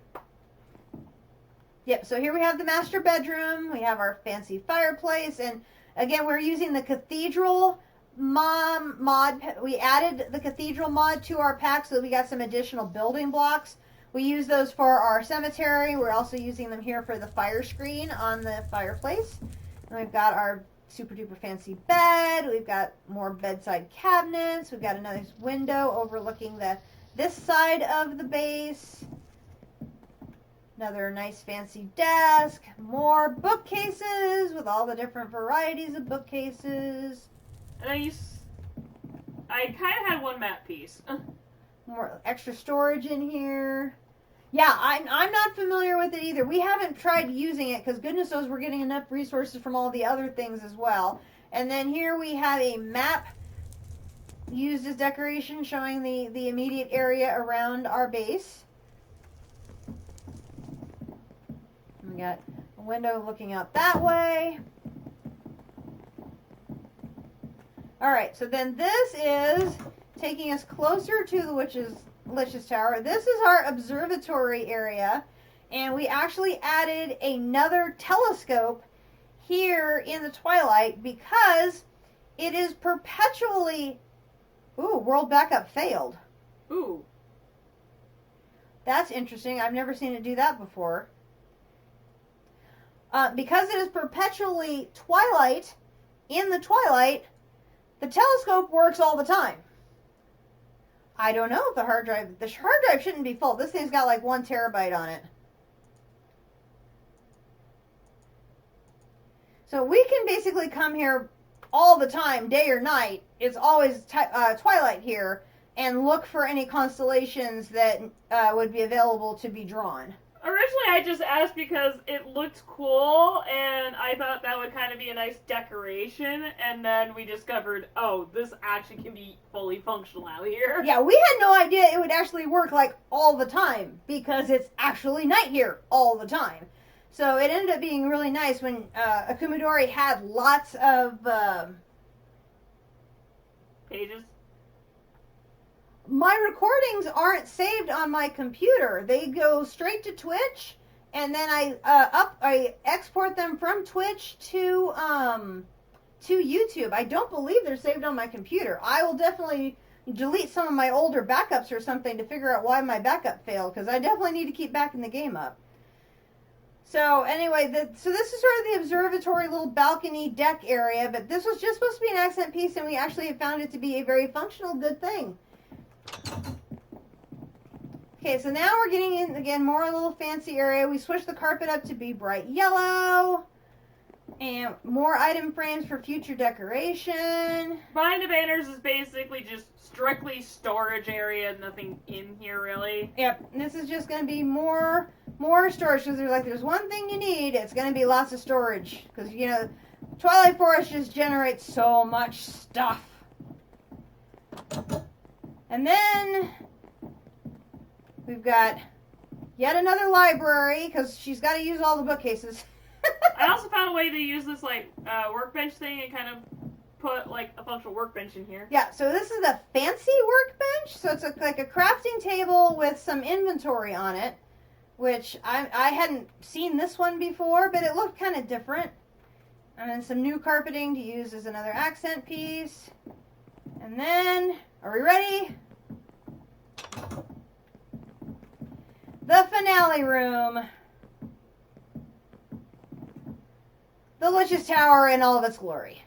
Yep. So here we have the master bedroom. We have our fancy fireplace, and again, we're using the cathedral mod. We added the cathedral mod to our pack so that we got some additional building blocks. We use those for our cemetery. We're also using them here for the fire screen on the fireplace. And we've got our super duper fancy bed. We've got more bedside cabinets. We've got another window overlooking this side of the base. Another nice fancy desk. More bookcases with all the different varieties of bookcases. And I kind of had one map piece. More extra storage in here. Yeah, I'm not familiar with it either. We haven't tried using it because goodness knows we're getting enough resources from all the other things as well. And then here we have a map used as decoration showing the immediate area around our base. We got a window looking out that way. All right, so then this is taking us closer to the Lich's Tower. This is our observatory area. And we actually added another telescope here in the twilight because it is perpetually... Ooh, world backup failed. Ooh. That's interesting. I've never seen it do that before. Because it is perpetually twilight, in the twilight, the telescope works all the time. I don't know if the hard drive shouldn't be full. This thing's got like 1 terabyte on it. So we can basically come here all the time, day or night. It's always twilight here, and look for any constellations that would be available to be drawn. Originally, I just asked because it looked cool, and I thought that would kind of be a nice decoration, and then we discovered, oh, this actually can be fully functional out here. Yeah, we had no idea it would actually work like all the time, because it's actually night here all the time. So it ended up being really nice when Akumidori had lots of... Pages? My recordings aren't saved on my computer. They go straight to Twitch, and then I export them from Twitch to YouTube. I don't believe they're saved on my computer. I will definitely delete some of my older backups or something to figure out why my backup failed, because I definitely need to keep backing the game up. So anyway, so this is sort of the observatory little balcony deck area, but this was just supposed to be an accent piece, and we actually have found it to be a very functional, good thing. Okay, so now we're getting in, again, more a little fancy area. We switched the carpet up to be bright yellow. And more item frames for future decoration. Behind the banners is basically just strictly storage area, nothing in here really. Yep, and this is just going to be more storage, because there's one thing you need, it's going to be lots of storage. Because, you know, Twilight Forest just generates so much stuff. And then we've got yet another library, because she's got to use all the bookcases. I also found a way to use this workbench thing and kind of put like a functional workbench in here. Yeah, so this is a fancy workbench. So it's like a crafting table with some inventory on it, which I hadn't seen this one before, but it looked kind of different. And then some new carpeting to use as another accent piece. And then, are we ready? The finale room. The Lich's Tower in all of its glory.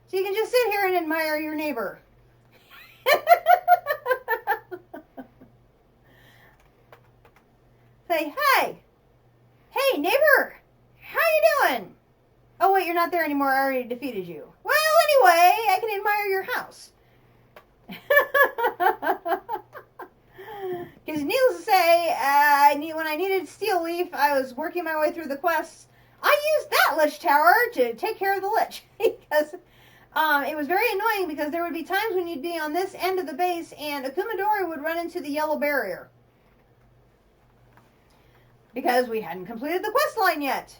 So you can just sit here and admire your neighbor. Say, hey, neighbor, how you doing? Oh, wait, you're not there anymore. I already defeated you. Well, anyway, I can admire your house. Because needless to say, when I needed Steel Leaf, I was working my way through the quests. I used that Lich Tower to take care of the Lich. Because it was very annoying, because there would be times when you'd be on this end of the base and Akumidori would run into the yellow barrier. Because we hadn't completed the quest line yet.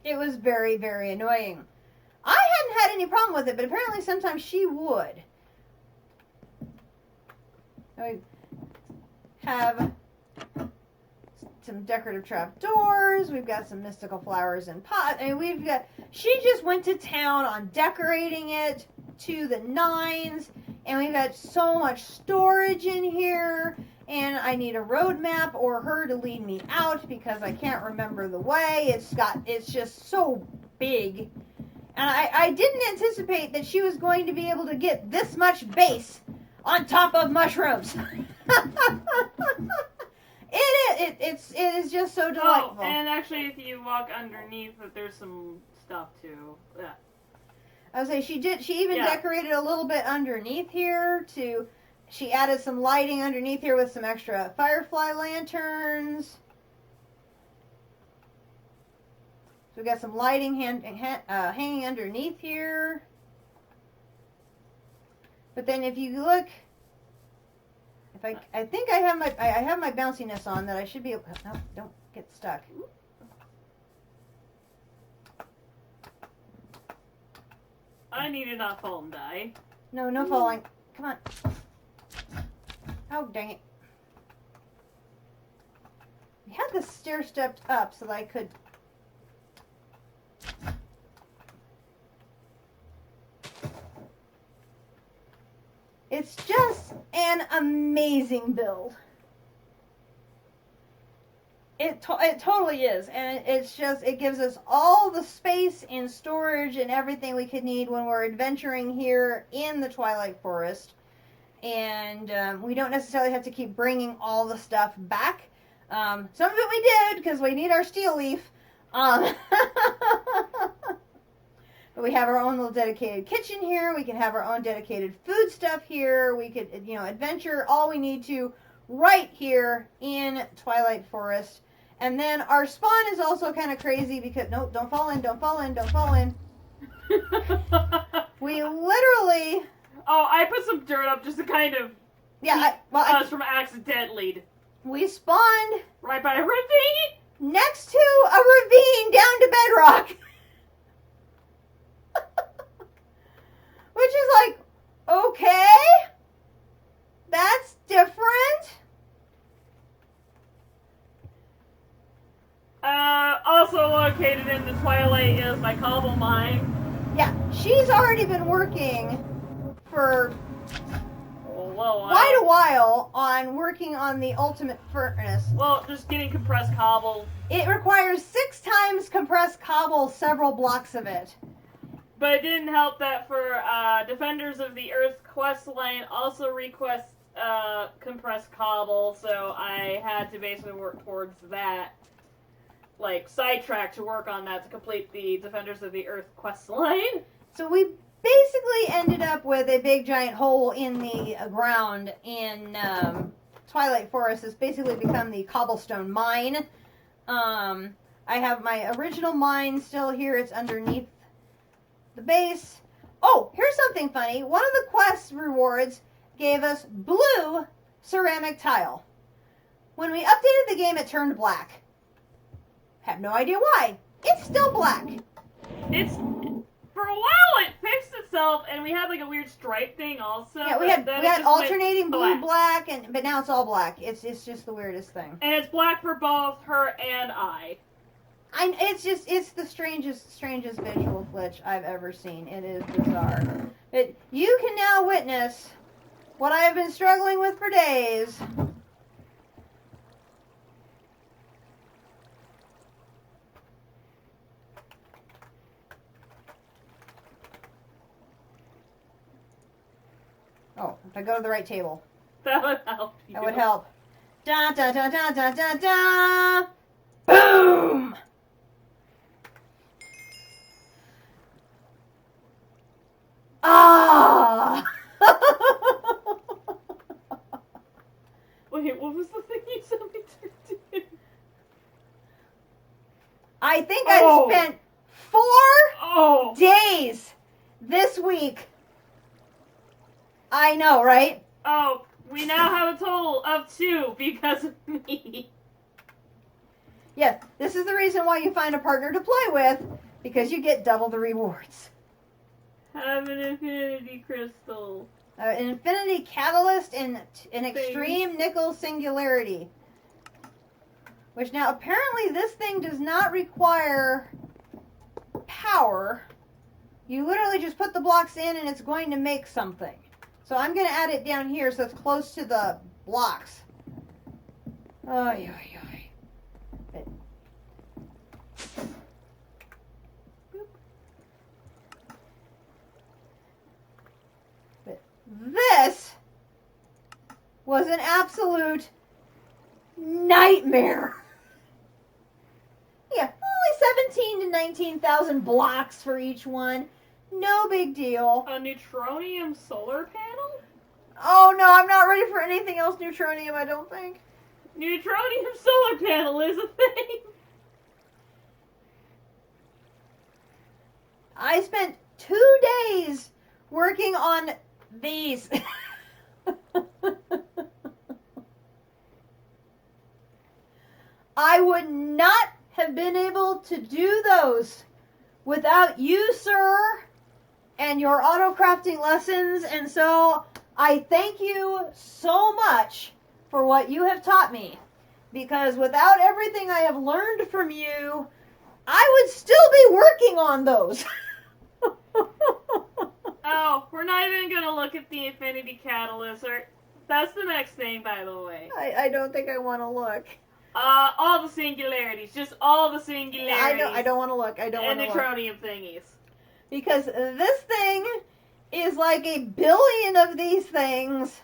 It was very, very annoying. I hadn't had any problem with it, but apparently sometimes she would. We have some decorative trapdoors. We've got some mystical flowers in pot. And she just went to town on decorating it to the nines. And we've got so much storage in here. And I need a roadmap or her to lead me out because I can't remember the way. It's just so big. And I didn't anticipate that she was going to be able to get this much base on top of mushrooms. It is just so delightful. Oh, and actually, if you walk underneath, there's some stuff too. Yeah. I would say she even decorated a little bit underneath here too. She added some lighting underneath here with some extra firefly lanterns. So we've got some lighting hanging underneath here. But then if you look, I think I have my bounciness on that I should be able. No, don't get stuck. I need to not fall and die. No falling. Come on. Oh, dang it. We had the stair stepped up so that I could... It's just an amazing build. It totally is, and it's just, it gives us all the space and storage and everything we could need when we're adventuring here in the Twilight Forest. And we don't necessarily have to keep bringing all the stuff back. Some of it we did, because we need our steel leaf. But we have our own little dedicated kitchen here. We can have our own dedicated food stuff here. We could, adventure all we need to right here in Twilight Forest. And then our spawn is also kind of crazy because, no, don't fall in, don't fall in, don't fall in. We literally... Oh, I put some dirt up just to kind of keep us from accidentally. We spawned... Right by a ravine? Next to a ravine down to bedrock. Which is like, okay, that's different. Also located in the Twilight is my cobble mine. Yeah, she's already been working for quite a while on working on the ultimate furnace. Well, just getting compressed cobble. It requires 6 times compressed cobble, several blocks of it. But it didn't help that for Defenders of the Earth quest line also requests compressed cobble, so I had to basically work towards that. Like, sidetrack to work on that to complete the Defenders of the Earth quest line. So we basically ended up with a big giant hole in the ground in Twilight Forest. It's basically become the cobblestone mine. I have my original mine still here. It's underneath the base. Oh, here's something funny. One of the quest rewards gave us blue ceramic tile. When we updated the game, it turned black. Have no idea why. It's still black. It's... For a while, it fixed itself, and we had like a weird stripe thing also. Yeah, we had alternating blue-black, but now it's all black. It's just the weirdest thing. And it's black for both her and I. It's the strangest visual glitch I've ever seen. It is bizarre. But you can now witness what I have been struggling with for days. Oh, if I go to the right table. That would help. That would help. Da da da da da da da. Boom! Ah! Wait, what was the thing you said me to do? I think I spent 4 days this week. I know, right? Oh, we now have a total of 2 because of me. Yes, this is the reason why you find a partner to play with, because you get double the rewards. Have an infinity crystal. An infinity catalyst and an extreme nickel singularity. Which now, apparently this thing does not require power. You literally just put the blocks in and it's going to make something. So I'm going to add it down here so it's close to the blocks. But this was an absolute nightmare. Yeah, only 17 to 19,000 blocks for each one. No big deal. A neutronium solar panel? Oh no, I'm not ready for anything else neutronium, I don't think. Neutronium solar panel is a thing. I spent 2 days working on these. I would not have been able to do those without you, sir, and your auto crafting lessons. And so I thank you so much for what you have taught me, because without everything I have learned from you, I would still be working on those. Oh, we're not even going to look at the Infinity Catalyst. That's the next thing, by the way. I don't think I want to look. All the singularities. Just all the singularities. I don't want to look. I don't want to look. And neutronium thingies. Because this thing is like 1 billion of these things,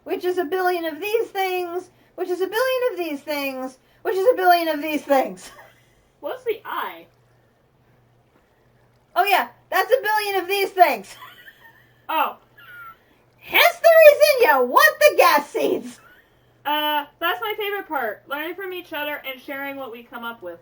which is 1 billion of these things, which is 1 billion of these things, which is 1 billion of these things. What's the I? Oh yeah, that's 1 billion of these things. Oh. Hence the reason you want the gas seeds. That's my favorite part. Learning from each other and sharing what we come up with.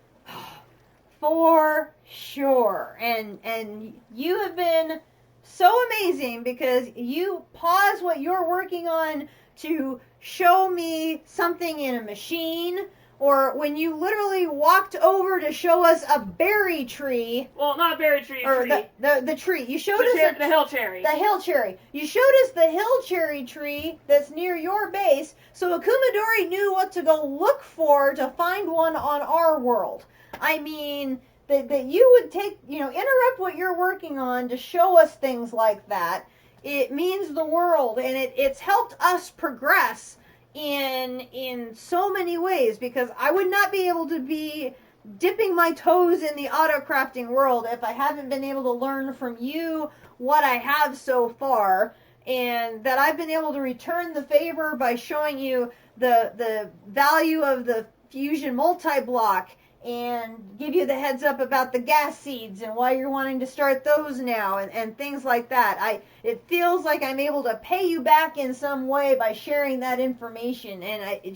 For sure. And you have been so amazing, because you pause what you're working on to show me something in a machine, or when you literally walked over to show us a berry tree. Well, not berry tree, or tree. The tree. You showed us the hill cherry. The hill cherry. You showed us the hill cherry tree that's near your base, so Akumadori knew what to go look for to find one on our world. I mean, that you would take, interrupt what you're working on to show us things like that. It means the world, and it's helped us progress in so many ways, because I would not be able to be dipping my toes in the auto crafting world if I haven't been able to learn from you what I have so far, and that I've been able to return the favor by showing you the value of the fusion multi-block, and give you the heads up about the gas seeds and why you're wanting to start those now, and things like that. It feels like I'm able to pay you back in some way by sharing that information, and it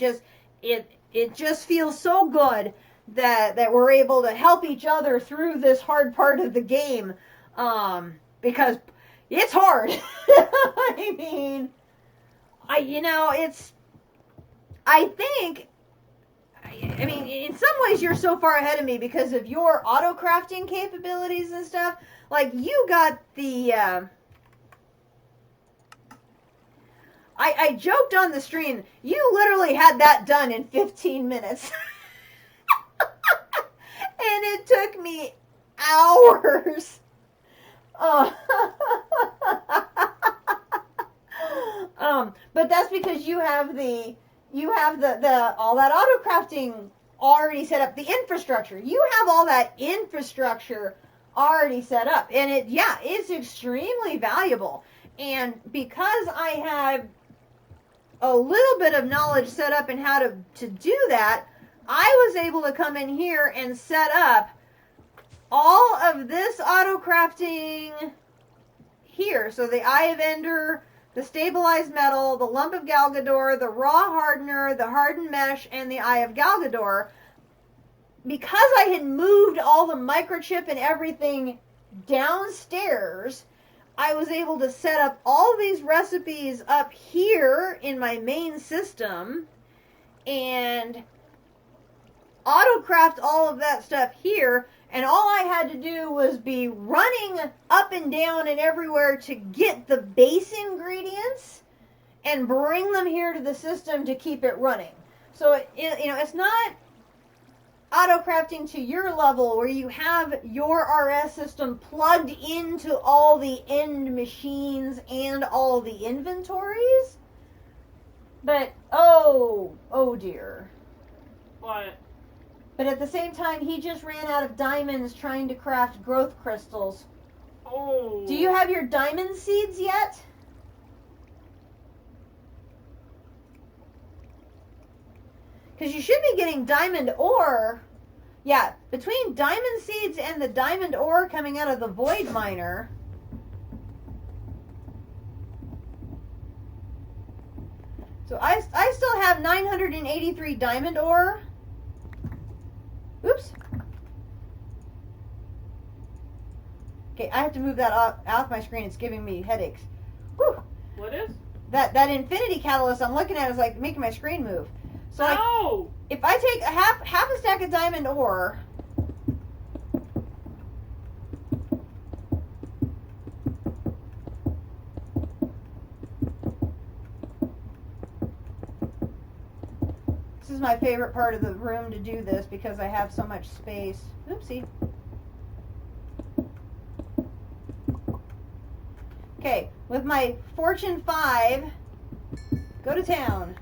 just feels so good that we're able to help each other through this hard part of the game, because it's hard. I mean, I mean, in some ways you're so far ahead of me because of your auto crafting capabilities and stuff. Like, you got the, I joked on the stream, you literally had that done in 15 minutes. And it took me hours. But that's because you have all that auto crafting already set up, the infrastructure. You have all that infrastructure already set up, and it's extremely valuable. And because I have a little bit of knowledge set up in how to do that, I was able to come in here and set up all of this auto crafting here. So the Eye of Ender, the stabilized metal, the lump of Galgador, the raw hardener, the hardened mesh, and the Eye of Galgador. Because I had moved all the microchip and everything downstairs, I was able to set up all these recipes up here in my main system and autocraft all of that stuff here. And all I had to do was be running up and down and everywhere to get the base ingredients and bring them here to the system to keep it running. So, it's not auto-crafting to your level where you have your RS system plugged into all the end machines and all the inventories. But, oh dear. What? But at the same time, he just ran out of diamonds trying to craft growth crystals. Oh. Do you have your diamond seeds yet? Because you should be getting diamond ore. Yeah, between diamond seeds and the diamond ore coming out of the void miner. So I still have 983 diamond ore. Oops. Okay, I have to move that off my screen. It's giving me headaches. Whew. What is? That infinity catalyst I'm looking at is like making my screen move. So Oh! if I take a half a stack of diamond ore, This is my favorite part of the room to do this because I have so much space. Oopsie. Okay, with my Fortune 5, go to town.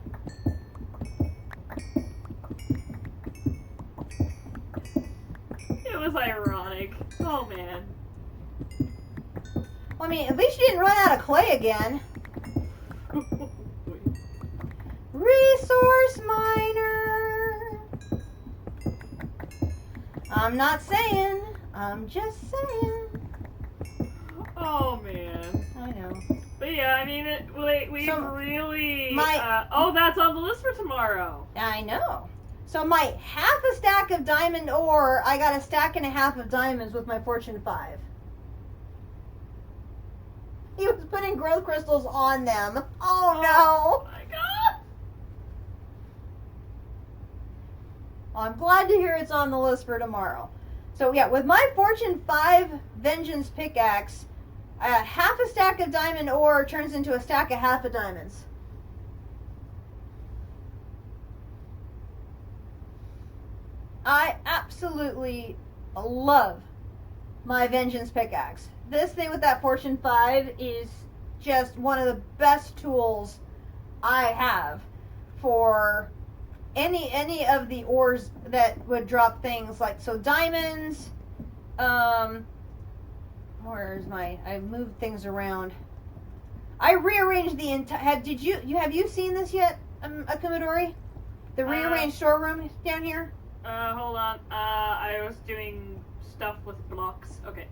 It was ironic. Oh man. Well, I mean, at least you didn't run out of clay again. Resource miner. I'm not saying. I'm just saying. Oh man. I know. But yeah, I mean, we So, really. my- oh, that's on the list for tomorrow. I know. So my half a stack of diamond ore, I got a stack and a half of diamonds with my Fortune 5. He was putting growth crystals on them. Oh no! My God. Well, I'm glad to hear it's on the list for tomorrow. So yeah, with my Fortune 5 Vengeance pickaxe, half a stack of diamond ore turns into a stack of half a diamonds. I absolutely love my Vengeance pickaxe. This thing with that Fortune 5 is just one of the best tools I have for any of the ores that would drop things like, so diamonds, where's my, I moved things around. I rearranged the entire, have you seen this yet, Akumadori? The rearranged storeroom down here? Hold on. I was doing stuff with blocks. Okay.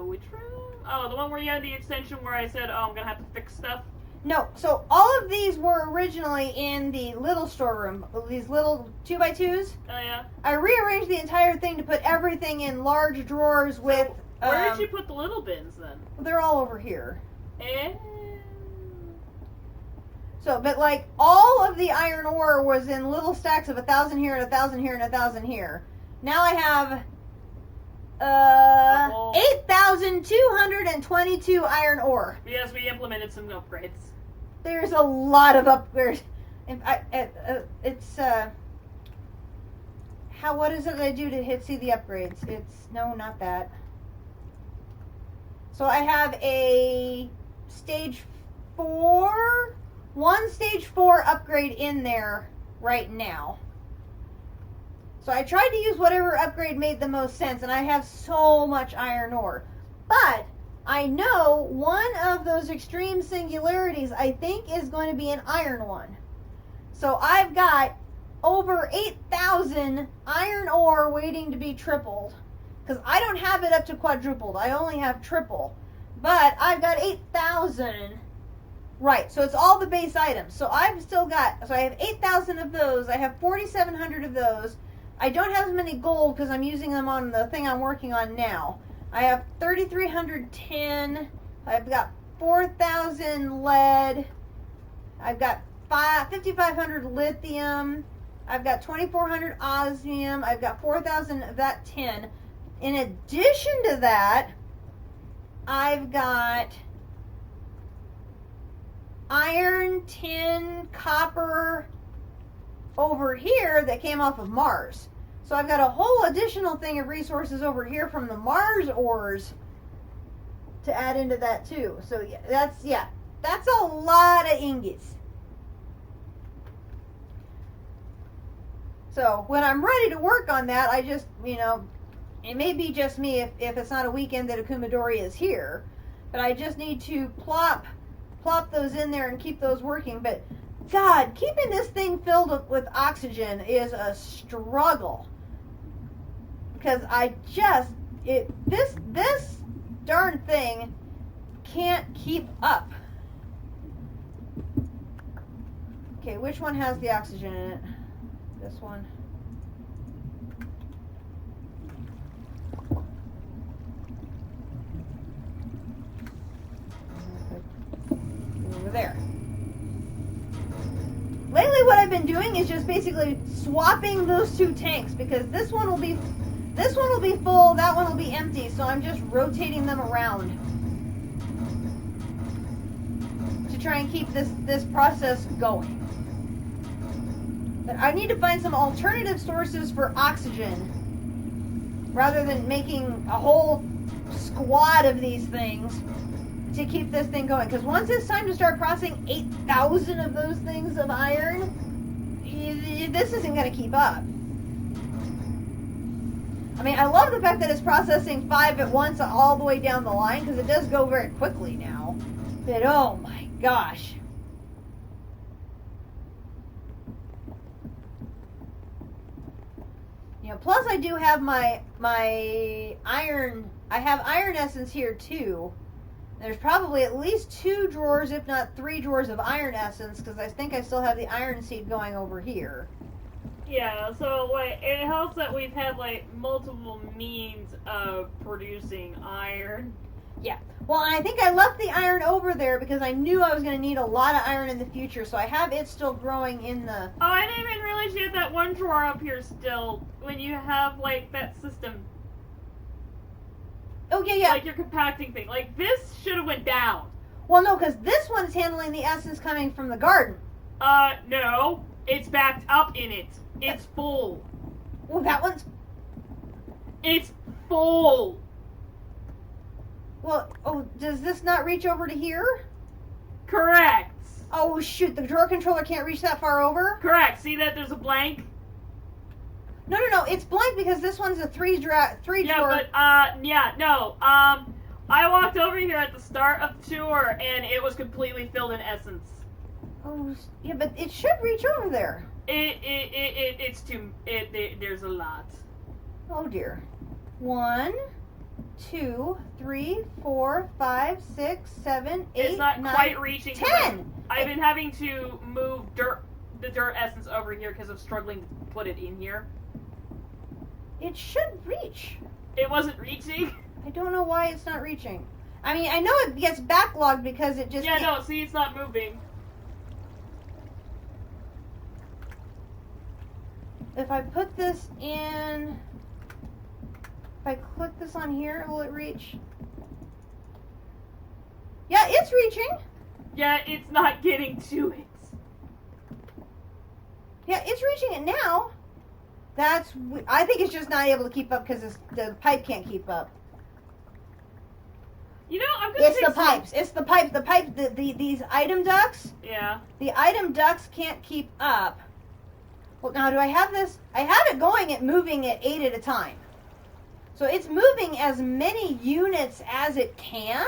Which room? Oh, the one where you had the extension where I said, oh, I'm gonna have to fix stuff. No, so all of these were originally in the little storeroom, these little 2x2s. Oh, yeah. I rearranged the entire thing to put everything in large drawers with... Where did you put the little bins, then? They're all over here. And... So, but like, all of the iron ore was in little stacks of 1,000 here and 1,000 here and 1,000 here. Now I have 8,222 iron ore. Yes, we implemented some upgrades. There's a lot of upgrades. What is it I do to see the upgrades? No, not that. So I have a one stage 4 upgrade in there right now. So I tried to use whatever upgrade made the most sense, and I have so much iron ore. But I know one of those extreme singularities, I think, is going to be an iron one. So I've got over 8,000 iron ore waiting to be tripled. Because I don't have it up to quadrupled. I only have triple. But I've got 8,000. Right, so it's all the base items. So I've still got, so I have 8,000 of those. I have 4,700 of those. I don't have as many gold because I'm using them on the thing I'm working on now. I have 3,300 tin. I've got 4,000 lead. I've got 5,500 lithium. I've got 2,400 osmium. I've got 4,000 of that tin. In addition to that, I've got iron, tin, copper over here that came off of Mars. So I've got a whole additional thing of resources over here from the Mars ores to add into that too. So that's a lot of ingots. So when I'm ready to work on that, I just, it may be just me if it's not a weekend that Akumadori is here, but I just need to plop those in there and keep those working. But God, keeping this thing filled with oxygen is a struggle. Because this darn thing can't keep up. Okay, which one has the oxygen in it? This one. Over there. Lately what I've been doing is just basically swapping those two tanks because this one will be full, that one will be empty, so I'm just rotating them around to try and keep this process going. But I need to find some alternative sources for oxygen rather than making a whole squad of these things to keep this thing going. Because once it's time to start processing 8,000 of those things of iron, this isn't going to keep up. I mean, I love the fact that it's processing 5 at once all the way down the line, because it does go very quickly now. But oh my gosh. You know, plus I do have my iron, I have iron essence here too. There's probably at least 2 drawers, if not 3 drawers of iron essence, because I think I still have the iron seed going over here. Yeah, so like it helps that we've had like multiple means of producing iron. Yeah. Well, I think I left the iron over there because I knew I was going to need a lot of iron in the future, so I have it still growing in the... Oh, I didn't even realize you had that one drawer up here still, when you have like that system. Oh, yeah. Like your compacting thing. Like this should have went down. Well, no, because this one's handling the essence coming from the garden. No. It's backed up in it. It's full. Well, that one's... It's full. Well, oh, does this not reach over to here? Correct. Oh, shoot, the drawer controller can't reach that far over? Correct. See that there's a blank? No, it's blank because this one's a three drawer. But, no. I walked over here at the start of the tour, and it was completely filled in essence. Oh, yeah, but it should reach over there. There's a lot. Oh, dear. 1, 2, 3, 4, 5, 6, 7, 8, It's not 9, quite reaching. 10! I've been having to move the dirt essence over here because I'm struggling to put it in here. It should reach. It wasn't reaching? I don't know why it's not reaching. I mean, I know it gets backlogged because it just... Yeah, no, see, it's not moving. If I put this in... If I click this on here, will it reach? Yeah, it's reaching. Yeah, it's not getting to it. Yeah, it's reaching it now. I think it's just not able to keep up because the pipe can't keep up. You know, I'm gonna It's the pipes. It's the pipe. The pipe. These item ducts. Yeah. The item ducts can't keep up. Well, now do I have this? I have it going at moving at 8 at a time. So it's moving as many units as it can.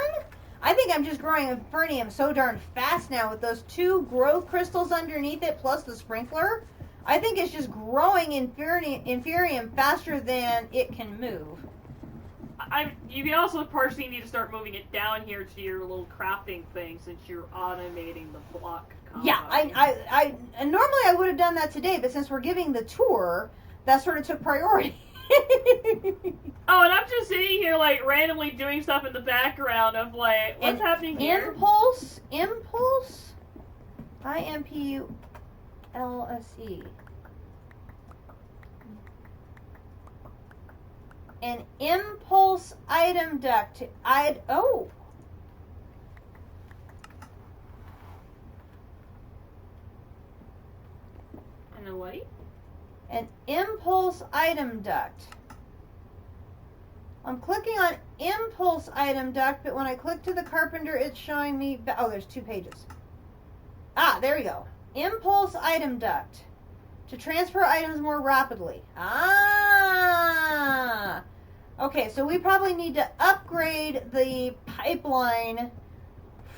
I think I'm just growing Infernium so darn fast now with those 2 growth crystals underneath it plus the sprinkler. I think it's just growing Inferium faster than it can move. You also partially need to start moving it down here to your little crafting thing since you're automating the block combo. Yeah, I normally I would have done that today, but since we're giving the tour, that sort of took priority. Oh, and I'm just sitting here like randomly doing stuff in the background of like what's happening here. Impulse, IMPULSE. An impulse item duct. Oh. And a what? An impulse item duct. I'm clicking on impulse item duct, but when I click to the carpenter, it's showing me... Oh, there's 2 pages. Ah, there we go. Impulse item duct. To transfer items more rapidly. Ah! Okay, so we probably need to upgrade the pipeline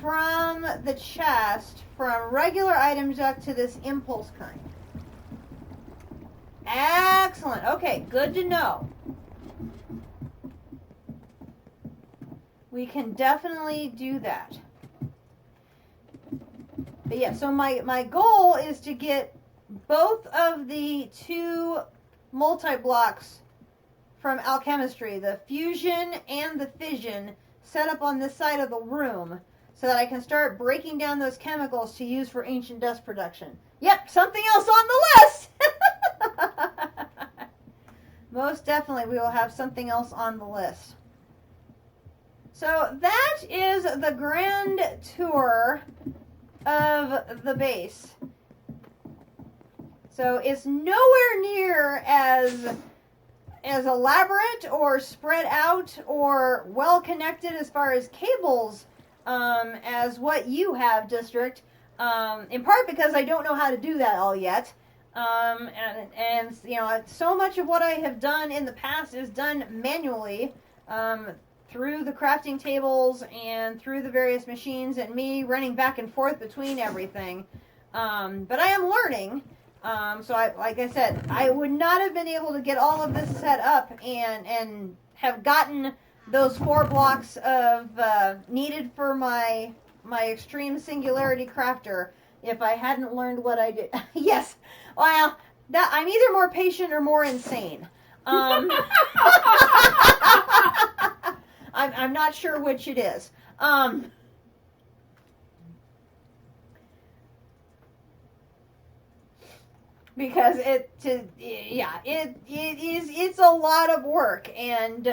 from the chest from regular item duct to this impulse kind. Excellent. Okay, good to know. We can definitely do that. But yeah, so my goal is to get both of the 2 multi-blocks from alchemistry, the fusion and the fission, set up on this side of the room so that I can start breaking down those chemicals to use for ancient dust production. Yep, something else on the list! Most definitely we will have something else on the list. So that is the grand tour of the base. So it's nowhere near as elaborate or spread out or well connected as far as cables as what you have, District. In part because I don't know how to do that all yet. And you know, so much of what I have done in the past is done manually through the crafting tables and through the various machines and me running back and forth between everything. But I am learning. So like I said, I would not have been able to get all of this set up and have gotten those 4 blocks of needed for my extreme singularity crafter if I hadn't learned what I did. Yes, well, that I'm either more patient or more insane. I'm not sure which it is. Because it's a lot of work, and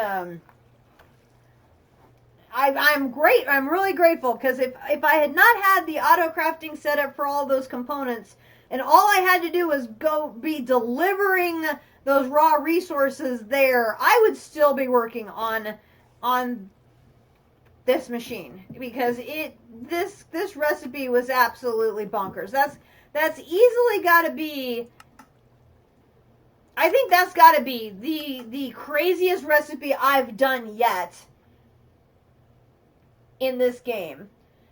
I'm great. I'm really grateful because if I had not had the auto crafting set up for all those components, and all I had to do was go be delivering those raw resources there, I would still be working on this machine because this recipe was absolutely bonkers. That's easily got to be. I think that's got to be the craziest recipe I've done yet in this game.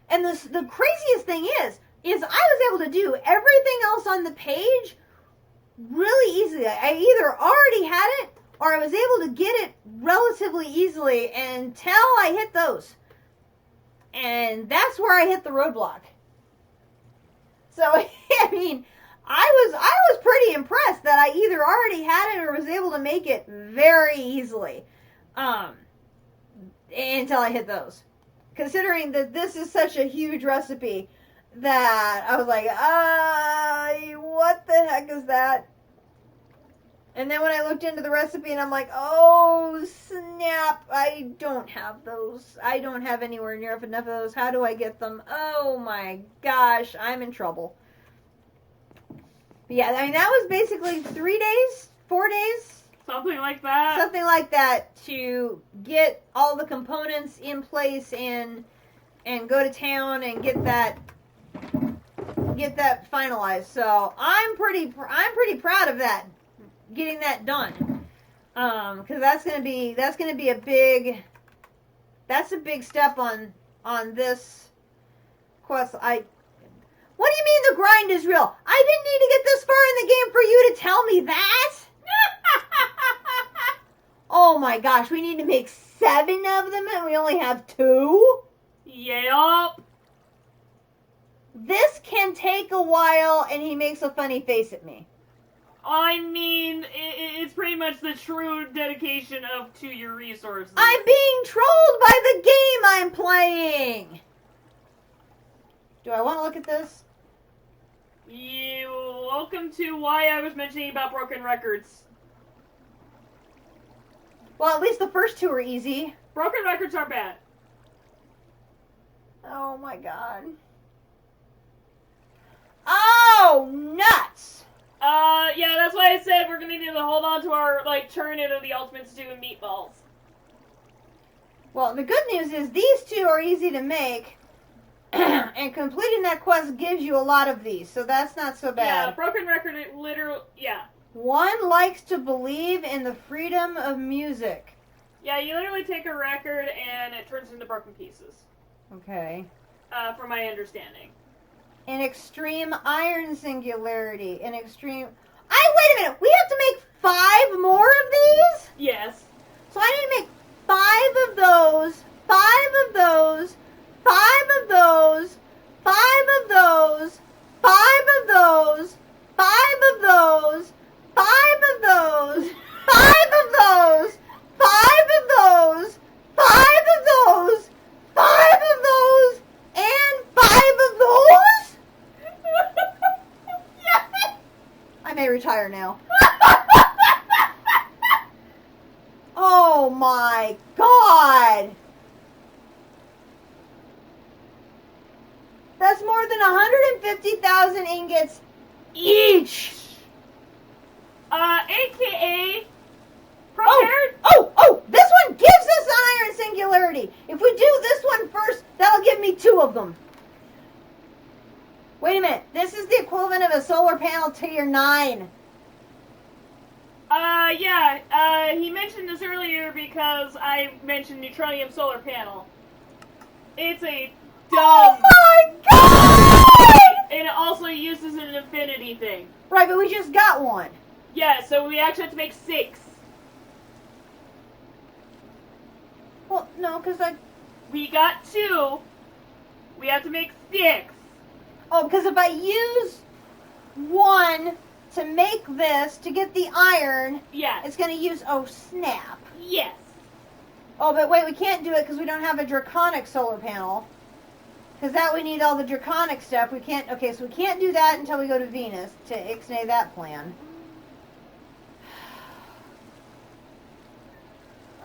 And the craziest thing is I was able to do everything else on the page really easily. I either already had it or I was able to get it relatively easily until I hit those. And that's where I hit the roadblock. So, I mean, I was pretty impressed that I either already had it or was able to make it very easily until I hit those. Considering that this is such a huge recipe that I was like, what the heck is that? And then when I looked into the recipe and I'm like, oh, snap, I don't have those. I don't have anywhere near enough of those. How do I get them? Oh my gosh, I'm in trouble. But yeah, I mean, that was basically 3 days, 4 days. Something like that. Something like that to get all the components in place and go to town and get that finalized. So I'm pretty proud of that, getting that done. Because that's gonna be a big step on this quest. What do you mean the grind is real? I didn't need to get this far in the game for you to tell me that. Oh my gosh, we need to make 7 of them and we only have 2? Yup. This can take a while, and he makes a funny face at me. I mean, it's pretty much the true dedication to your resources. I'm being trolled by the game I'm playing! Do I want to look at this? Welcome to why I was mentioning about broken records. Well, at least the first 2 are easy. Broken records aren't bad. Oh my god. Oh, nuts! Yeah, that's why I said we're gonna need to hold on to our, turn into the ultimate stew and meatballs. Well, the good news is these 2 are easy to make, and completing that quest gives you a lot of these, so that's not so bad. Yeah, broken record, it literally, yeah. One likes to believe in the freedom of music. Yeah, you literally take a record and it turns into broken pieces. Okay. From my understanding. An extreme iron singularity. An extreme... wait a minute! We have to make 5 more of these? Yes. So I need to make 5 of those, 5 of those, 5 of those, 5 of those, 5 of those, 5 of those, 5 of those, 5 of those, 5 of those, 5 of those, 5 of those, and 5 of those? I may retire now. Oh my god! That's more than 150,000 ingots each! AKA prepared. This one gives us an iron singularity. If we do this one first, that'll give me 2 of them. Wait a minute. This is the equivalent of a solar panel tier 9. Yeah. He mentioned this earlier because I mentioned neutronium solar panel. It's a dumb. Oh my god! And it also uses an infinity thing. Right, but we just got one. Yeah, so we actually have to make 6. Well, no, because We got 2. We have to make 6. Oh, because if I use 1 to make this, to get the iron, Yes. it's going to use, oh, snap. Yes. Oh, but wait, we can't do it because we don't have a draconic solar panel. Because that we need all the draconic stuff. We can't, okay, so we can't do that until we go to Venus to ixnay that plan.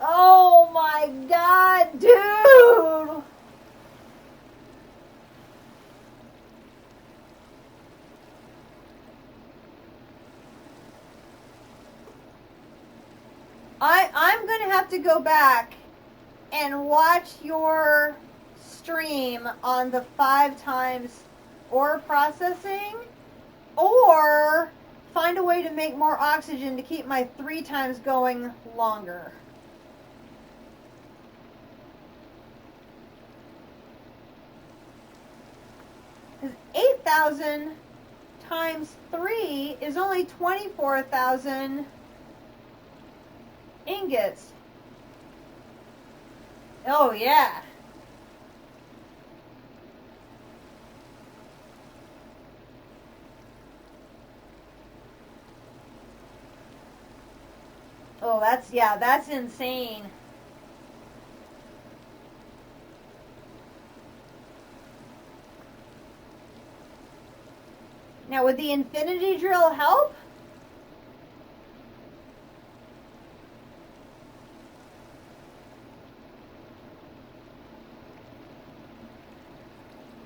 Oh my god, dude! I'm going to have to go back and watch your stream on the 5 times ore processing, or find a way to make more oxygen to keep my 3 times going longer. Because 8,000 times 3 is only 24,000 ingots. Oh, yeah. Oh, that's insane. Now, would the infinity drill help?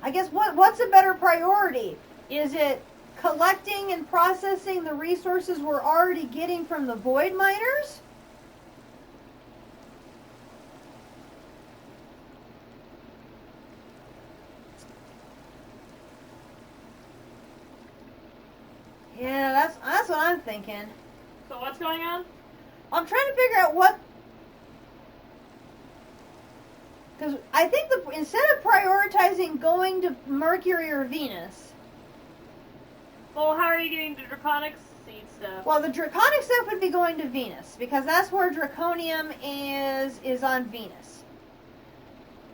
I guess what's a better priority? Is it collecting and processing the resources we're already getting from the void miners? Yeah, that's what I'm thinking. So what's going on? I'm trying to figure out what... Because I think instead of prioritizing going to Mercury or Venus... Well, how are you getting the draconic seed stuff? Well, the draconic stuff would be going to Venus, because that's where draconium is on Venus.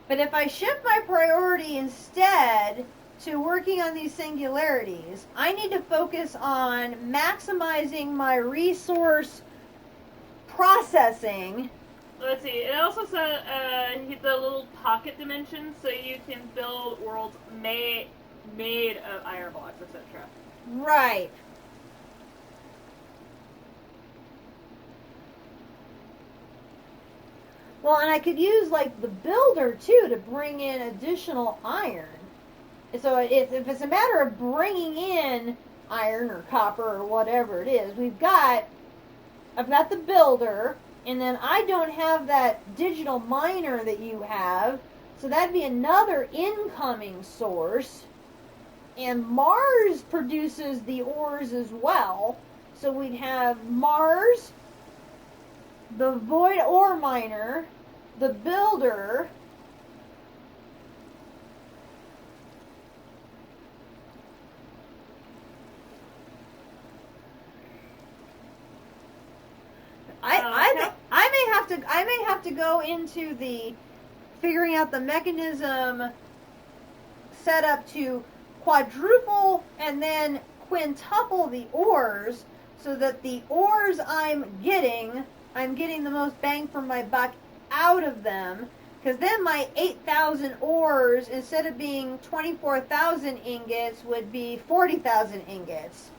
But if I shift my priority instead to working on these singularities, I need to focus on maximizing my resource processing. Let's see. It also said the little pocket dimensions, so you can build worlds made of iron blocks, etc. Right. Well, and I could use, like, the builder, too, to bring in additional iron. So if it's a matter of bringing in iron or copper or whatever it is, I've got the builder, and then I don't have that digital miner that you have, so that'd be another incoming source. And Mars produces the ores as well, so we'd have Mars, the void ore miner, the builder, I may have to go into the figuring out the mechanism set up to quadruple and then quintuple the ores, so that the ores I'm getting the most bang for my buck out of them, because then my 8,000 ores, instead of being 24,000 ingots, would be 40,000 ingots.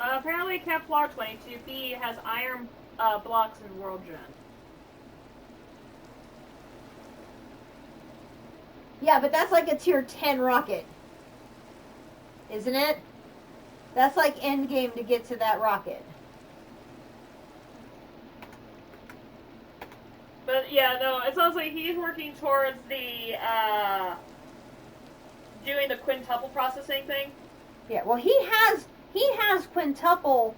Apparently Kepler 22b has iron blocks in World Gen. Yeah, but that's like a tier 10 rocket, isn't it? That's like endgame to get to that rocket. But yeah, no, it sounds like he's working towards the doing the quintuple processing thing. Yeah, well, he has quintuple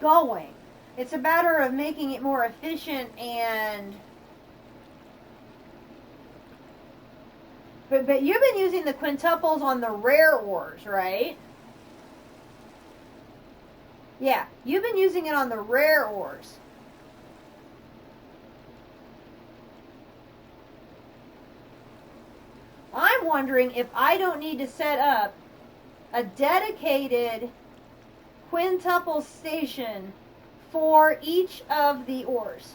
going. It's a matter of making it more efficient and. But you've been using the quintuples on the rare ores, right? Yeah, you've been using it on the rare ores. I'm wondering if I don't need to set up a dedicated quintuple station for each of the ores.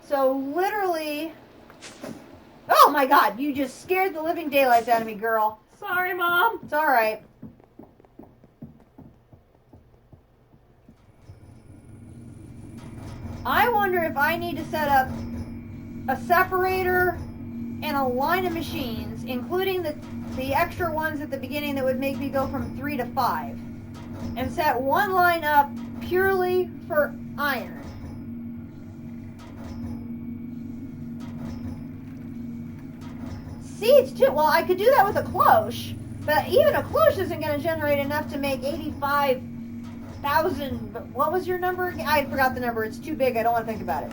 So literally, oh my God, you just scared the living daylights out of me, girl. Sorry, Mom. It's all right. I wonder if I need to set up a separator and a line of machines, including the extra ones at the beginning that would make me go from 3 to 5, and set one line up purely for iron. Seeds too. Well, I could do that with a cloche, but even a cloche isn't going to generate enough to make 85,000. What was your number? I forgot the number. It's too big. I don't want to think about it.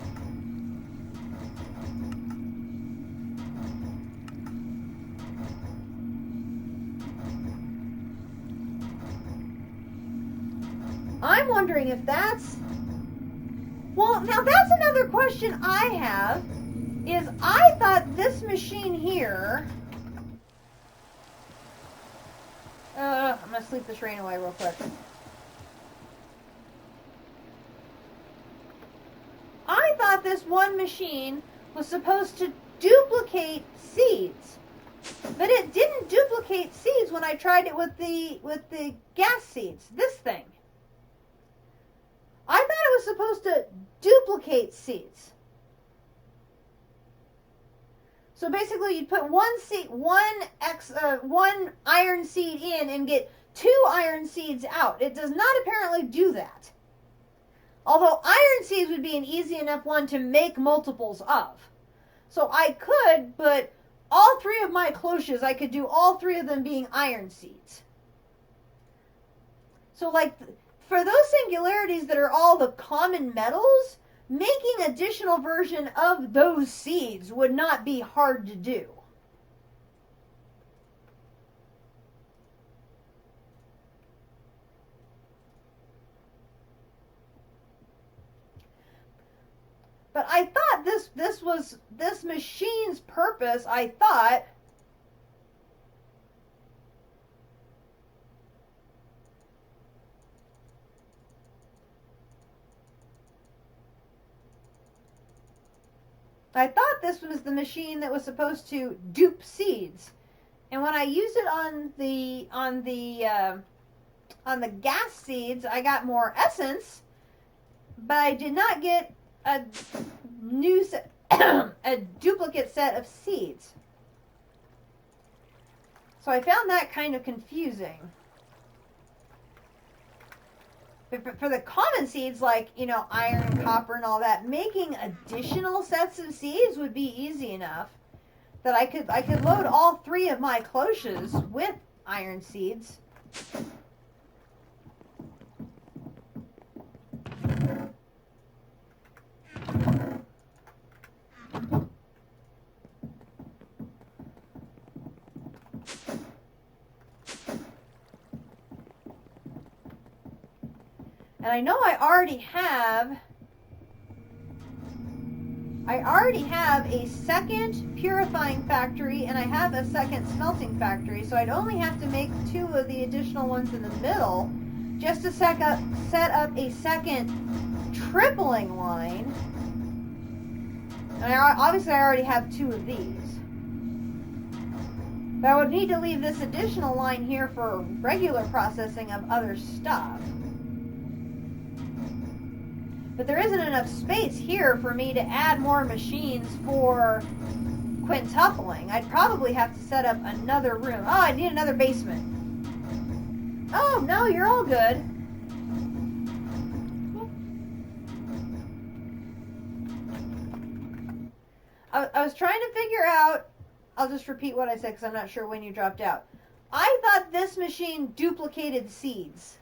I'm wondering if that's... Well, now that's another question I have, is I thought this machine here... I'm going to sleep this rain away real quick. I thought this one machine was supposed to duplicate seeds, but it didn't duplicate seeds when I tried it with the gas seeds, this thing. I thought it was supposed to duplicate seeds. So basically, you'd put one iron seed in and get 2 iron seeds out. It does not apparently do that. Although iron seeds would be an easy enough one to make multiples of. So I could, but all 3 of my cloches, I could do all 3 of them being iron seeds. So like, for those singularities that are all the common metals, making additional version of those seeds would not be hard to do. But I thought this was this machine's purpose. I thought this was the machine that was supposed to dupe seeds. And when I used it on the gas seeds, I got more essence, but I did not get a new set, a duplicate set of seeds. So I found that kind of confusing. But for the common seeds, like, you know, iron and copper and all that, making additional sets of seeds would be easy enough that I could load all 3 of my cloches with iron seeds. And I know I already have a second purifying factory, and I have a second smelting factory, so I'd only have to make 2 of the additional ones in the middle just to set up a second tripling line. And obviously I already have 2 of these. But I would need to leave this additional line here for regular processing of other stuff. But there isn't enough space here for me to add more machines for quintupling. I'd probably have to set up another room. Oh, I need another basement. Oh, no, you're all good. I was trying to figure out. I'll just repeat what I said because I'm not sure when you dropped out. I thought this machine duplicated seeds.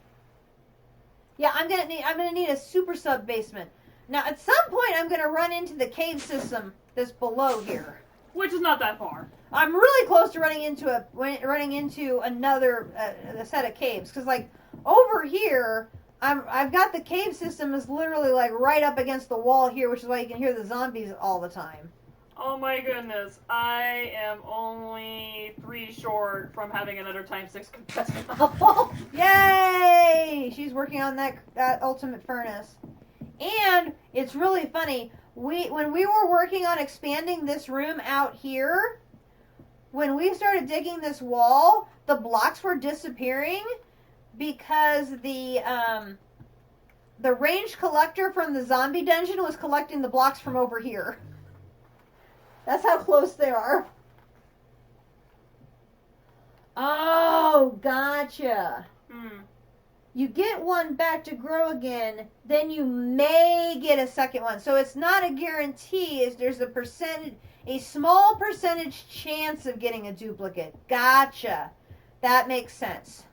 Yeah, I'm gonna need a super sub basement. Now, at some point, I'm gonna run into the cave system that's below here. Which is not that far. I'm really close to running into another a set of caves because like over here, I've got the cave system is literally like right up against the wall here, which is why you can hear the zombies all the time. Oh my goodness, I am only 3 short from having another times 6 compressor level. Yay! She's working on that ultimate furnace. And it's really funny. When we were working on expanding this room out here, when we started digging this wall, the blocks were disappearing because the ranged collector from the zombie dungeon was collecting the blocks from over here. That's how close they are. Oh, gotcha. You get one back to grow again, then you may get a second one. So it's not a guarantee. There's a small percentage chance of getting a duplicate. Gotcha. That makes sense.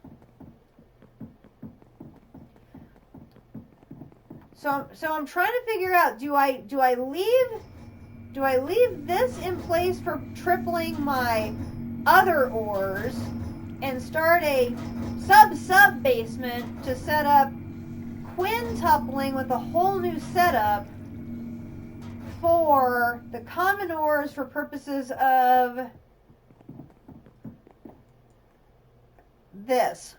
So I'm trying to figure out, do I leave this in place for tripling my other ores and start a sub basement to set up quintupling with a whole new setup for the common ores for purposes of this?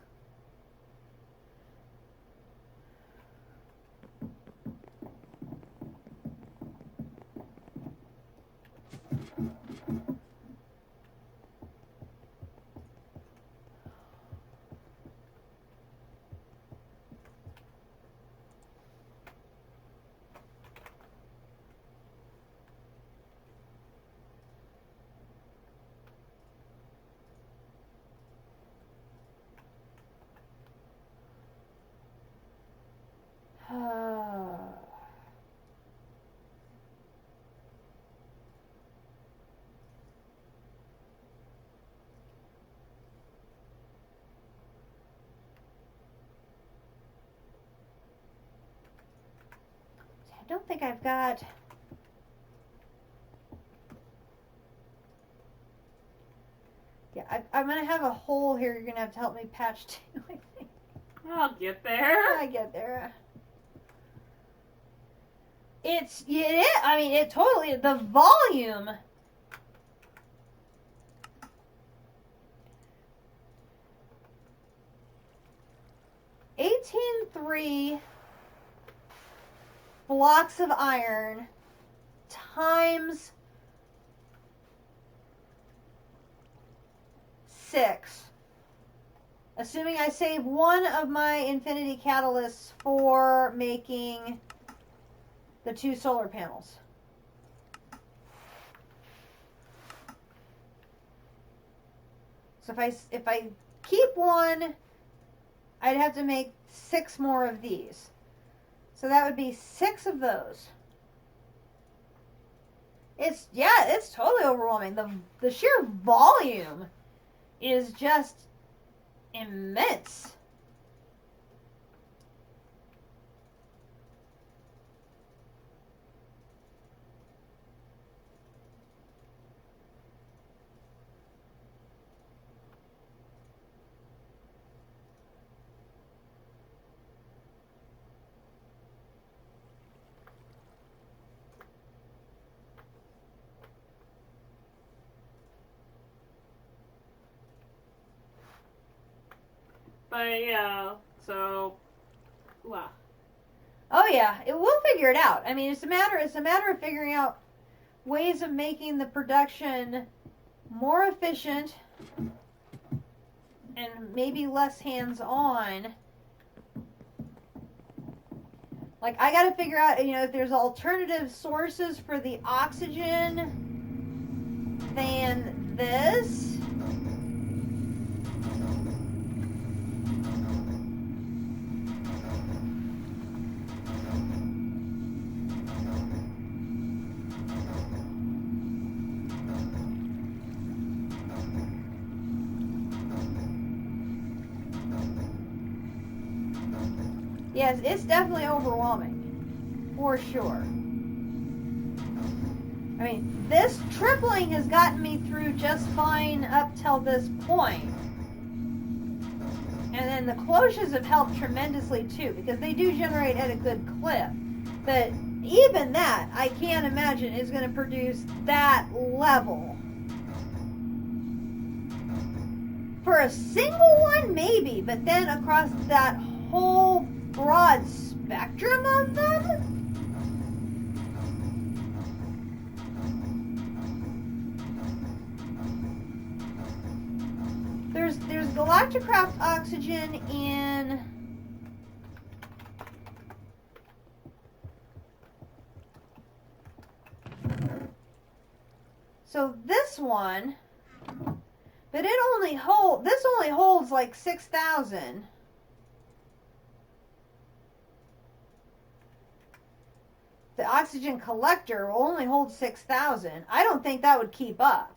I don't think I've got... Yeah, I'm going to have a hole here you're going to have to help me patch to, I think. I'll get there. I get there. It totally, the volume. $18.3 blocks of iron times 6. Assuming I save one of my infinity catalysts for making the 2 solar panels. So if I keep one, I'd have to make 6 more of these. So that would be 6 of those. It's totally overwhelming. The sheer volume is just immense. But yeah, so wow. Oh yeah, we'll figure it out. I mean, it's a matter of figuring out ways of making the production more efficient and maybe less hands-on. Like, I gotta figure out, if there's alternative sources for the oxygen than this. Yes, it's definitely overwhelming. For sure. I mean, this tripling has gotten me through just fine up till this point. And then the closures have helped tremendously too, because they do generate at a good clip. But even that, I can't imagine is going to produce that level. For a single one, maybe, but then across that whole broad spectrum of them? There's Galacticraft oxygen in... So this one, but this only holds like 6,000. The oxygen collector will only hold 6,000. I don't think that would keep up.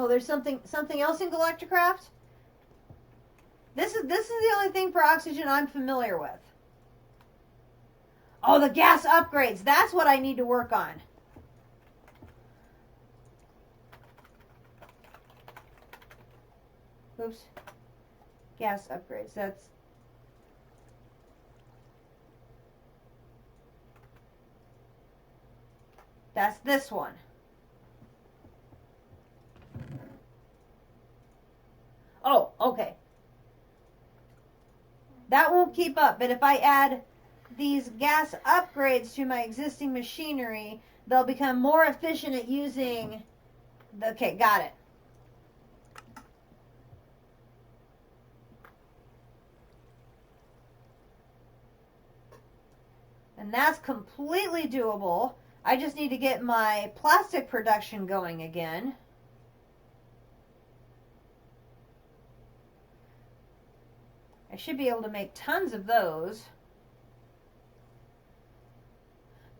Oh, there's something else in Galacticraft? This is the only thing for oxygen I'm familiar with. Oh, the gas upgrades. That's what I need to work on. Oops. Gas upgrades. That's this one. Oh, okay. That won't keep up, but if I add these gas upgrades to my existing machinery, they'll become more efficient at using... Okay, got it. And that's completely doable. I just need to get my plastic production going again. I should be able to make tons of those.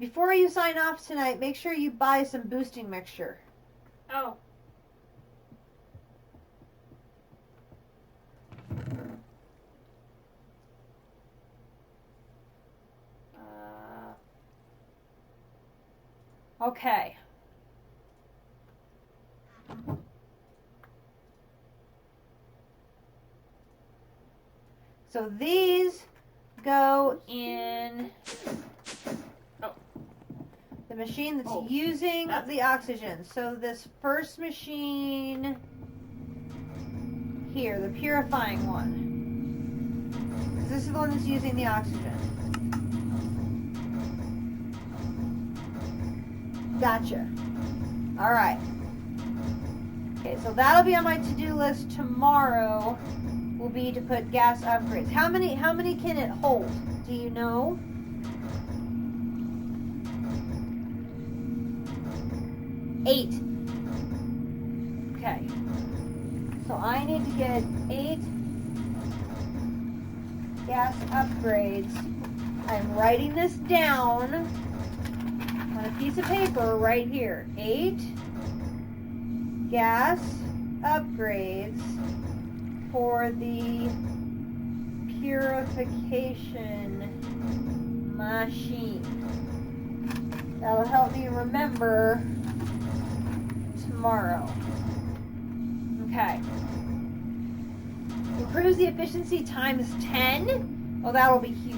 Before you sign off tonight, make sure you buy some boosting mixture. Oh. Okay. So these go in the machine that's using the oxygen. So this first machine here, the purifying one. This is the one that's using the oxygen. Gotcha. All right. Okay, so that'll be on my to-do list tomorrow. Will be to put gas upgrades. How many can it hold? Do you know? Eight. Okay. So I need to get 8 gas upgrades. I'm writing this down on a piece of paper right here. 8 gas upgrades for the purification machine. That'll help me remember tomorrow. Okay. Improves the efficiency times 10. Oh, that'll be huge.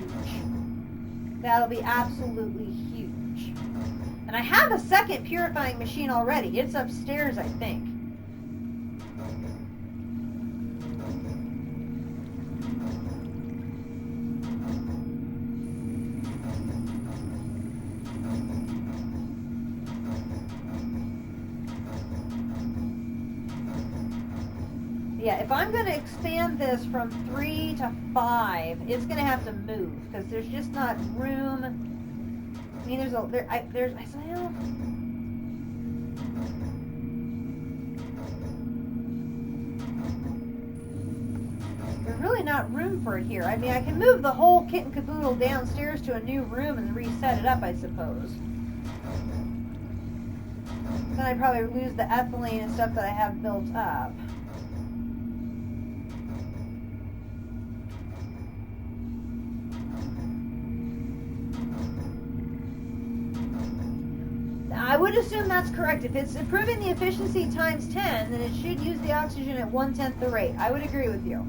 That'll be absolutely huge. And I have a second purifying machine already. It's upstairs, I think. Yeah, if I'm going to expand this from 3 to 5, it's going to have to move because there's just not room. I mean, there's really not room for it here. I mean, I can move the whole kit and caboodle downstairs to a new room and reset it up, I suppose. Then I'd probably lose the ethylene and stuff that I have built up. assume that's correct. If it's improving the efficiency times 10, then it should use the oxygen at 1/10 the rate. I would agree with you.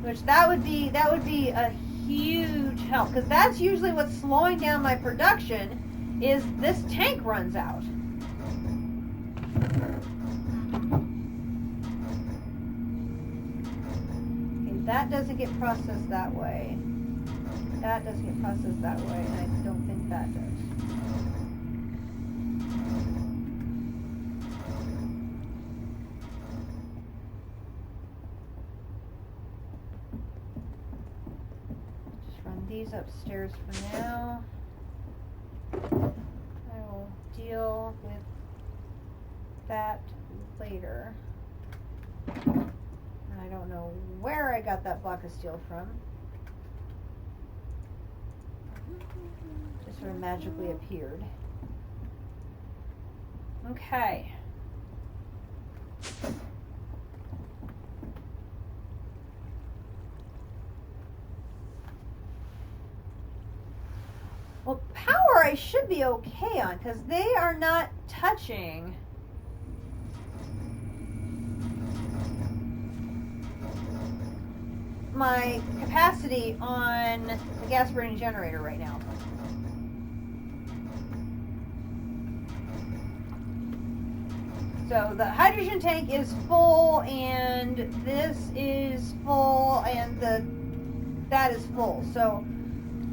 Which that would be a huge help, because that's usually what's slowing down my production. Is this tank runs out. Okay, that doesn't get processed that way. That doesn't get processed that way, and I don't think that does. Just run these upstairs for now. I will deal with that later. And I don't know where I got that block of steel from. Just sort of magically appeared. Okay. Well, power I should be okay on, because they are not touching my capacity on the gas burning generator right now. So the hydrogen tank is full, and this is full, and that is full. So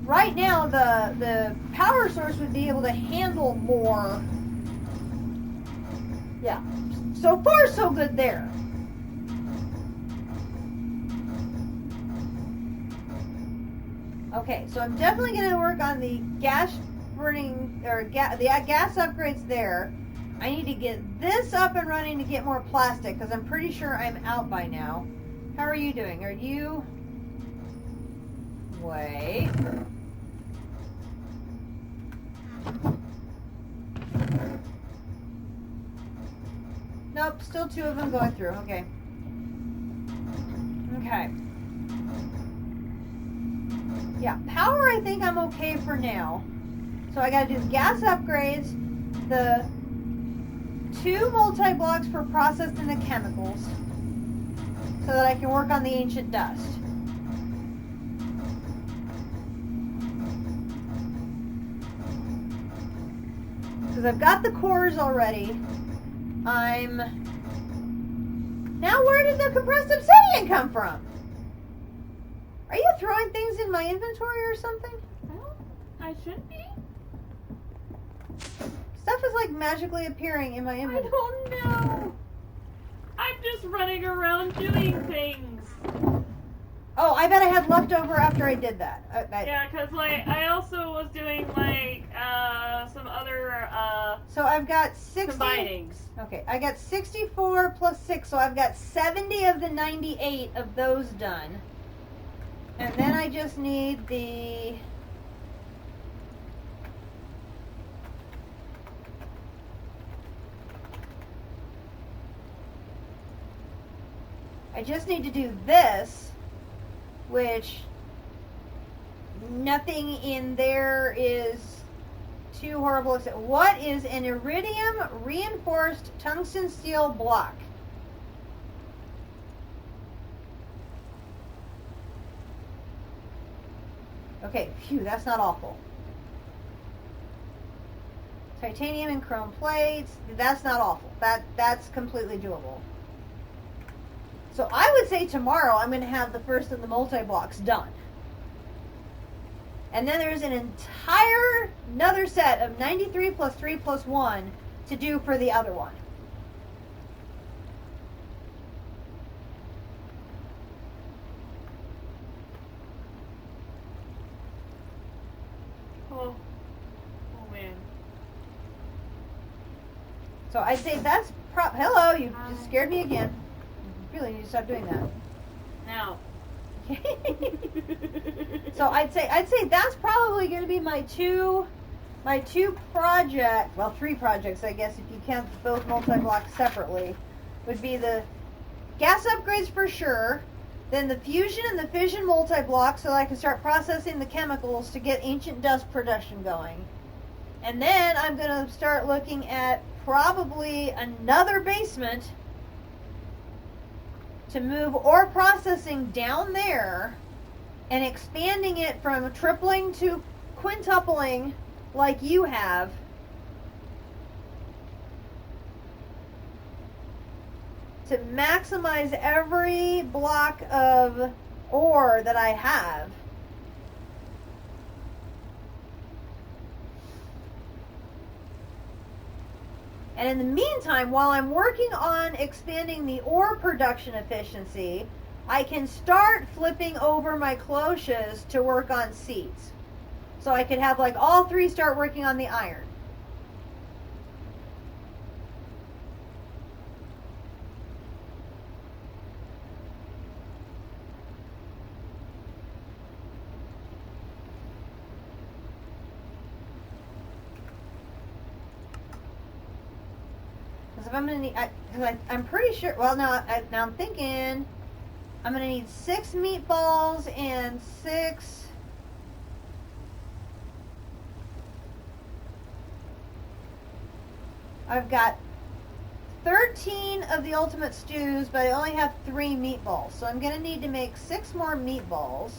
right now the power source would be able to handle more. Yeah. So far so good there. Okay, so I'm definitely going to work on the gas burning, or the gas upgrades there. I need to get this up and running to get more plastic, because I'm pretty sure I'm out by now. How are you doing? Are you... Wait. Nope, still 2 of them going through. Okay. Okay. Yeah, power I think I'm okay for now. So I gotta do the gas upgrades, the 2 multi-blocks for processing the chemicals, so that I can work on the ancient dust. Because I've got the cores already. Now where did the compressed obsidian come from? Are you throwing things in my inventory or something? Well, I should be. Stuff is like magically appearing in my inventory. I don't know. I'm just running around doing things. Oh, I bet I had leftover after I did that. Yeah, because like I also was doing like some other So I've got 60. combinings. Okay, I got 64 plus 6, so I've got 70 of the 98 of those done. And then I just need the... I just need to do this, which nothing in there is too horrible. What is an iridium reinforced tungsten steel block? Okay, phew, that's not awful. Titanium and chrome plates, that's not awful. That's completely doable. So I would say tomorrow I'm going to have the first of the multi-blocks done. And then there's another set of 93 plus 3 plus 1 to do for the other one. Oh man. So I'd say that's hello, you just scared me again. You really need to stop doing that. Now. So I'd say that's probably going to be my two projects, well, 3 projects, I guess, if you count both multi-blocks separately, would be the gas upgrades for sure, then the fusion and the fission multi-block so that I can start processing the chemicals to get ancient dust production going. And then I'm going to start looking at probably another basement to move ore processing down there and expanding it from tripling to quintupling like you have. To maximize every block of ore that I have. And in the meantime, while I'm working on expanding the ore production efficiency, I can start flipping over my cloches to work on seeds. So I could have like all three start working on the iron. If I'm gonna need, I'm pretty sure. Well, now I'm thinking I'm gonna need 6 meatballs and 6. I've got 13 of the ultimate stews, but I only have 3 meatballs, so I'm gonna need to make 6 more meatballs.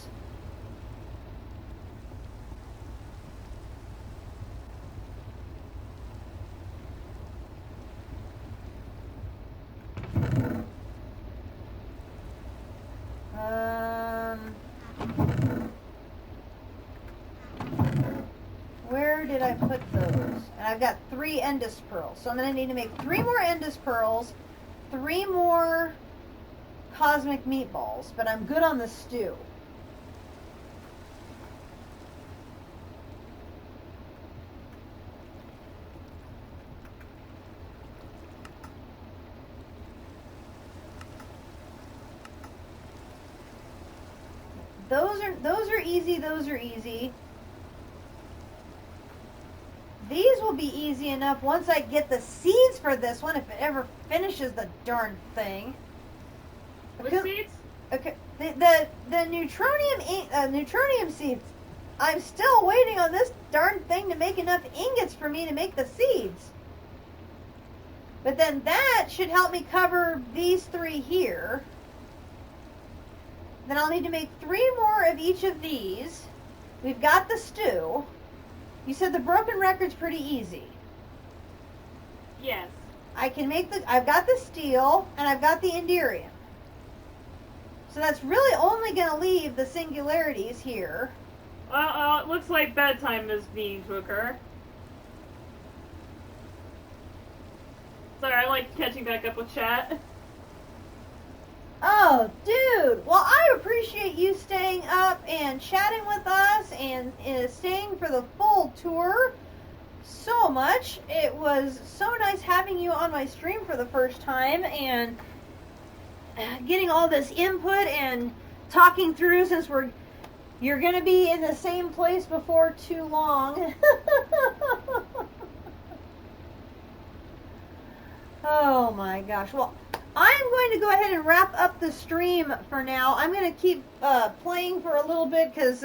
Where did I put those? And I've got 3 Endus pearls. So I'm going to need to make 3 more Endus pearls, 3 more cosmic meatballs, but I'm good on the stew. Those are easy, those are easy. These will be easy enough once I get the seeds for this one, if it ever finishes the darn thing. Which seeds? Okay, the neutronium seeds. I'm still waiting on this darn thing to make enough ingots for me to make the seeds. But then that should help me cover these 3 here. Then I'll need to make 3 more of each of these. We've got the stew. You said the broken record's pretty easy. Yes. I've got the steel, and I've got the Enderium. So that's really only going to leave the singularities here. It looks like bedtime is needing to occur. Sorry, I like catching back up with chat. Oh, dude. Well, I appreciate you staying up and chatting with us and staying for the full tour so much. It was so nice having you on my stream for the first time and getting all this input and talking through, since you're going to be in the same place before too long. Oh my gosh. Well, I'm going to go ahead and wrap up the stream for now. I'm going to keep playing for a little bit because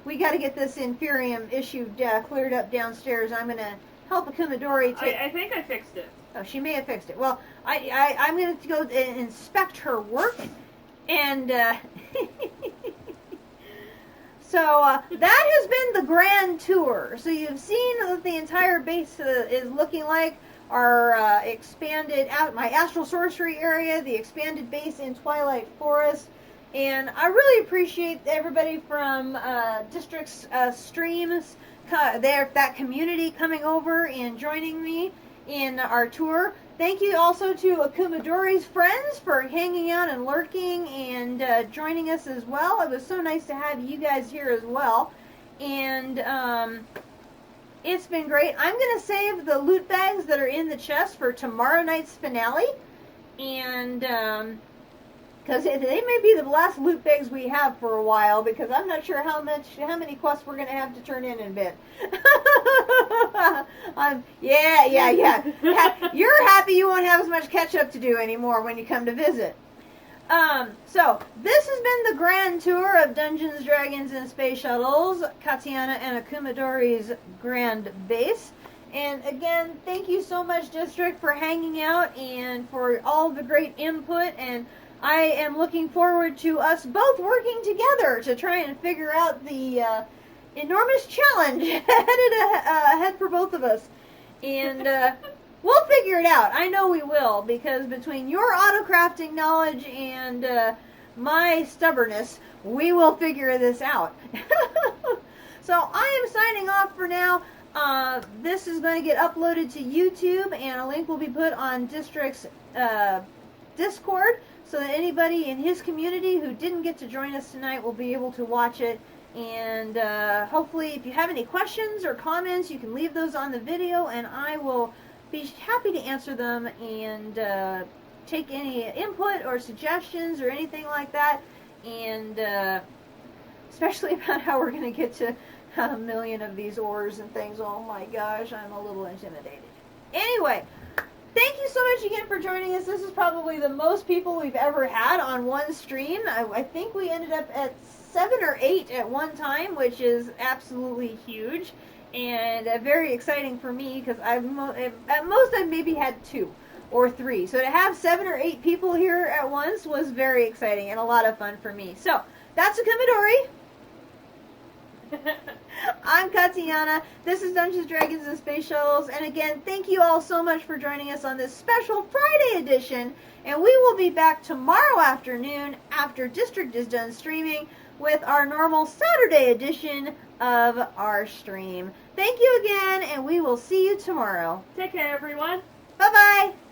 we got to get this Inferium issue cleared up downstairs. I'm going to help Akumadori take... I think I fixed it. Oh, she may have fixed it. Well, I'm going to go and inspect her work, and so that has been the grand tour. So you've seen what the entire base is looking like. Our expanded, my astral sorcery area, the expanded base in Twilight Forest, and I really appreciate everybody from District's streams, that community coming over and joining me in our tour. Thank you also to Akumadori's friends for hanging out and lurking and joining us as well. It was so nice to have you guys here as well, and it's been great. I'm going to save the loot bags that are in the chest for tomorrow night's finale. And, because they may be the last loot bags we have for a while, because I'm not sure how many quests we're going to have to turn in a bit. Yeah. You're happy you won't have as much catch up to do anymore when you come to visit. So this has been the grand tour of Dungeons, Dragons, and Space Shuttles, Katiana and Akumadori's grand base. And again, thank you so much, District, for hanging out and for all the great input. And I am looking forward to us both working together to try and figure out the enormous challenge ahead for both of us. And we'll figure it out. I know we will, because between your auto-crafting knowledge and my stubbornness, we will figure this out. So I am signing off for now. This is going to get uploaded to YouTube, and a link will be put on District's Discord, so that anybody in his community who didn't get to join us tonight will be able to watch it. And hopefully, if you have any questions or comments, you can leave those on the video, and I will be happy to answer them and take any input or suggestions or anything like that. And especially about how we're going to get to a million of these ores and things. Oh my gosh, I'm a little intimidated. Anyway, thank you so much again for joining us. This is probably the most people we've ever had on one stream. I think we ended up at 7 or 8 at one time, which is absolutely huge and very exciting for me, because at most I've maybe had 2 or 3. So to have 7 or 8 people here at once was very exciting and a lot of fun for me. So that's Akumadori. I'm Katiana. This is Dungeons, Dragons, and Space Shuttles. And again, thank you all so much for joining us on this special Friday edition. And we will be back tomorrow afternoon after District is done streaming with our normal Saturday edition of our stream. Thank you again, and we will see you tomorrow. Take care, everyone. Bye-bye.